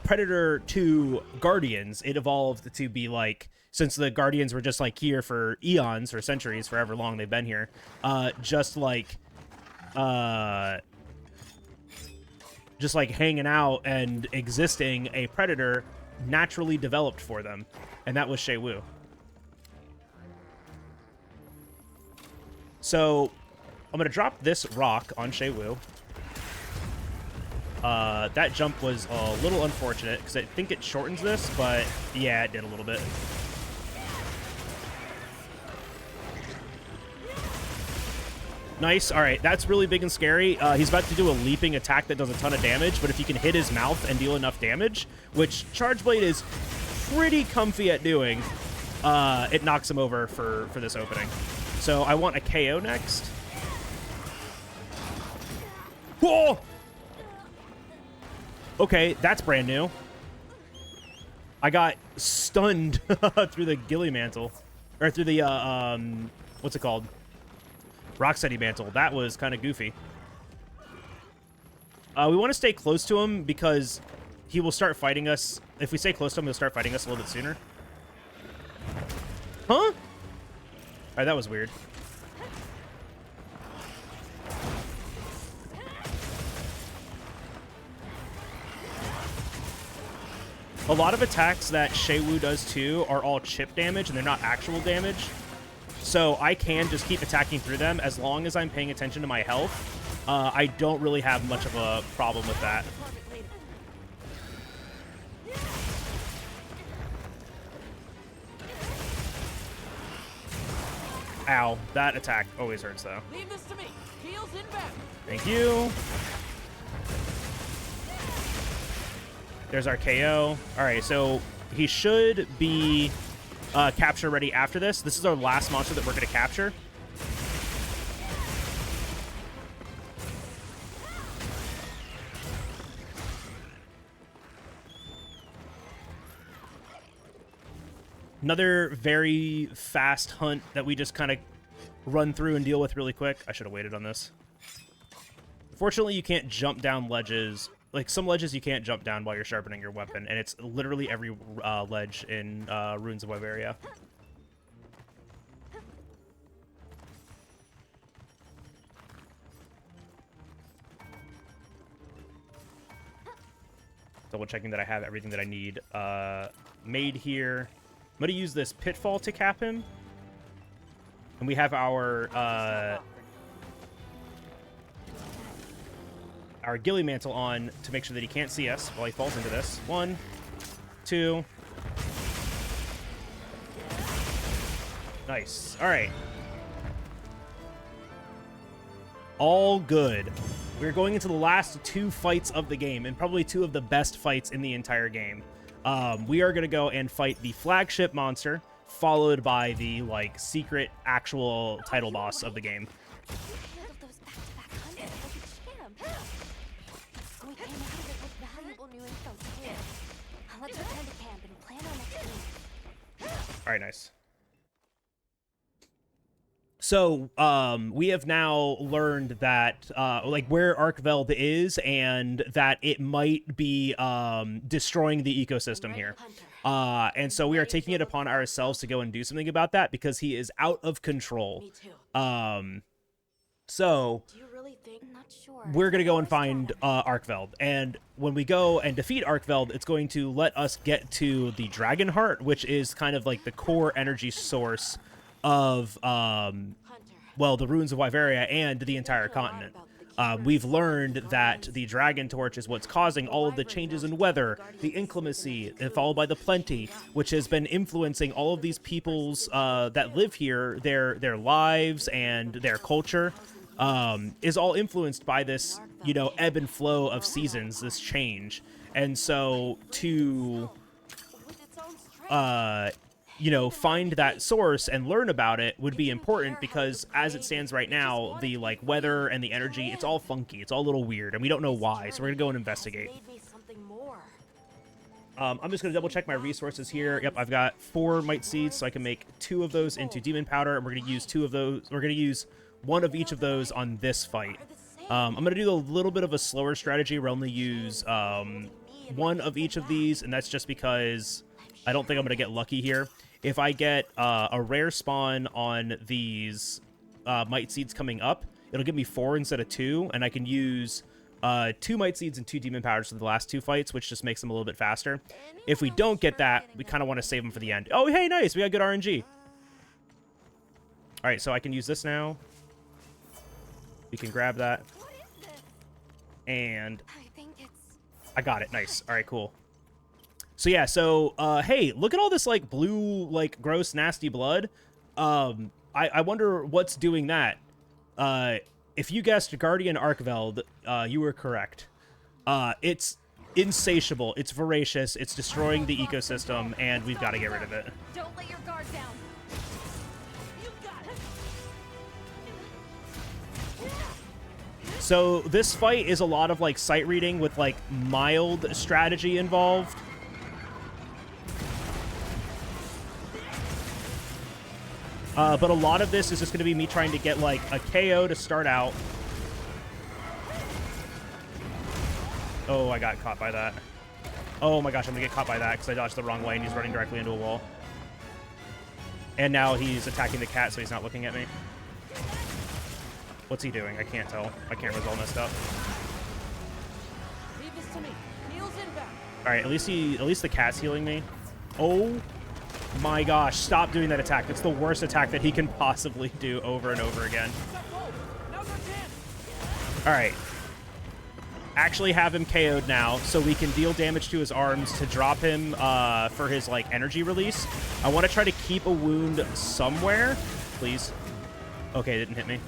predator to Guardians. It evolved to be like, since the Guardians were just like here for eons or centuries, forever long they've been here, just like hanging out and existing, a predator naturally developed for them, and that was Shaywu. So I'm going to drop this rock on Shaywu. That jump was a little unfortunate, because I think it shortens this, but yeah, it did a little bit. Nice. All right, that's really big and scary. He's about to do a leaping attack that does a ton of damage, but if you can hit his mouth and deal enough damage, which Charge Blade is pretty comfy at doing, it knocks him over for this opening. So I want a KO next. Whoa! Okay, that's brand new. I got stunned through the Ghillie Mantle. Or through the, what's it called? Rocksteady Mantle. That was kind of goofy. We want to stay close to him because he will start fighting us. If we stay close to him, he'll start fighting us a little bit sooner. Huh? Alright, that was weird. A lot of attacks that Shaywu does too are all chip damage, and they're not actual damage. So I can just keep attacking through them as long as I'm paying attention to my health. I don't really have much of a problem with that. Ow, that attack always hurts though. Leave this to me. Heals inbound. Thank you. There's our KO. All right, so he should be capture ready after this. This is our last monster that we're going to capture. Another very fast hunt that we just kind of run through and deal with really quick. I should have waited on this. Fortunately, you can't jump down ledges. Like, some ledges you can't jump down while you're sharpening your weapon, and it's literally every ledge in Ruins of Wyveria. Double checking that I have everything that I need made here. I'm going to use this Pitfall to cap him. And we have our Ghillie Mantle on to make sure that he can't see us while he falls into this. 1, 2. Nice. All right. All good. We're going into the last 2 fights of the game, and probably 2 of the best fights in the entire game. We are going to go and fight the flagship monster, followed by the, like, secret actual title boss of the game. Handled those back-to-back hunts like a champ. We came out of it with valuable new info too. Let's return to camp and plan our next move. All right, nice. So, we have now learned that, like, where Arkveld is, and that it might be destroying the ecosystem here. And so we are taking it upon ourselves to go and do something about that, because he is out of control. Me too. So Do you really think? Not sure. we're going to go and find Arkveld. And when we go and defeat Arkveld, it's going to let us get to the Dragon Heart, which is kind of like the core energy source of, well, the Ruins of Wyveria and the entire continent. We've learned that the Dragon Torch is what's causing all of the changes in weather, the inclemency, followed by the plenty, which has been influencing all of these peoples that live here, their lives and their culture, is all influenced by this, you know, ebb and flow of seasons, this change. And so to you know, find that source and learn about it would be important, because as it stands right now, the, like, weather and the energy, it's all funky. It's all a little weird, and we don't know why, so we're gonna go and investigate. Made me something more. I'm just gonna double check my resources here. Yep, I've got 4 Might Seeds, so I can make 2 of those into Demon Powder, and we're gonna use 2 of those. We're gonna use 1 of each of those on this fight. I'm gonna do a little bit of a slower strategy where I only use 1 of each of these, and that's just because I don't think I'm gonna get lucky here. If I get a rare spawn on these Might Seeds coming up, it'll give me 4 instead of 2, and I can use 2 Might Seeds and 2 Demon Powders for the last 2 fights, which just makes them a little bit faster. If we don't get that, we kind of want to save them for the end. Oh, hey, nice! We got good RNG. All right, so I can use this now. We can grab that. What is this? And I think it's... I got it. Nice. All right, cool. So yeah, so hey, look at all this, like, blue, like, gross, nasty blood. I wonder what's doing that. If you guessed Guardian Arkveld, you were correct. It's insatiable, it's voracious, it's destroying the ecosystem, and we've got to get rid of it. Don't let your guard down. You got it. So this fight is a lot of, like, sight reading with, like, mild strategy involved. But a lot of this is just going to be me trying to get, like, a KO to start out. Oh, I got caught by that. Oh my gosh, I'm going to get caught by that because I dodged the wrong way and he's running directly into a wall. And now he's attacking the cat, so he's not looking at me. What's he doing? I can't tell. My camera's all messed up. Leave this to me. Heals inbound. All right, at least the cat's healing me. Oh my gosh, stop doing that attack. It's the worst attack that he can possibly do over and over again. All right. Actually have him KO'd now, so we can deal damage to his arms to drop him for his, like, energy release. I want to try to keep a wound somewhere. Please. Okay, it didn't hit me.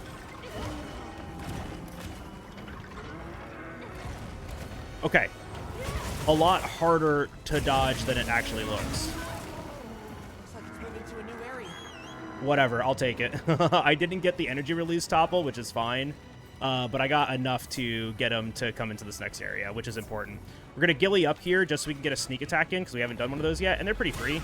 Okay. A lot harder to dodge than it actually looks. Looks like it's moving to a new area. Whatever, I'll take it. I didn't get the energy release topple, which is fine. But I got enough to get him to come into this next area, which is important. We're going to ghillie up here just so we can get a sneak attack in, because we haven't done one of those yet, and they're pretty free.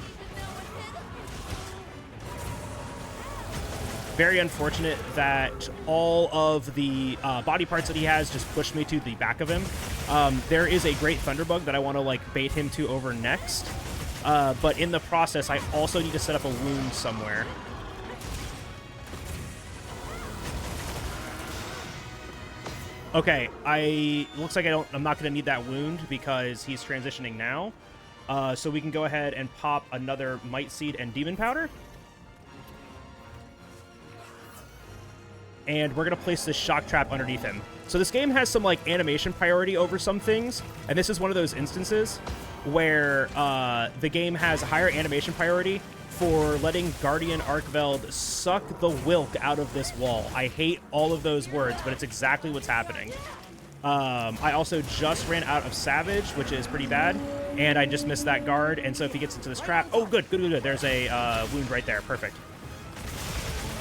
Very unfortunate that all of the body parts that he has just pushed me to the back of him. There is a great Thunderbug that I want to, like, bait him to over next. But in the process, I also need to set up a wound somewhere. Okay, looks like I'm not going to need that wound because he's transitioning now. So we can go ahead and pop another Might Seed and Demon Powder. And we're going to place this Shock Trap underneath him. So this game has some, like, animation priority over some things, and this is one of those instances where the game has a higher animation priority for letting Guardian Arkveld suck the Wilk out of this wall. I hate all of those words, but it's exactly what's happening. I also just ran out of Savage, which is pretty bad, and I just missed that guard, and so if he gets into this trap... Oh, good. There's a wound right there. Perfect.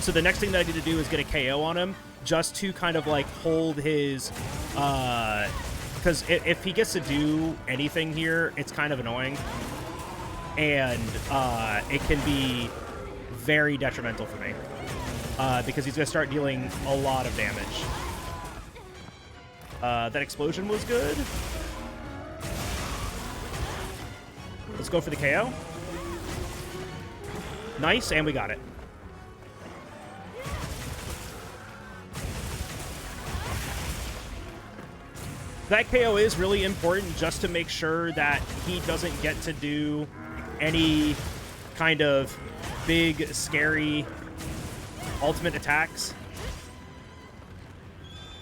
So the next thing that I need to do is get a KO on him, just to kind of, like, hold his... Because if he gets to do anything here, it's kind of annoying. And it can be very detrimental for me because he's going to start dealing a lot of damage. That explosion was good. Let's go for the KO. Nice, and we got it. That KO is really important just to make sure that he doesn't get to do any kind of big, scary ultimate attacks.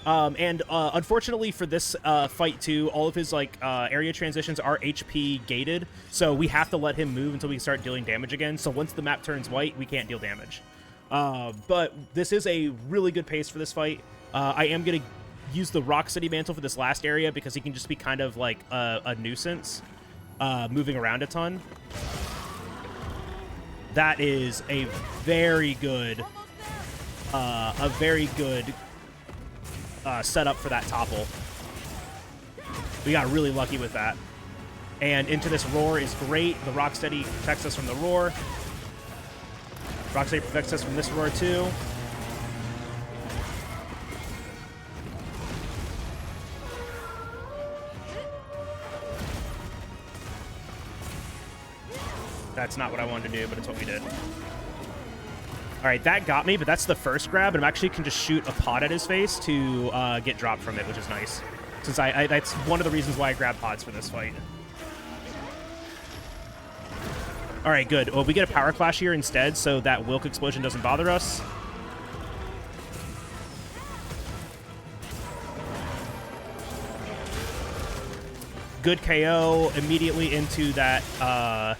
Unfortunately for this fight too, all of his area transitions are HP gated, so we have to let him move until we start dealing damage again. So once the map turns white, we can't deal damage. But this is a really good pace for this fight. I am going to use the Rock City Mantle for this last area because he can just be kind of like a nuisance, moving around a ton. That is a very good setup for that topple. We got really lucky with that. And into this roar is great. The Rocksteady protects us from the roar. Rocksteady protects us from this roar too. That's not what I wanted to do, but it's what we did. All right, that got me, but that's the first grab, and I actually can just shoot a pot at his face to get dropped from it, which is nice. Since that's one of the reasons why I grabbed pots for this fight. All right, good. Well, we get a power clash here instead, so that Wilk explosion doesn't bother us. Good KO immediately into that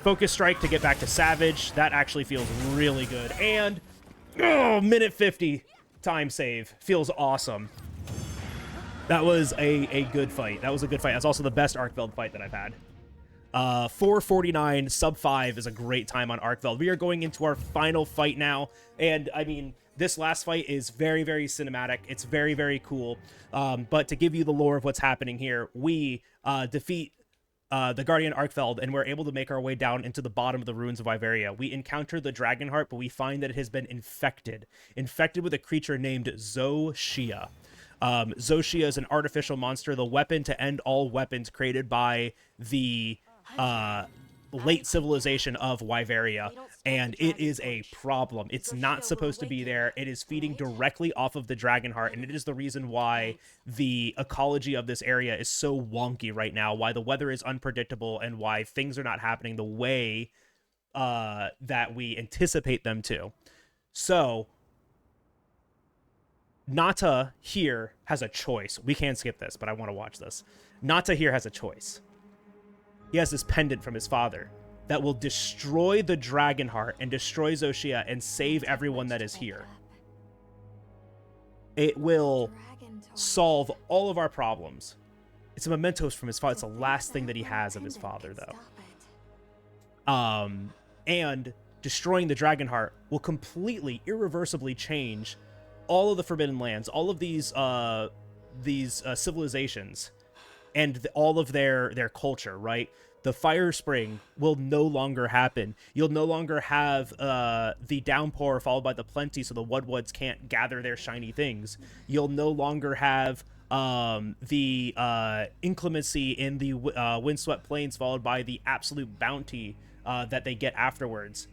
Focus Strike to get back to Savage. That actually feels really good. And, oh, minute 50 time save. Feels awesome. That was a good fight. That was a good fight. That's also the best Arkveld fight that I've had. 4:49, sub 5 is a great time on Arkveld. We are going into our final fight now. And, I mean, this last fight is very, very cinematic. It's very, very cool. But to give you the lore of what's happening here, we defeat the Guardian Arkveld, and we're able to make our way down into the bottom of the ruins of Iveria. We encounter the Dragonheart, but we find that it has been infected with a creature named Zoshia. Zoshia is an artificial monster, the weapon to end all weapons created by the late civilization of Wyveria, and it is a problem. It's not supposed to be there. It is feeding directly off of the dragon heart, and it is the reason why the ecology of this area is so wonky right now, why the weather is unpredictable, and why things are not happening the way that we anticipate them to. So Nata here has a choice. We can't skip this, but I want to watch this. Nata here has a choice. He has this pendant from his father that will destroy the dragon heart and destroy Xochitl and save everyone that is here. It will solve all of our problems. It's a mementos from his father. It's the last thing that he has of his father, though. And destroying the dragon heart will completely, irreversibly change all of the Forbidden Lands, all of these civilizations, and all of their culture, right? The Fire Spring will no longer happen. You'll no longer have the downpour followed by the plenty, so the Woodwoods can't gather their shiny things. You'll no longer have the inclemency in the windswept plains followed by the absolute bounty that they get afterwards.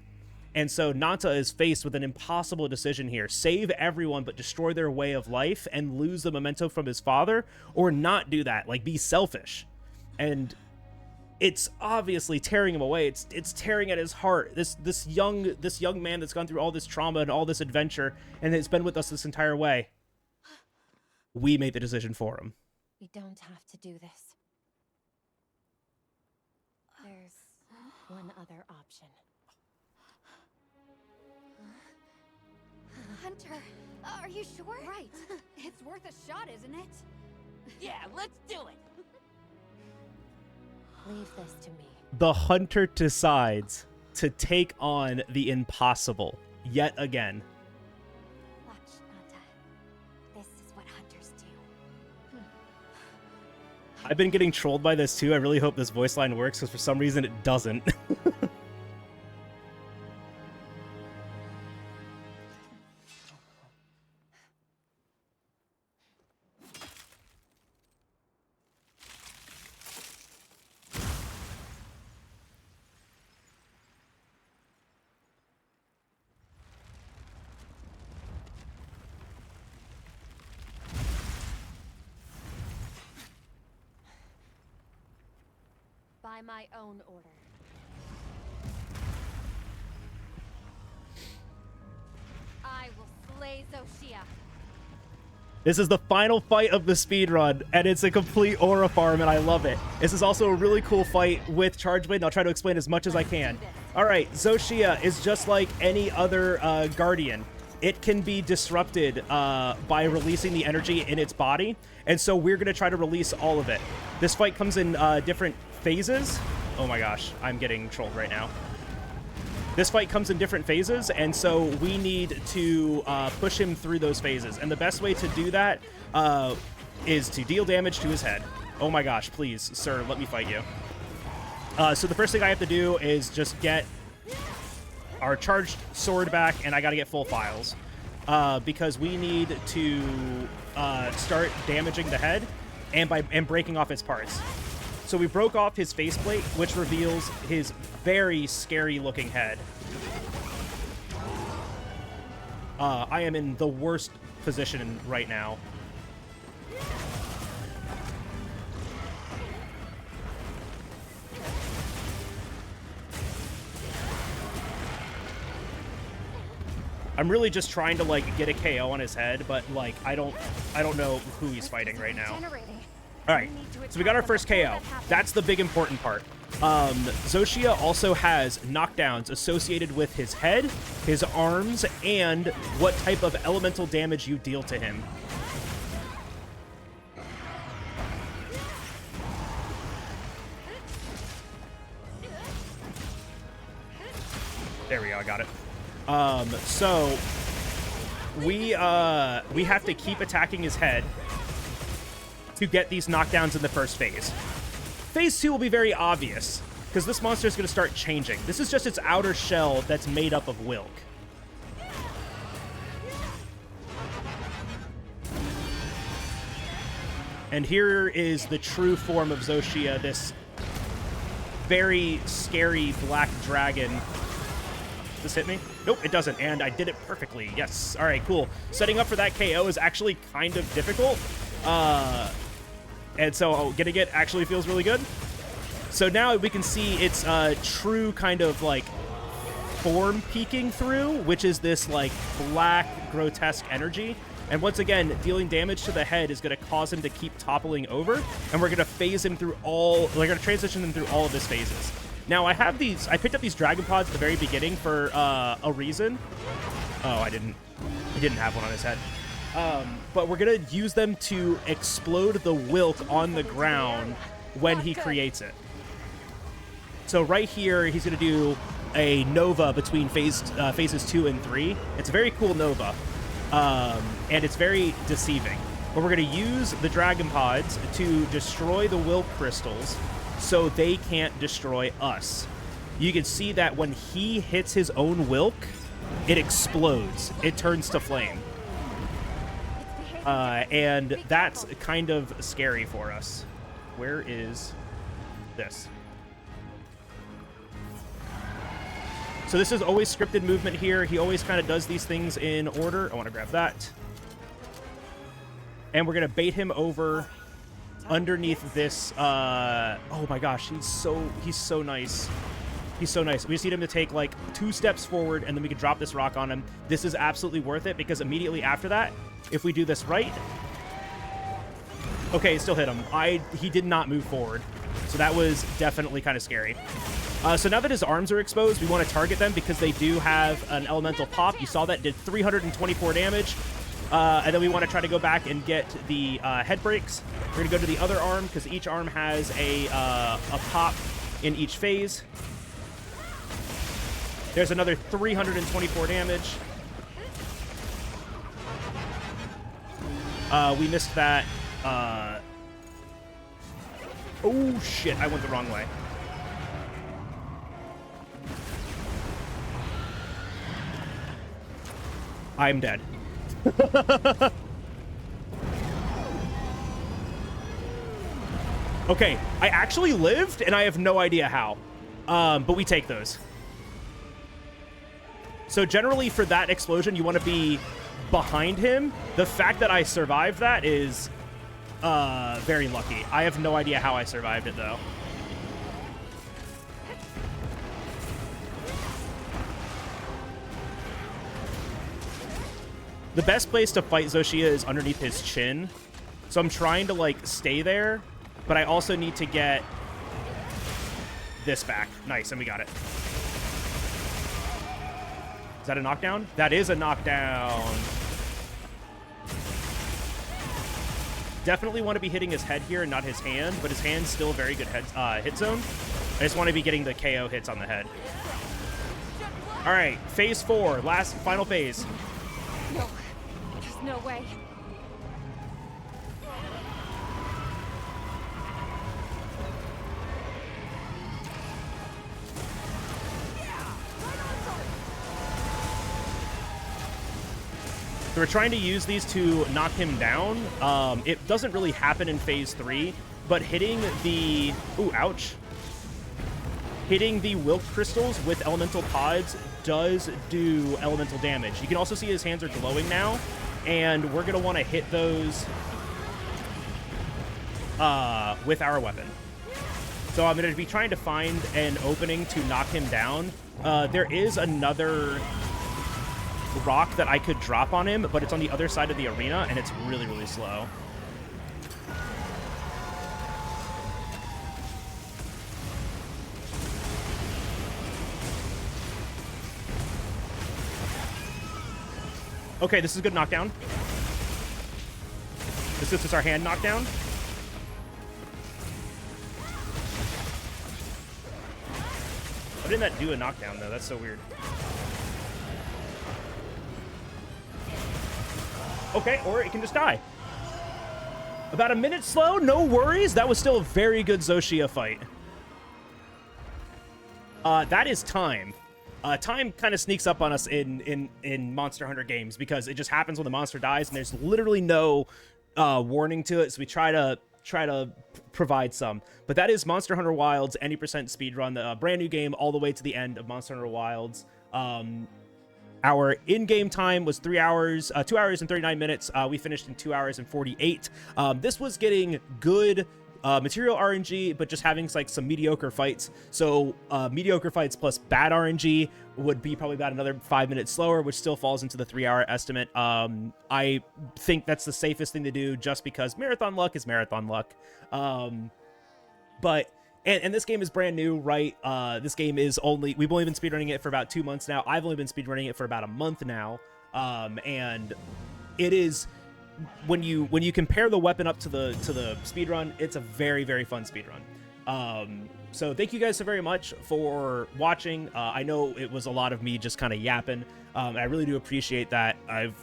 And so Nata is faced with an impossible decision here. Save everyone but destroy their way of life and lose the memento from his father, or not do that, like be selfish. And it's obviously tearing him away. It's tearing at his heart. This young man that's gone through all this trauma and all this adventure and has been with us this entire way. We made the decision for him. We don't have to do this. There's one other option. Hunter, are you sure? Right. It's worth a shot, isn't it? Yeah, let's do it. Leave this to me. The hunter decides to take on the impossible yet again. Watch, Nata. This is what hunters do. I've been getting trolled by this too. I really hope this voice line works, because for some reason it doesn't. By my own order. I will slay Xochitl. This is the final fight of the speedrun, and it's a complete aura farm, and I love it. This is also a really cool fight with Charge Blade, and I'll try to explain as much as I can. Alright, Xochitl is just like any other Guardian. It can be disrupted by releasing the energy in its body, and so we're going to try to release all of it. This fight comes in different phases. Oh my gosh, I'm getting trolled right now. This fight comes in different phases, and so we need to push him through those phases. And the best way to do that is to deal damage to his head. Oh my gosh, please, sir, let me fight you. So the first thing I have to do is just get our charged sword back, and I gotta get full files. Because we need to start damaging the head and breaking off its parts. So we broke off his faceplate, which reveals his very scary looking head. I am in the worst position right now. I'm really just trying to like get a KO on his head, but like I don't know who he's fighting right now. All right, so we got our first KO. That's the big important part. Xochitl also has knockdowns associated with his head, his arms, and what type of elemental damage you deal to him. There we go, I got it. So we have to keep attacking his head to get these knockdowns in the first phase. Phase 2 will be very obvious, because this monster is going to start changing. This is just its outer shell that's made up of Wilk. And here is the true form of Xochitl, very scary black dragon. Does this hit me? Nope, it doesn't, and I did it perfectly. Yes. All right, cool. Setting up for that KO is actually kind of difficult, and so getting it actually feels really good. So now we can see its true kind of like form peeking through, which is this like black grotesque energy. And once again, dealing damage to the head is going to cause him to keep toppling over, and we're going to phase him through all, we're going to transition him through all of his phases. Now, I picked up these Dragon Pods at the very beginning for a reason. Oh, I didn't have one on his head. But we're going to use them to explode the Wilk on the ground when he creates it. So right here, he's going to do a Nova between phases 2 and 3. It's a very cool Nova. And it's very deceiving. But we're going to use the Dragon Pods to destroy the Wilk crystals so they can't destroy us. You can see that when he hits his own Wilk, it explodes. It turns to flame. And that's kind of scary for us. Where is this? So this is always scripted movement here. He always kind of does these things in order. I want to grab that. And we're going to bait him over underneath this. Oh my gosh, he's so nice. He's so nice. We just need him to take like 2 steps forward, and then we can drop this rock on him. This is absolutely worth it, because immediately after that, if we do this right... Okay, it still hit him. He did not move forward. So that was definitely kind of scary. So now that his arms are exposed, we want to target them because they do have an elemental pop. You saw that did 324 damage. And then we want to try to go back and get the head breaks. We're going to go to the other arm because each arm has a pop in each phase. There's another 324 damage. We missed that. Oh, shit. I went the wrong way. I'm dead. Okay, I actually lived, and I have no idea how. But we take those. So generally for that explosion, you want to be behind him. The fact that I survived that is very lucky. I have no idea how I survived it, though. The best place to fight Zoshia is underneath his chin. So I'm trying to, like, stay there, but I also need to get this back. Nice, and we got it. Is that a knockdown? That is a knockdown. Definitely want to be hitting his head here and not his hand, but his hand's still a very good hit zone. I just want to be getting the KO hits on the head. All right, phase 4, final phase. No, there's no way. So we're trying to use these to knock him down. It doesn't really happen in phase 3, but hitting the... Ooh, ouch. Hitting the Wilk crystals with elemental pods does do elemental damage. You can also see his hands are glowing now, and we're going to want to hit those with our weapon. So I'm going to be trying to find an opening to knock him down. There is another rock that I could drop on him, but it's on the other side of the arena, and it's really, really slow. Okay, this is a good knockdown. This is just our hand knockdown. Why didn't that do a knockdown, though? That's so weird. Okay, or it can just die. About a minute slow, no worries. That was still a very good Zoshia fight. That is time. Time kind of sneaks up on us in Monster Hunter games because it just happens when the monster dies, and there's literally no warning to it. So we try to provide some. But that is Monster Hunter Wilds any percent speedrun, the brand new game all the way to the end of Monster Hunter Wilds. Our in-game time was 3 hours, 2 hours and 39 minutes. We finished in 2 hours and 48. This was getting good material RNG, but just having like some mediocre fights. So mediocre fights plus bad RNG would be probably about another 5 minutes slower, which still falls into the 3 hour estimate. I think that's the safest thing to do just because marathon luck is marathon luck. But and this game is brand new, right? This game is we've only been speedrunning it for about 2 months now. I've only been speedrunning it for about a month now. And it is, when you compare the weapon up to the speedrun, it's a very, very fun speedrun. So thank you guys so very much for watching. I know it was a lot of me just kind of yapping. I really do appreciate that. I've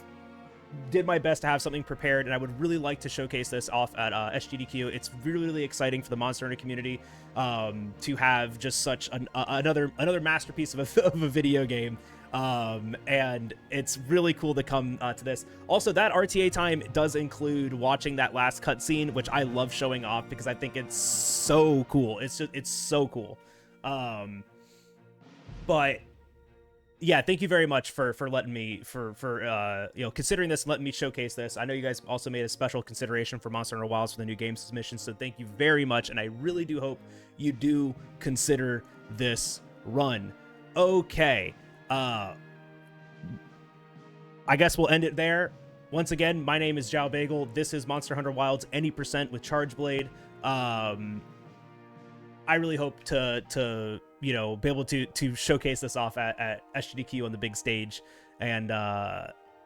did my best to have something prepared, and I would really like to showcase this off at SGDQ. It's really, really exciting for the Monster Hunter community to have just such another masterpiece of a video game. And it's really cool to come to this. Also, that RTA time does include watching that last cutscene, which I love showing off because I think it's so cool. It's so cool. But yeah, thank you very much for letting me considering this and letting me showcase this. I know you guys also made a special consideration for Monster Hunter Wilds for the new game submission, so thank you very much, and I really do hope you do consider this run. Okay, I guess we'll end it there. Once again, my name is Jow Bagel. This is Monster Hunter Wilds any percent with Charge Blade. I really hope to be able to showcase this off at SGDQ on the big stage. And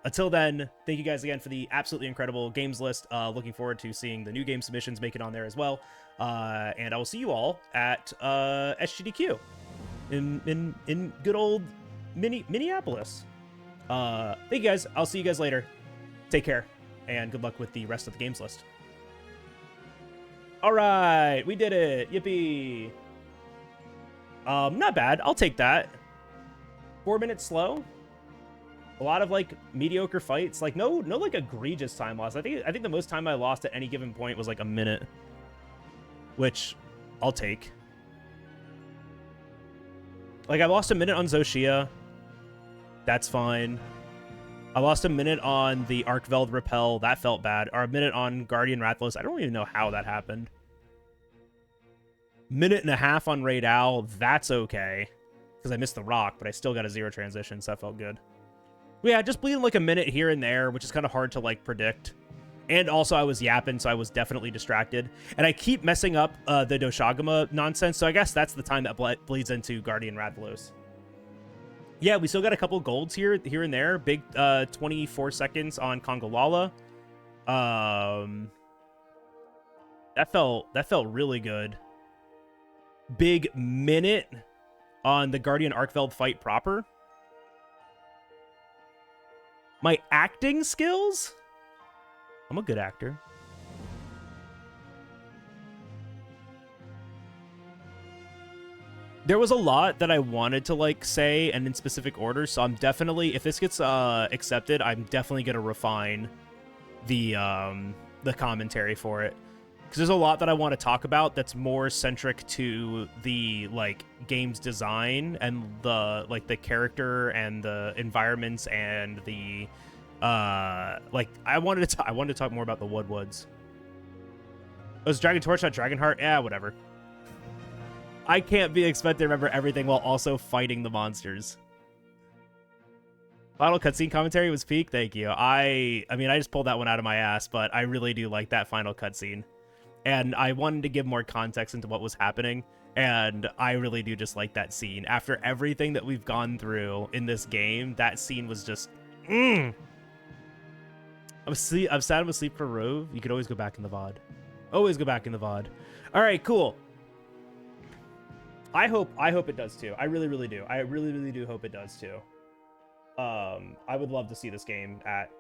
until then, thank you guys again for the absolutely incredible games list. Looking forward to seeing the new game submissions make it on there as well. And I will see you all at SGDQ in good old Minneapolis. Thank you guys. I'll see you guys later. Take care, and good luck with the rest of the games list. All right, we did it. Yippee. Not bad. I'll take that. 4 minutes slow. A lot of like mediocre fights. Like no like egregious time loss. I think the most time I lost at any given point was like a minute, which I'll take. Like I lost a minute on Zoshia. That's fine. I lost a minute on the Arkveld Repel. That felt bad. Or a minute on Guardian Rathalos. I don't even know how that happened. Minute and a half on Raid Owl. That's okay. Because I missed the rock, but I still got a 0 transition, so that felt good. But yeah, just bleeding like a minute here and there, which is kind of hard to like predict. And also I was yapping, so I was definitely distracted. And I keep messing up the Doshagama nonsense, so I guess that's the time that bleeds into Guardian Rathalos. Yeah, we still got a couple golds here and there. Big 24 seconds on Kongolala. That felt really good. Big minute on the Guardian Arkveld fight proper. My acting skills? I'm a good actor. There was a lot that I wanted to like say and in specific order, so I'm definitely, if this gets accepted, I'm definitely gonna refine the commentary for it, because there's a lot that I want to talk about that's more centric to the like game's design and the like the character and the environments and the like I wanted to talk more about the Woodwoods. Was Dragon Torch not Dragonheart? Yeah, whatever. I can't be expected to remember everything while also fighting the monsters. Final cutscene commentary was peak. Thank you. I mean, I just pulled that one out of my ass, but I really do like that final cutscene. And I wanted to give more context into what was happening. And I really do just like that scene. After everything that we've gone through in this game, that scene was just... I'm sad I'm asleep for Rove. You could always go back in the VOD. Always go back in the VOD. All right, cool. I hope it does too. I really, really do. I really, really do hope it does too. I would love to see this game at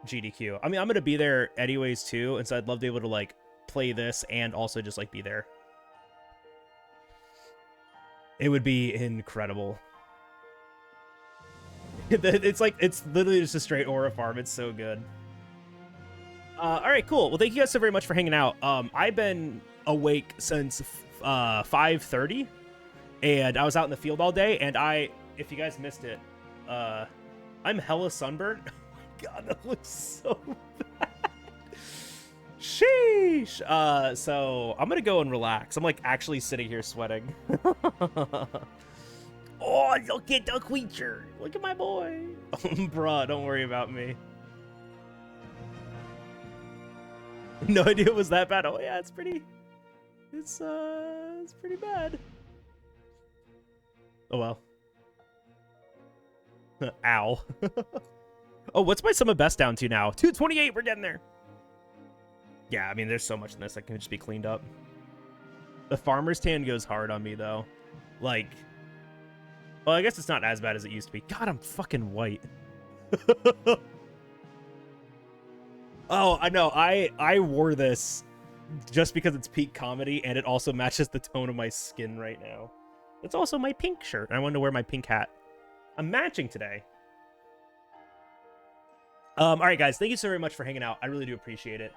GDQ. I mean, I'm going to be there anyways too, and so I'd love to be able to like play this and also just like be there. It would be incredible. It's like, it's literally just a straight aura farm. It's so good. All right, cool. Well, thank you guys so very much for hanging out. I've been awake since 5:30, and I was out in the field all day. And if you guys missed it, I'm hella sunburned. Oh my god, that looks so bad. Sheesh. So I'm gonna go and relax. I'm like actually sitting here sweating. Oh, look at the creature. Look at my boy. Bruh, don't worry about me. No idea it was that bad. Oh yeah, it's pretty bad. Oh well. Ow. Oh, what's my sum of best down to now? 228, we're getting there. Yeah, I mean, there's so much in this that can just be cleaned up. The farmer's tan goes hard on me, though. Like, well, I guess it's not as bad as it used to be. God, I'm fucking white. Oh, I know. I wore this just because it's peak comedy, and it also matches the tone of my skin right now. It's also my pink shirt, and I wanted to wear my pink hat. I'm matching today. All right, guys. Thank you so very much for hanging out. I really do appreciate it.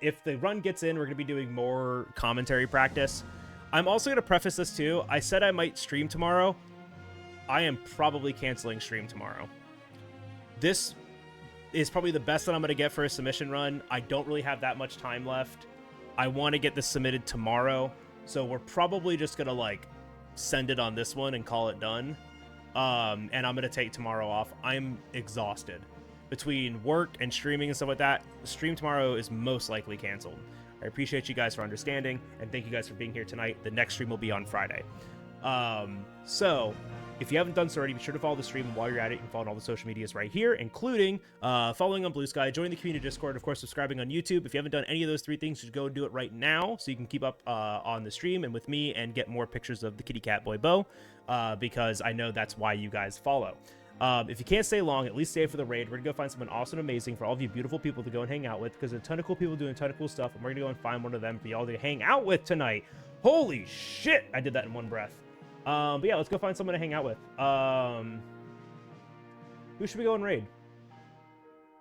If the run gets in, we're going to be doing more commentary practice. I'm also going to preface this, too. I said I might stream tomorrow. I am probably canceling stream tomorrow. This is probably the best that I'm going to get for a submission run. I don't really have that much time left. I want to get this submitted tomorrow. So we're probably just going to, like, send it on this one and call it done. And I'm going to take tomorrow off. I'm exhausted. Between work and streaming and stuff like that, stream tomorrow is most likely canceled. I appreciate you guys for understanding, and thank you guys for being here tonight. The next stream will be on Friday. So, if you haven't done so already, be sure to follow the stream, and while you're at it, you can follow all the social medias right here, including following on Blue Sky, joining the community Discord, of course, subscribing on YouTube. If you haven't done any of those three things, you should go and do it right now, so you can keep up on the stream and with me, and get more pictures of the kitty cat boy Bo, because I know that's why you guys follow. If you can't stay long, at least stay for the raid. We're gonna go find someone awesome and amazing for all of you beautiful people to go and hang out with, because there's a ton of cool people doing a ton of cool stuff, and we're gonna go and find one of them for y'all to hang out with tonight. Holy shit! I did that in one breath. But yeah, let's go find someone to hang out with. Who should we go and raid?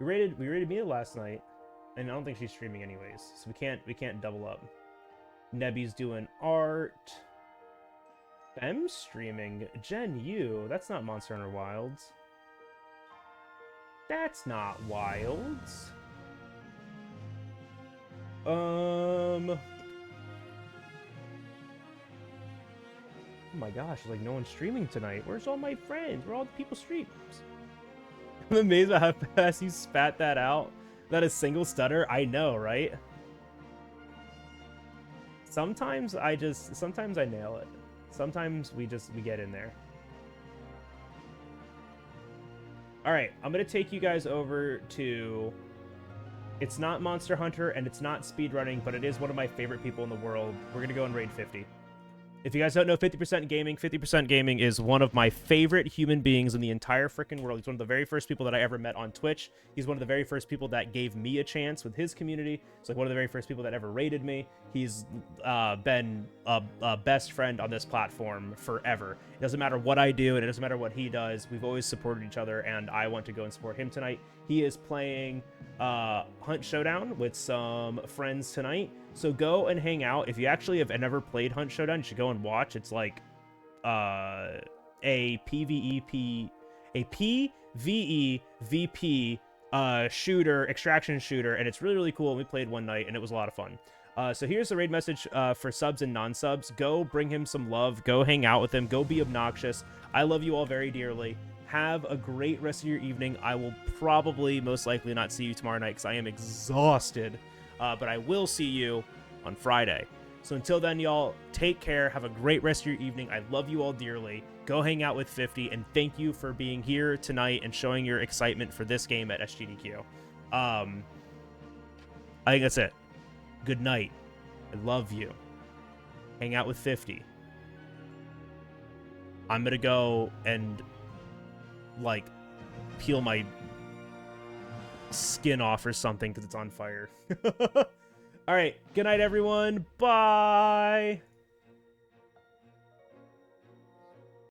We raided Mia last night, and I don't think she's streaming anyways, so we can't double up. Nebby's doing art. I'm streaming. Jen Yu. That's not Monster Hunter Wilds. That's not Wilds. Oh my gosh, like no one's streaming tonight. Where's all my friends? Where are all the people streams? I'm amazed at how fast you spat that out. That a single stutter? I know, right? Sometimes I nail it. Sometimes we get in there. All right, I'm gonna take you guys over to. It's not Monster Hunter and it's not speedrunning, but it is one of my favorite people in the world. We're gonna go and raid 50. If you guys don't know 50% Gaming is one of my favorite human beings in the entire freaking world. He's one of the very first people that I ever met on Twitch. He's one of the very first people that gave me a chance with his community. He's like one of the very first people that ever raided me. He's been a best friend on this platform forever. It doesn't matter what I do, and it doesn't matter what he does. We've always supported each other, and I want to go and support him tonight. He is playing Hunt Showdown with some friends tonight. So go and hang out. If you actually have never played Hunt Showdown, you should go and watch. It's like a PvEVP shooter, extraction shooter, and it's really, really cool. We played one night, and it was a lot of fun. So here's the raid message for subs and non-subs. Go bring him some love. Go hang out with him. Go be obnoxious. I love you all very dearly. Have a great rest of your evening. I will probably, most likely, not see you tomorrow night because I am exhausted. But I will see you on Friday. So until then, y'all, take care. Have a great rest of your evening. I love you all dearly. Go hang out with 50, and thank you for being here tonight and showing your excitement for this game at SGDQ. I think that's it. Good night. I love you. Hang out with 50. I'm gonna go and, like, peel my skin off or something because it's on fire. All right, good night everyone. Bye.